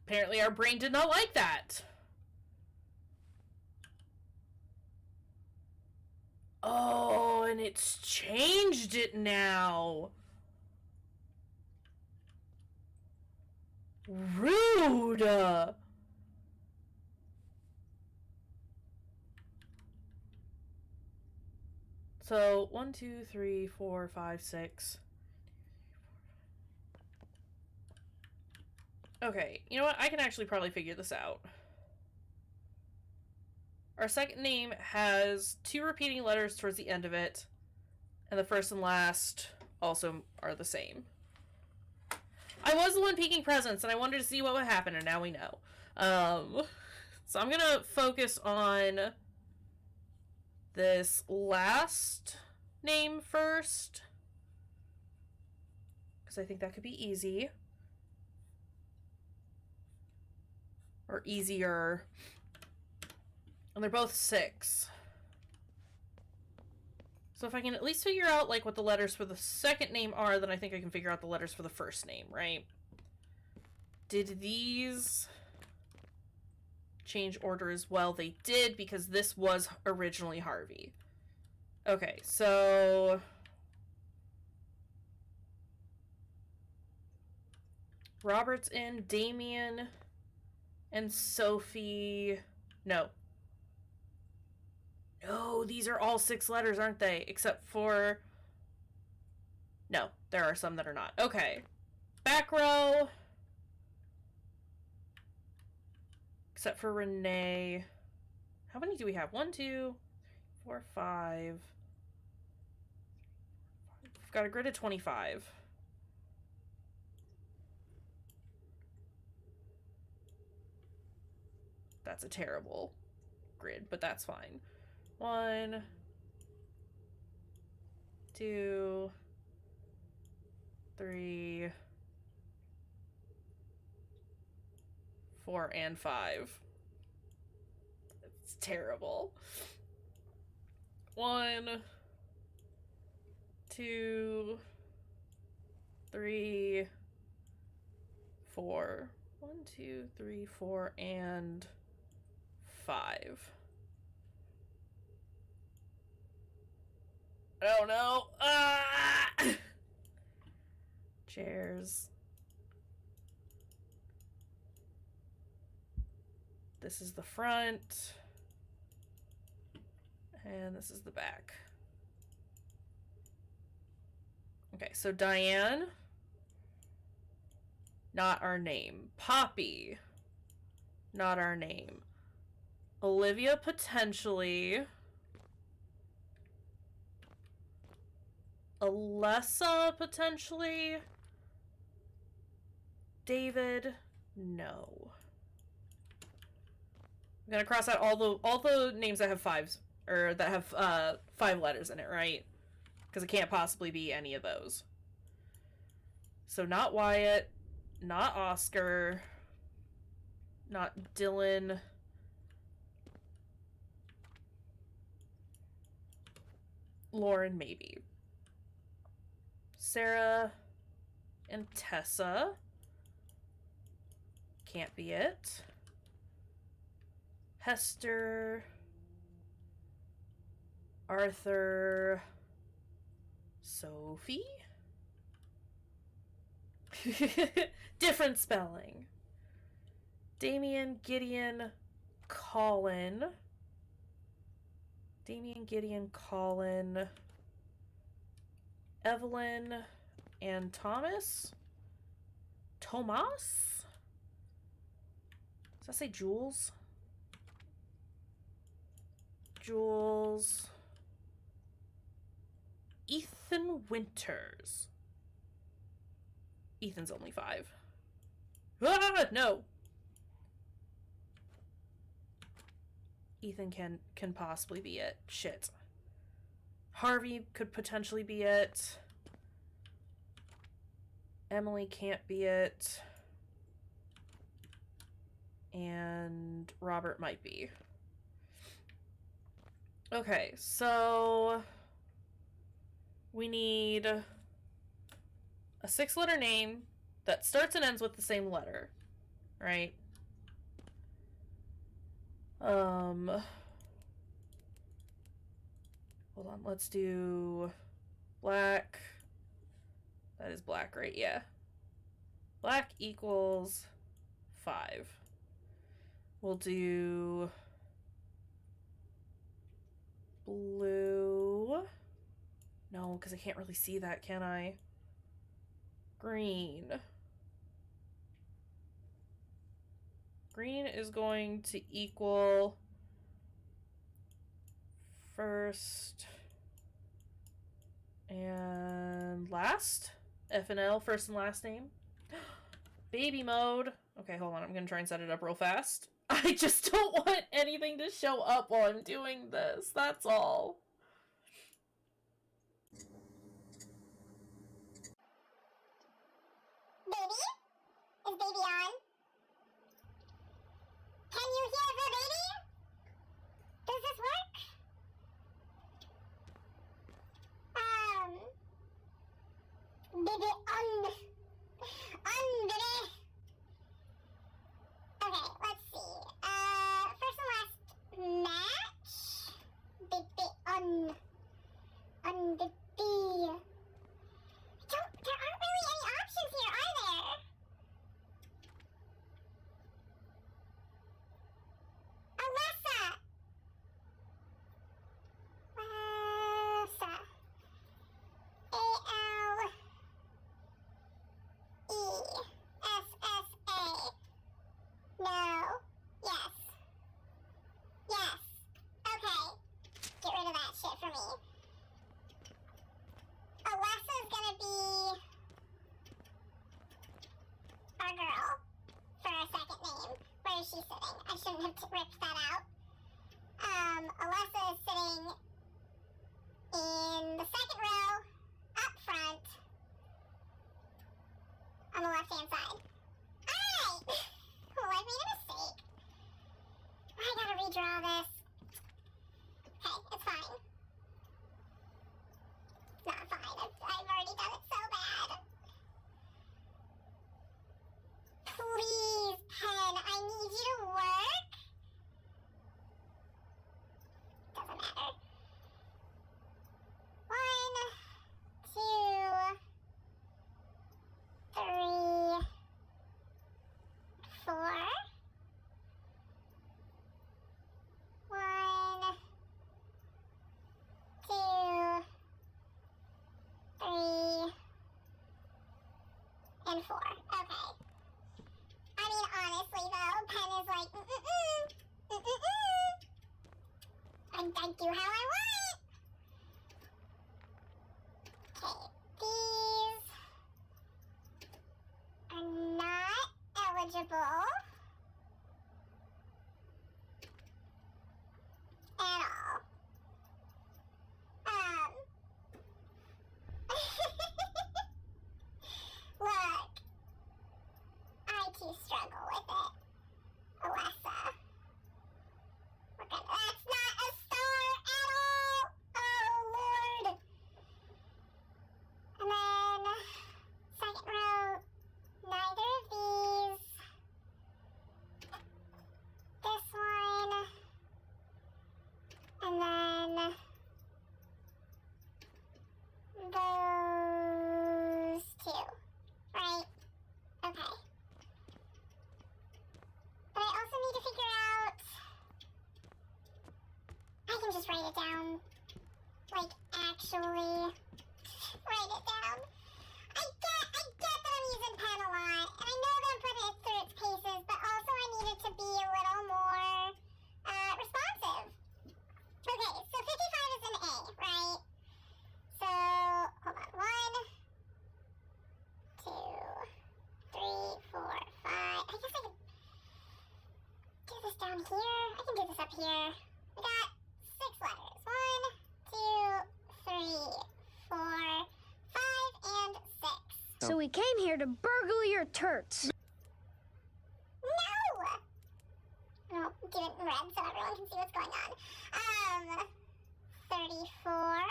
Apparently our brain did not like that. Oh, and it's changed it now. Rude. So 1, 2, 3, 4, 5, 6. Okay, you know what? I can actually probably figure this out. Our second name has 2 repeating letters towards the end of it, and the first and last also are the same. I was the one peeking presents, and I wanted to see what would happen, and now we know. So I'm gonna focus on this last name first, because I think that could be easy. Or easier. And they're both 6. So if I can at least figure out, like, what the letters for the second name are, then I think I can figure out the letters for the first name, right? Did these change order as well? They did, because this was originally Harvey. Okay, so Robert's in, Damien and Sophie. No. No, these are all 6 letters, aren't they? Except for... No, there are some that are not. Okay. Back row. Except for Renee. How many do we have? 1, 2, 4, 5. We've got a grid of 25. That's a terrible grid, but that's fine. 1, 2, 3, 4, and 5. It's terrible. 1, 2, 3, 4. 1, 2, 3, 4, and 5. Oh no! Ah! Chairs. This is the front. And this is the back. Okay, so Diane. Not our name. Poppy. Not our name. Olivia, potentially. Alessa, potentially. David, no. I'm gonna cross out all the names that have 5s, or that have 5 letters in it, right? Because it can't possibly be any of those. So not Wyatt, not Oscar, not Dylan. Lauren, maybe. Sarah and Tessa. Can't be it. Hester. Arthur. Sophie? Different spelling. Damien, Gideon, Colin. Damien, Gideon, Colin. Evelyn and Thomas? Tomas? Does that say Jules? Jules. Ethan Winters. Ethan's only 5. Ah, no. Ethan can possibly be it. Shit. Harvey could potentially be it. Emily can't be it. And Robert might be. Okay, so we need a 6-letter name that starts and ends with the same letter, right? Hold on, let's do black. That is black, right? Yeah. Black equals 5. We'll do blue. No, because I can't really see that, can I? Green. Green is going to equal first and last. F and L, first and last name. Baby mode. Okay, hold on. I'm going to try and set it up real fast. I just don't want anything to show up while I'm doing this. That's all. Baby? Is baby on? Can you hear the baby? Does this work? Baby on. On, baby. poor girl for a second name. Where is she sitting? I shouldn't have ripped that out. Alessa is sitting in the second row, up front, on the left-hand side. Alright! Oh, I made a mistake. I gotta redraw this. Okay, it's fine. Not fine. I've already done it so bad. Please, pen, I need you to work. Doesn't matter. 1, 2, 3, 4. 1, 2, 3, and 4. Okay. I mean, honestly, though, pen is like, I do how I want. Okay, these are not eligible at all. Look, I too struggle with it. Alessa. That's not a star at all! Oh, Lord! And then, second row, neither of these. This one. And then, those two. Right? Okay. But I also need to figure out. I can just write it down. Like, actually. Write it down. I get that I'm using pen a lot, and I know that I'm putting it through its paces, but also I need it to be a little more responsive. Okay, so 55 is an A, right? So, hold on. 1, 2, 3, 4, 5. I guess I could do this down here. I can do this up here. We got 6 letters. 1, 2, 3, 4, 5, and 6. So we came here to burgle your turts. No! I'll do it in red so everyone can see what's going on. 34,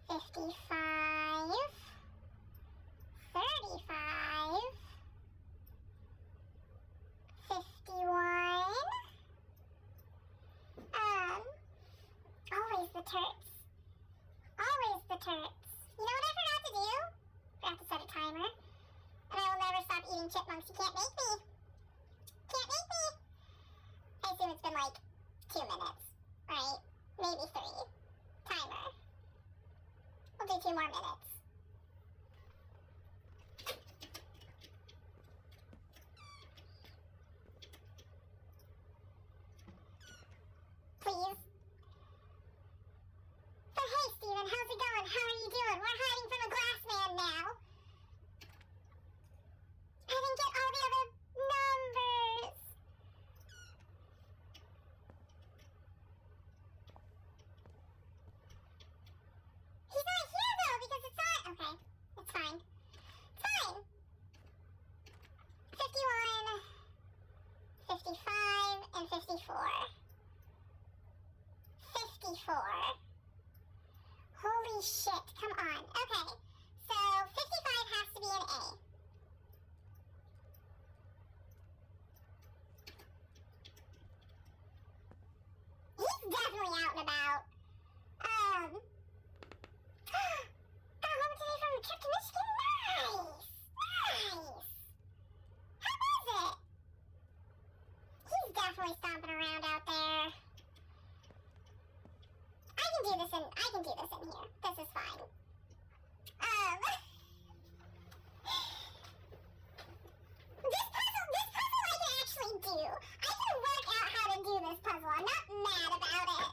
55, 35, 51. Always the turts. Always the turts. You know what I forgot to do? Forgot to set a timer. And I will never stop eating chipmunks. You can't make me. Can't make me. I assume it's been like 2 minutes, right? Maybe 3. Timer. We'll do 2 more minutes. Please. So hey, Steven, how's it going? How are you doing? We're hiding from the glass man now. I didn't get all the other numbers. He's not here though because it's not. Okay, it's fine. It's fine. 51, 55, and 54. 54. Holy shit, come on. Okay, so 55 has to be an A. He's definitely out and about. Got home today from a trip to Michigan. Nice! Nice! How was it? He's definitely stomping around out there. I can do this in here. This is fine. This puzzle I can actually do. I can work out how to do this puzzle. I'm not mad about it.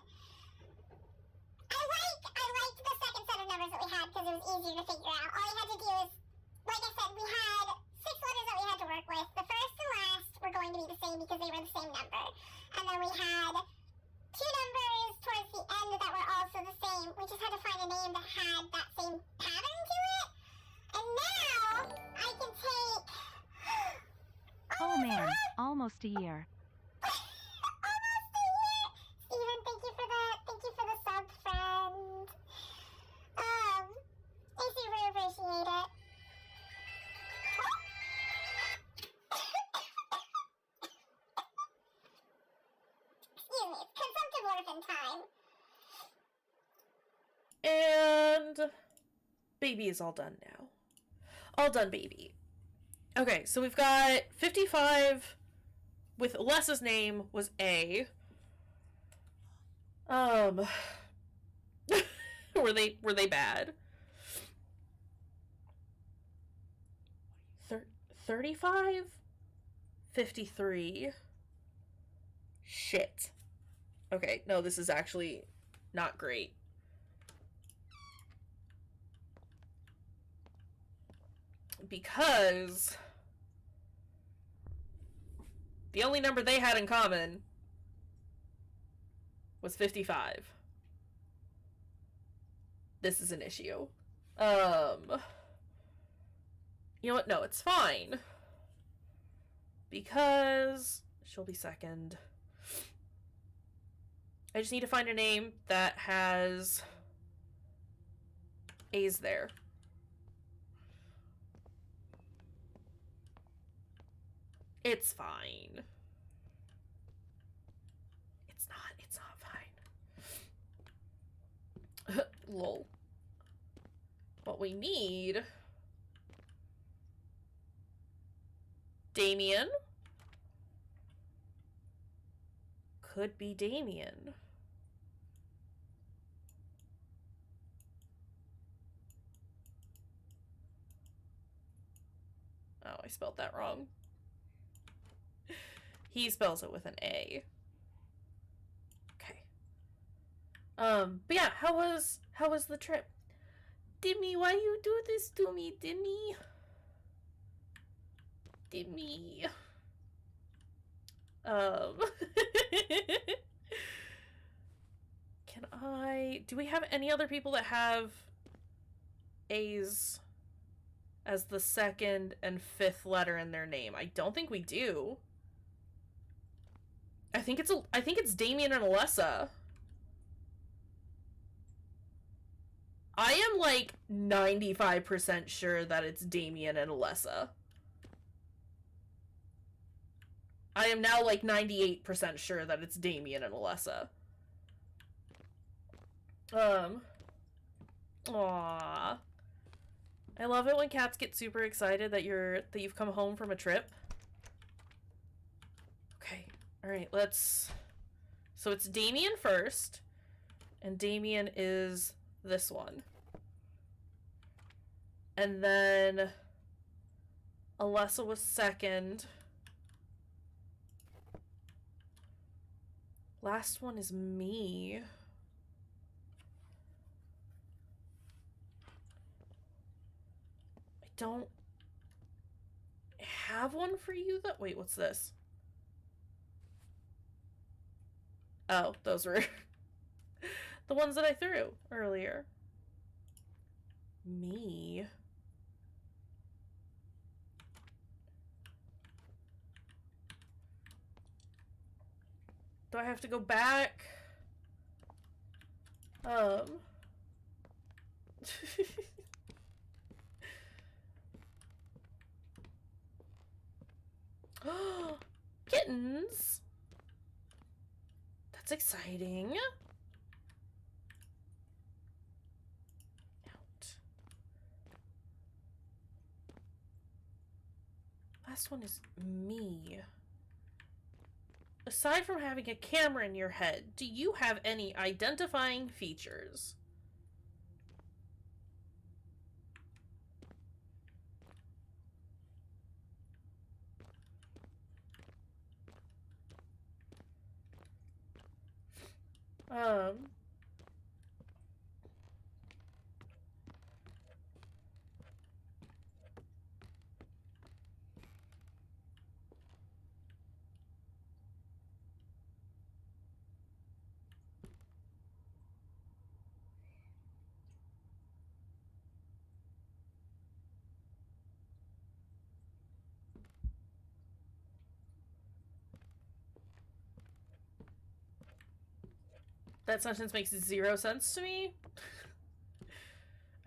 I liked the second set of numbers that we had because it was easier to figure out. All you had to do is, like I said, we had 6 letters that we had to work with. The first and last were going to be the same because they were the same number. And then we had 2 numbers towards the end that were also the same. We just had to find a name that had that same pattern to it. And now I can take... Oh man, almost a year. Almost a year. Steven, thank you for the sub, friend. I super appreciate it. Excuse me, it's consumptive orphan time. And baby is all done now. All done, baby. Okay, so we've got 55 with Alessa's name was A. Were they bad? 35? 53? Shit. Okay, no, this is actually not great. Because the only number they had in common was 55. This is an issue. You know what? No, it's fine. Because she'll be second. I just need to find a name that has A's there. It's fine. It's not fine. Lol. What we need... Damien. Could be Damien. Oh, I spelled that wrong. He spells it with an A. Okay. But yeah, how was the trip? Dimmy, why you do this to me, Dimmy? Dimmy. Do we have any other people that have A's as the second and fifth letter in their name? I don't think we do. I think it's Damien and Alessa. I am like 95% sure that it's Damien and Alessa. I am now like 98% sure that it's Damien and Alessa. Aww. I love it when cats get super excited that you've come home from a trip. Okay. Alright, so it's Damien first, and Damien is this one. And then Alessa was second. Last one is me. I don't have one for you that... Wait, what's this? Oh, those were the ones that I threw earlier. Me. Do I have to go back? Kittens. That's exciting. Out. Last one is me. Aside from having a camera in your head, do you have any identifying features? That sentence makes 0 sense to me.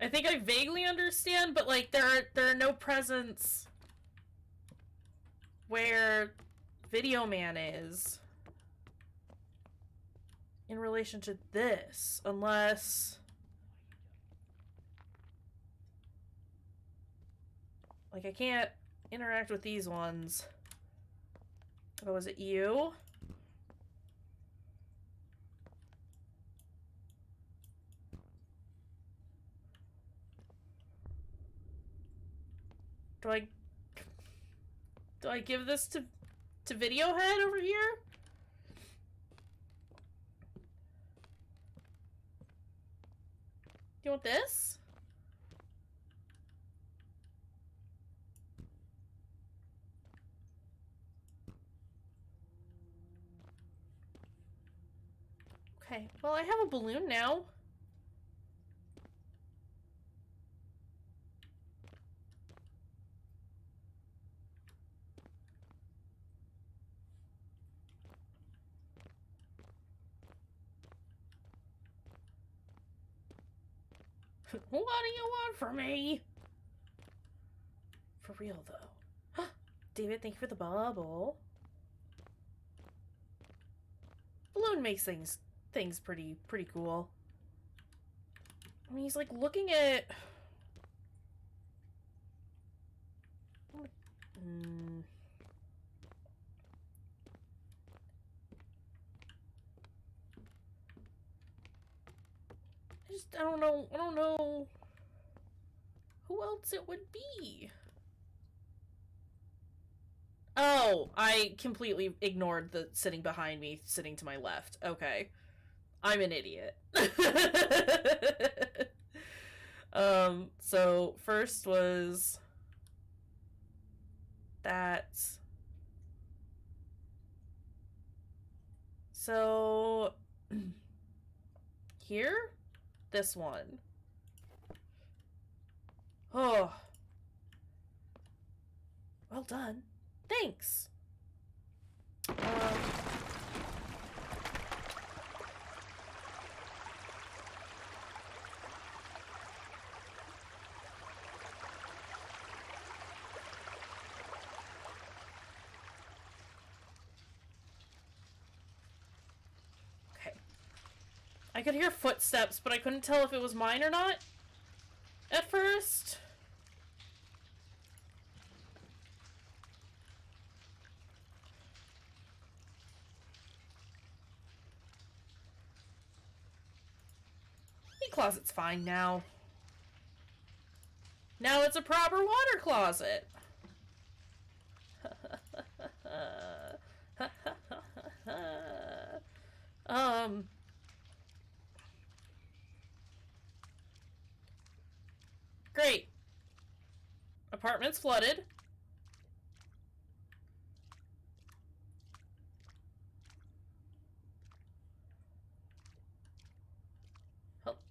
I think I vaguely understand, but like there are no presents where Video Man is in relation to this, unless like I can't interact with these ones. Oh, is it you? Do I give this to Videohead over here? You want this? Okay, well I have a balloon now. What do you want from me? For real though. David, thank you for the bubble. Balloon makes things pretty cool. I mean, he's like looking at I don't know who else it would be. Oh, I completely ignored the sitting behind me, sitting to my left. Okay. I'm an idiot. So first was that. So here? This one. Oh. Well done. Thanks. Okay. I could hear footsteps, but I couldn't tell if it was mine or not at first. The closet's fine now. Now it's a proper water closet. Great. Apartment's flooded.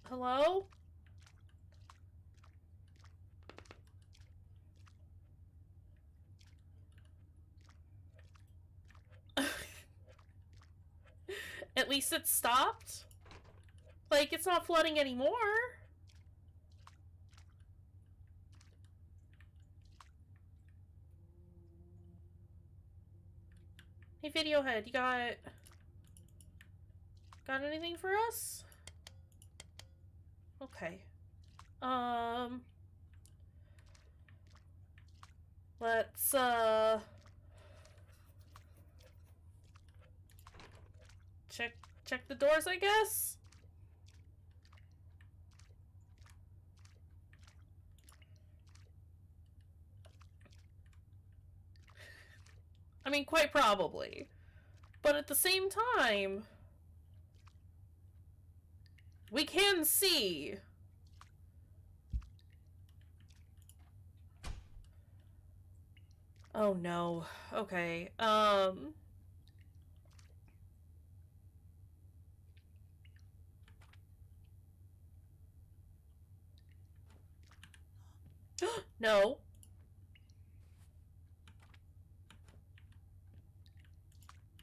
Hello? At least it stopped. Like, it's not flooding anymore. Hey, Videohead, you got anything for us? Okay. Let's, check the doors, I guess? I mean, quite probably. But at the same time, we can see. Oh no. Okay. No.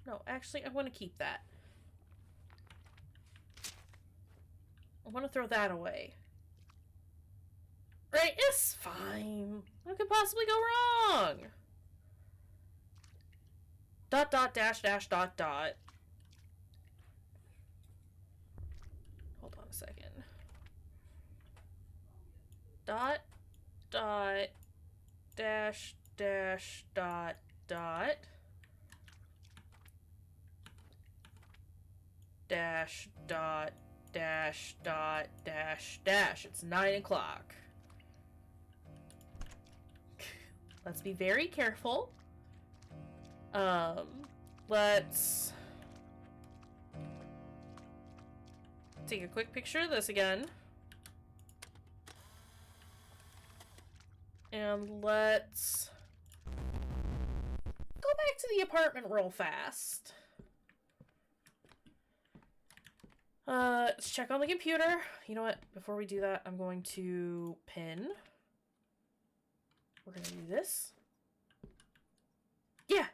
No, actually, I want to keep that. I want to throw that away. Right? It's fine. What could possibly go wrong? Dot dot dash dash dot dot. Hold on a second. Dot dot dash dash dot dot dash dot dash dot dash dash. It's 9 o'clock. Let's be very careful. Let's take a quick picture of this again. And let's go back to the apartment real fast. Let's check on the computer. You know what? Before we do that, I'm going to pin. We're gonna do this. Yeah!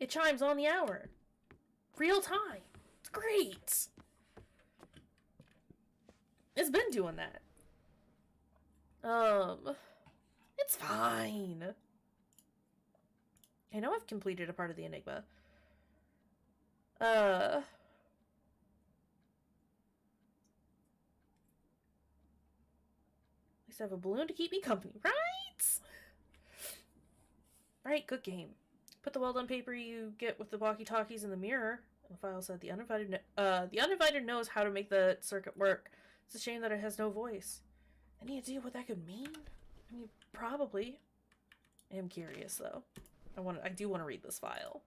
It chimes on the hour. Real time. It's great! It's been doing that. It's fine. I know I've completed a part of the Enigma. At least I have a balloon to keep me company, right? Right, good game. Put the well-done paper you get with the walkie-talkies in the mirror. The file said the uninvited knows how to make the circuit work. It's a shame that it has no voice. Any idea what that could mean? I mean, probably. I am curious, though. I do want to read this file.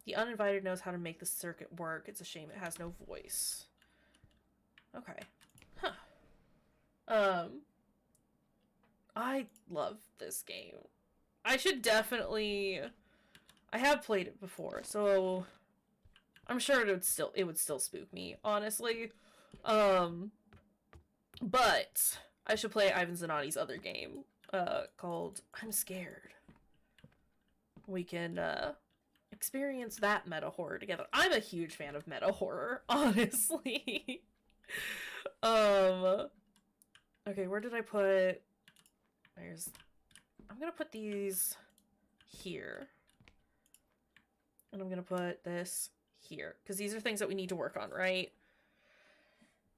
The uninvited knows how to make the circuit work. It's a shame it has no voice. Okay. Huh. I love this game. I should definitely... I have played it before, so I'm sure it would still spook me, honestly. But I should play Ivan Zanotti's other game, called I'm Scared. We can experience that meta horror together. I'm a huge fan of meta horror, honestly. Okay, where did I put... I'm gonna put these here. And I'm gonna put this here. Because these are things that we need to work on, right?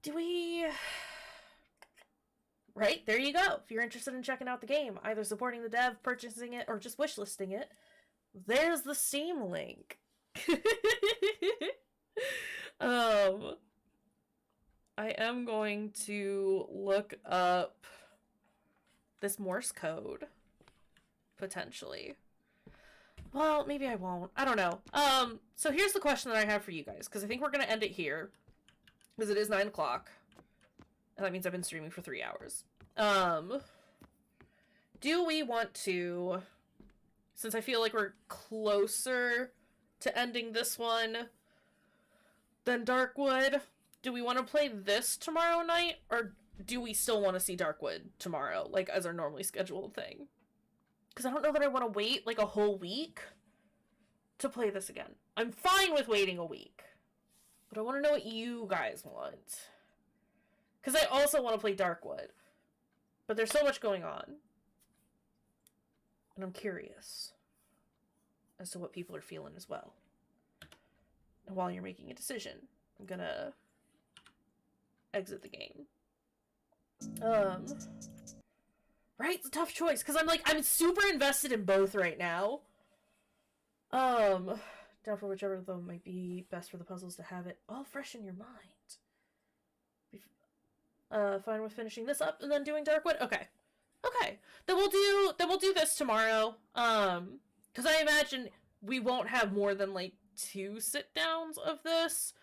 Do we... Right, there you go. If you're interested in checking out the game, either supporting the dev, purchasing it, or just wishlisting it, there's the Steam link. I am going to look up this Morse code, potentially. Well, maybe I won't. I don't know. So here's the question that I have for you guys, because I think we're going to end it here, because it is 9 o'clock. And that means I've been streaming for 3 hours. Do we want to, since I feel like we're closer to ending this one than Darkwood, do we want to play this tomorrow night, or do we still want to see Darkwood tomorrow, like, as our normally scheduled thing? Because I don't know that I want to wait, like, a whole week to play this again. I'm fine with waiting a week, but I want to know what you guys want. Because I also want to play Darkwood, but there's so much going on, and I'm curious as to what people are feeling as well. And while you're making a decision, I'm gonna exit the game. Right? It's a tough choice, because I'm super invested in both right now. Down for whichever, though, might be best for the puzzles to have it all fresh in your mind. Fine with finishing this up and then doing Darkwood? Okay. Okay. Then we'll do this tomorrow. Because I imagine we won't have more than, like, 2 sit-downs of this.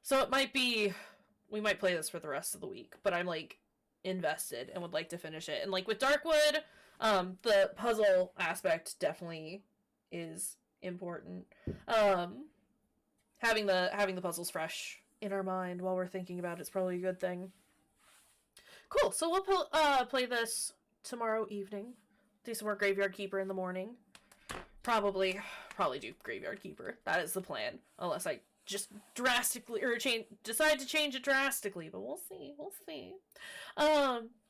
So it might be... We might play this for the rest of the week. But I'm, like, invested and would like to finish it. And, like, with Darkwood, the puzzle aspect definitely is important. Having the puzzles fresh in our mind while we're thinking about it's probably a good thing. Cool, so we'll play this tomorrow evening. Do some more Graveyard Keeper in the morning. Probably do Graveyard Keeper. That is the plan. Unless I just drastically, or decide to change it drastically, but we'll see. We'll see.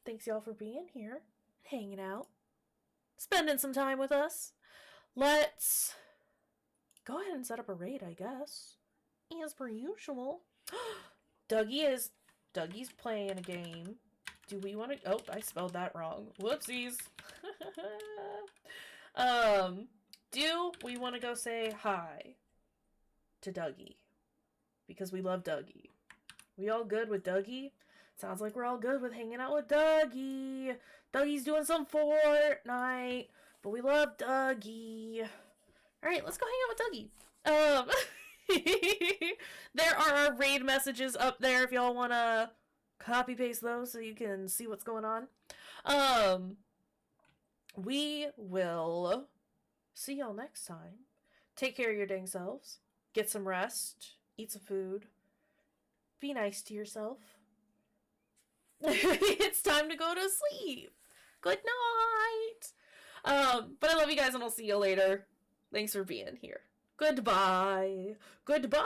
Thanks y'all for being here, hanging out, spending some time with us. Let's go ahead and set up a raid, I guess. As per usual. Dougie's playing a game. Do we want to... Oh, I spelled that wrong. Whoopsies. Do we want to go say hi to Dougie? Because we love Dougie. We all good with Dougie? Sounds like we're all good with hanging out with Dougie. Dougie's doing some Fortnite, but we love Dougie. Alright, let's go hang out with Dougie. There are our raid messages up there if y'all want to copy paste those so you can see what's going on. We will see y'all next time. Take care of your dang selves. Get some rest. Eat some food. Be nice to yourself. It's time to go to sleep. Good night. But I love you guys and I'll see you later. Thanks for being here. Goodbye. Goodbye.